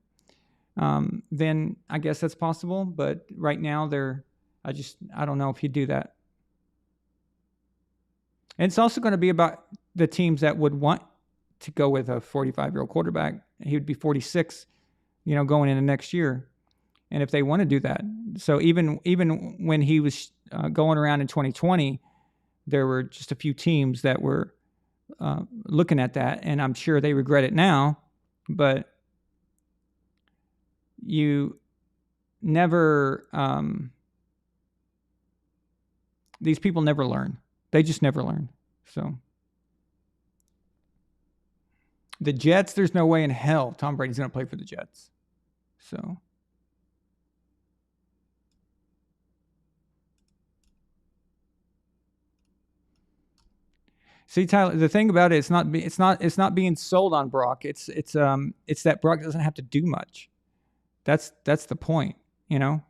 Then I guess that's possible. But right now, I don't know if he'd do that. And it's also going to be about the teams that would want to go with a 45-year-old quarterback. He would be 46, going into next year. And if they want to do that. So even when he was going around in 2020, there were just a few teams that were looking at that, and I'm sure they regret it now, but you never, these people never learn. They just never learn. So the Jets, there's no way in hell Tom Brady's going to play for the Jets. So. See, Tyler, the thing about it, it's not being sold on Brock. It's that Brock doesn't have to do much. That's the point, all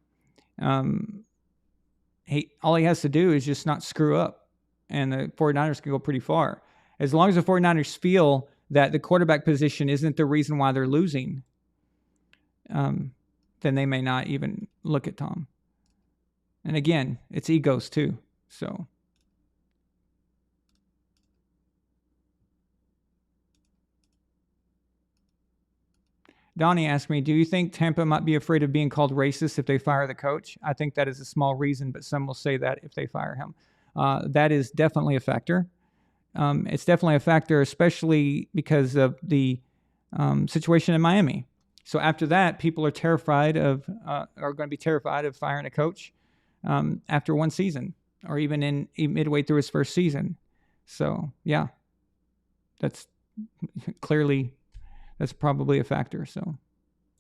he has to do is just not screw up, and the 49ers can go pretty far. As long as the 49ers feel that the quarterback position isn't the reason why they're losing, then they may not even look at Tom. And again, it's egos too, so. Donnie asked me, do you think Tampa might be afraid of being called racist if they fire the coach? I think that is a small reason, but some will say that if they fire him. That is definitely a factor. It's definitely a factor, especially because of the situation in Miami. So after that, people are going to be terrified of firing a coach after one season, or even midway through his first season. So yeah, that's probably a factor. So,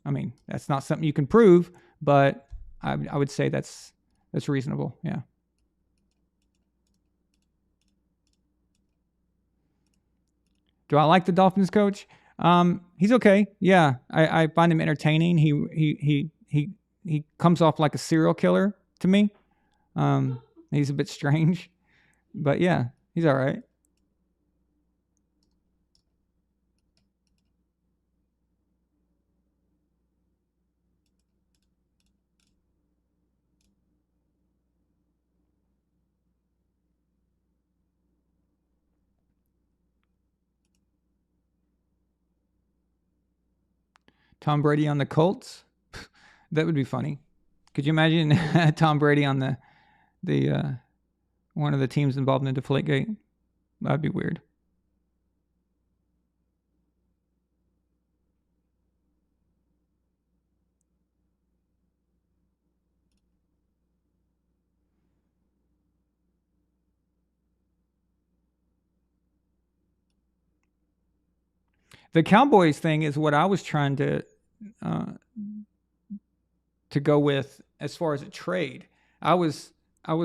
I mean, that's not something you can prove, but I would say that's reasonable. Yeah. Do I like the Dolphins coach? He's okay. Yeah, I find him entertaining. He comes off like a serial killer to me. He's a bit strange, but yeah, he's all right. Tom Brady on the Colts? That would be funny. Could you imagine Tom Brady on the one of the teams involved in the Deflategate? That'd be weird. The Cowboys thing is what I was trying to go with as far as a trade. I was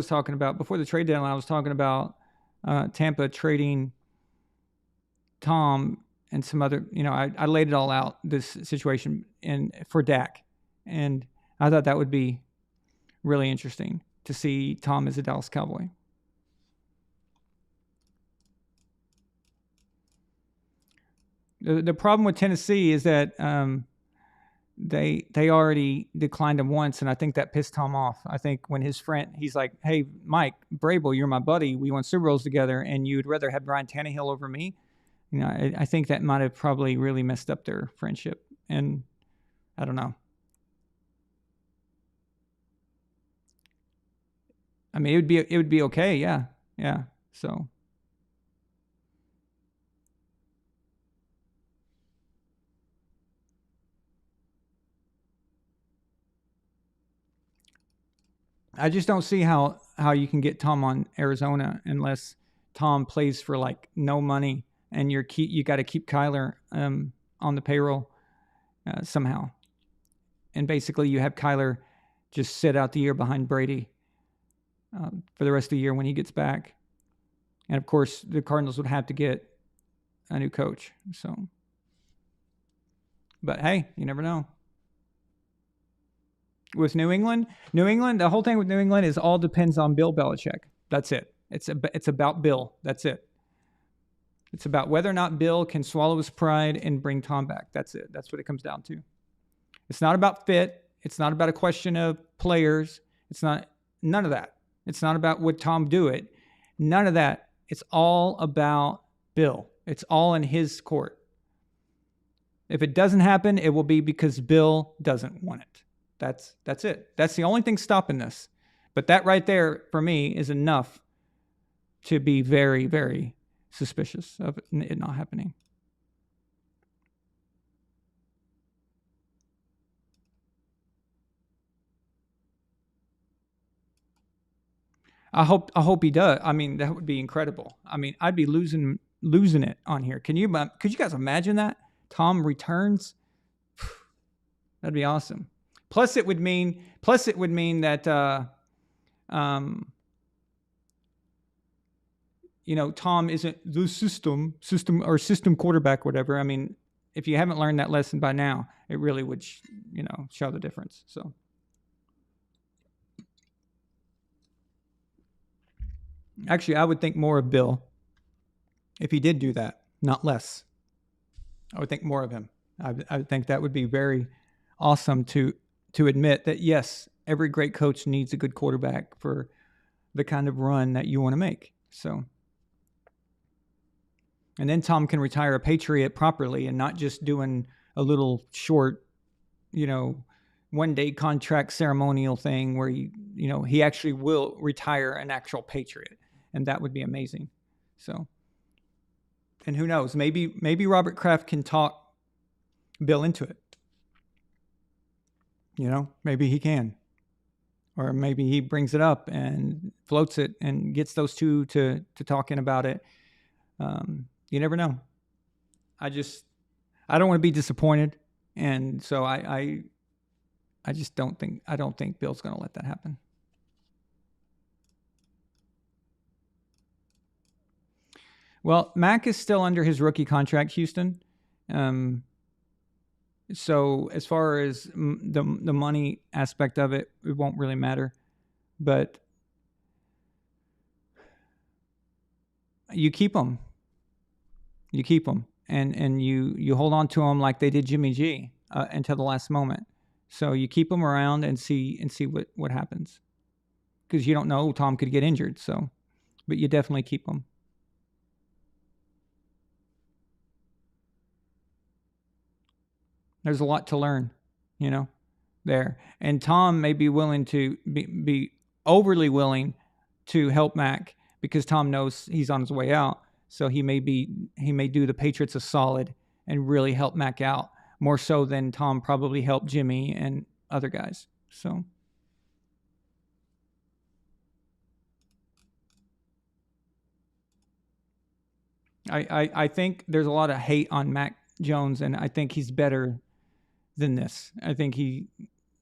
talking about before the trade deadline. I was talking about Tampa trading Tom and some other. I laid it all out, this situation for Dak, and I thought that would be really interesting to see Tom as a Dallas Cowboy. The problem with Tennessee is that they already declined him once, and I think that pissed Tom off. I think when his friend, he's like, "Hey, Mike Vrabel, you're my buddy. We won Super Bowls together, and you'd rather have Ryan Tannehill over me." I think that might have probably really messed up their friendship, and I don't know. I mean, it would be okay, yeah. So. I just don't see how you can get Tom on Arizona unless Tom plays for like no money, and you got to keep Kyler on the payroll somehow, and basically you have Kyler just sit out the year behind Brady for the rest of the year when he gets back, and of course the Cardinals would have to get a new coach. So, but hey, you never know. With New England, the whole thing with New England is all depends on Bill Belichick. That's it. It's about Bill. That's it. It's about whether or not Bill can swallow his pride and bring Tom back. That's it. That's what it comes down to. It's not about fit. It's not about a question of players. It's not none of that. It's not about would Tom do it. None of that. It's all about Bill. It's all in his court. If it doesn't happen, it will be because Bill doesn't want it. That's it. That's the only thing stopping this. But that right there, for me, is enough to be very, very suspicious of it not happening. I hope he does. I mean, that would be incredible. I mean, I'd be losing it on here. Could you guys imagine that? Tom returns? That'd be awesome. Plus, it would mean that Tom isn't the system quarterback, whatever. I mean, if you haven't learned that lesson by now, it really would, show the difference. So, actually, I would think more of Bill if he did do that, not less. I would think more of him. I would think that would be very awesome to admit that, yes, every great coach needs a good quarterback for the kind of run that you want to make. So, and then Tom can retire a Patriot properly and not just doing a little short, 1-day contract ceremonial thing where he actually will retire an actual Patriot, and that would be amazing. So, and who knows, maybe Robert Kraft can talk Bill into it. Maybe he can. Or maybe he brings it up and floats it and gets those two to talking about it. You never know. I don't want to be disappointed. And so I just don't think Bill's going to let that happen. Well, Mac is still under his rookie contract, Houston. So as far as the money aspect of it, it won't really matter. But you keep them. You keep them. And you hold on to them like they did Jimmy G until the last moment. So you keep them around and see what happens. Because you don't know, Tom could get injured. So, but you definitely keep them. There's a lot to learn, there. And Tom may be willing to be overly willing to help Mac because Tom knows he's on his way out. So he may do the Patriots a solid and really help Mac out more so than Tom probably helped Jimmy and other guys. So I think there's a lot of hate on Mac Jones, and I think he's better than this. I think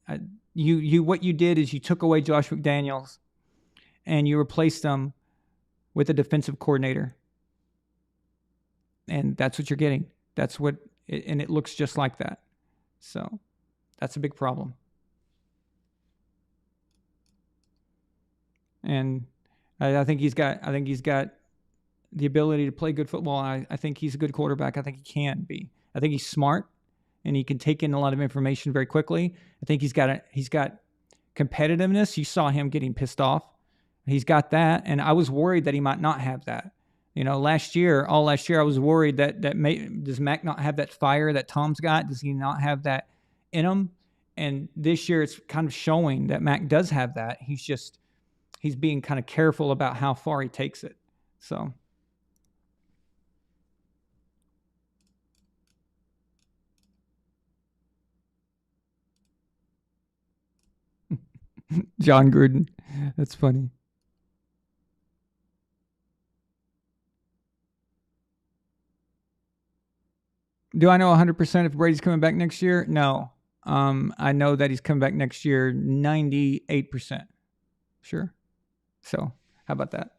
what you did is you took away Josh McDaniels and you replaced him with a defensive coordinator. And that's what you're getting. And it looks just like that. So that's a big problem. And I think he's got the ability to play good football. I think he's a good quarterback. I think he can be. I think he's smart and he can take in a lot of information very quickly. I think he's got competitiveness. You saw him getting pissed off. He's got that, and I was worried that he might not have that. All last year, I was worried does Mac not have that fire that Tom's got? Does he not have that in him? And this year, it's kind of showing that Mac does have that. He's being kind of careful about how far he takes it. So. John Gruden. That's funny. Do I know 100% if Brady's coming back next year? No. I know that he's coming back next year 98%. Sure. So, how about that?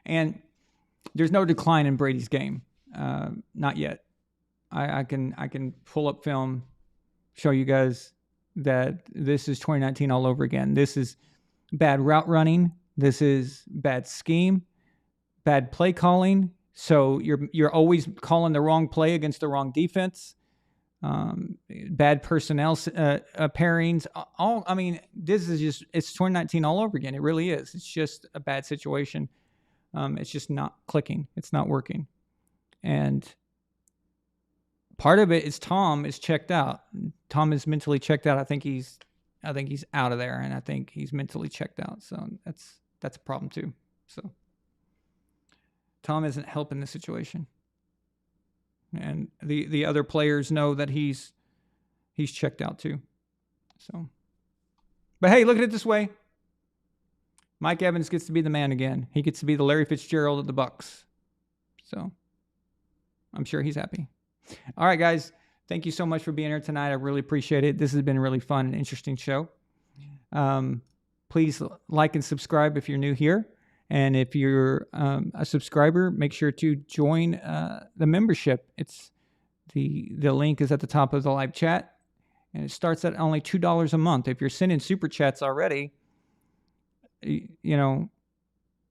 And there's no decline in Brady's game. Not yet. I can pull up film, show you guys that this is 2019 all over again. This is bad route running. This is bad scheme, bad play calling. So you're always calling the wrong play against the wrong defense. Bad personnel pairings. This is it's 2019 all over again. It really is. It's just a bad situation. It's just not clicking. It's not working. And part of it is Tom is checked out. Tom is mentally checked out. I think he's out of there, and I think he's mentally checked out. So that's a problem too. So Tom isn't helping the situation. And the other players know that he's checked out too. So, but hey, look at it this way. Mike Evans gets to be the man again. He gets to be the Larry Fitzgerald of the Bucs. So I'm sure he's happy. All right, guys. Thank you so much for being here tonight. I really appreciate it. This has been a really fun and interesting show. Please like and subscribe if you're new here. And if you're a subscriber, make sure to join the membership. It's the link is at the top of the live chat, and it starts at only $2 a month. If you're sending super chats already, you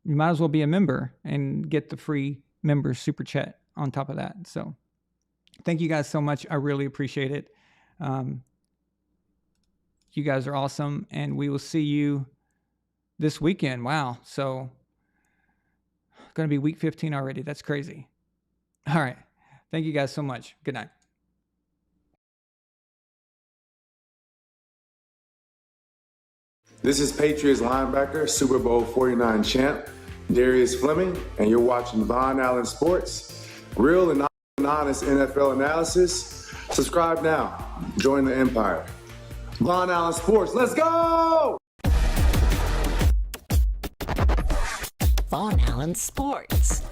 might as well be a member and get the free member super chat on top of that. So thank you guys so much. I really appreciate it. You guys are awesome, and we will see you this weekend. Wow. So going to be week 15 already. That's crazy. All right. Thank you guys so much. Good night. This is Patriots linebacker, Super Bowl 49 champ, Darius Fleming, and you're watching VonAllen Sports. Real and honest NFL analysis. Subscribe now. Join the empire. VonAllen Sports. Let's go! VonAllen Sports.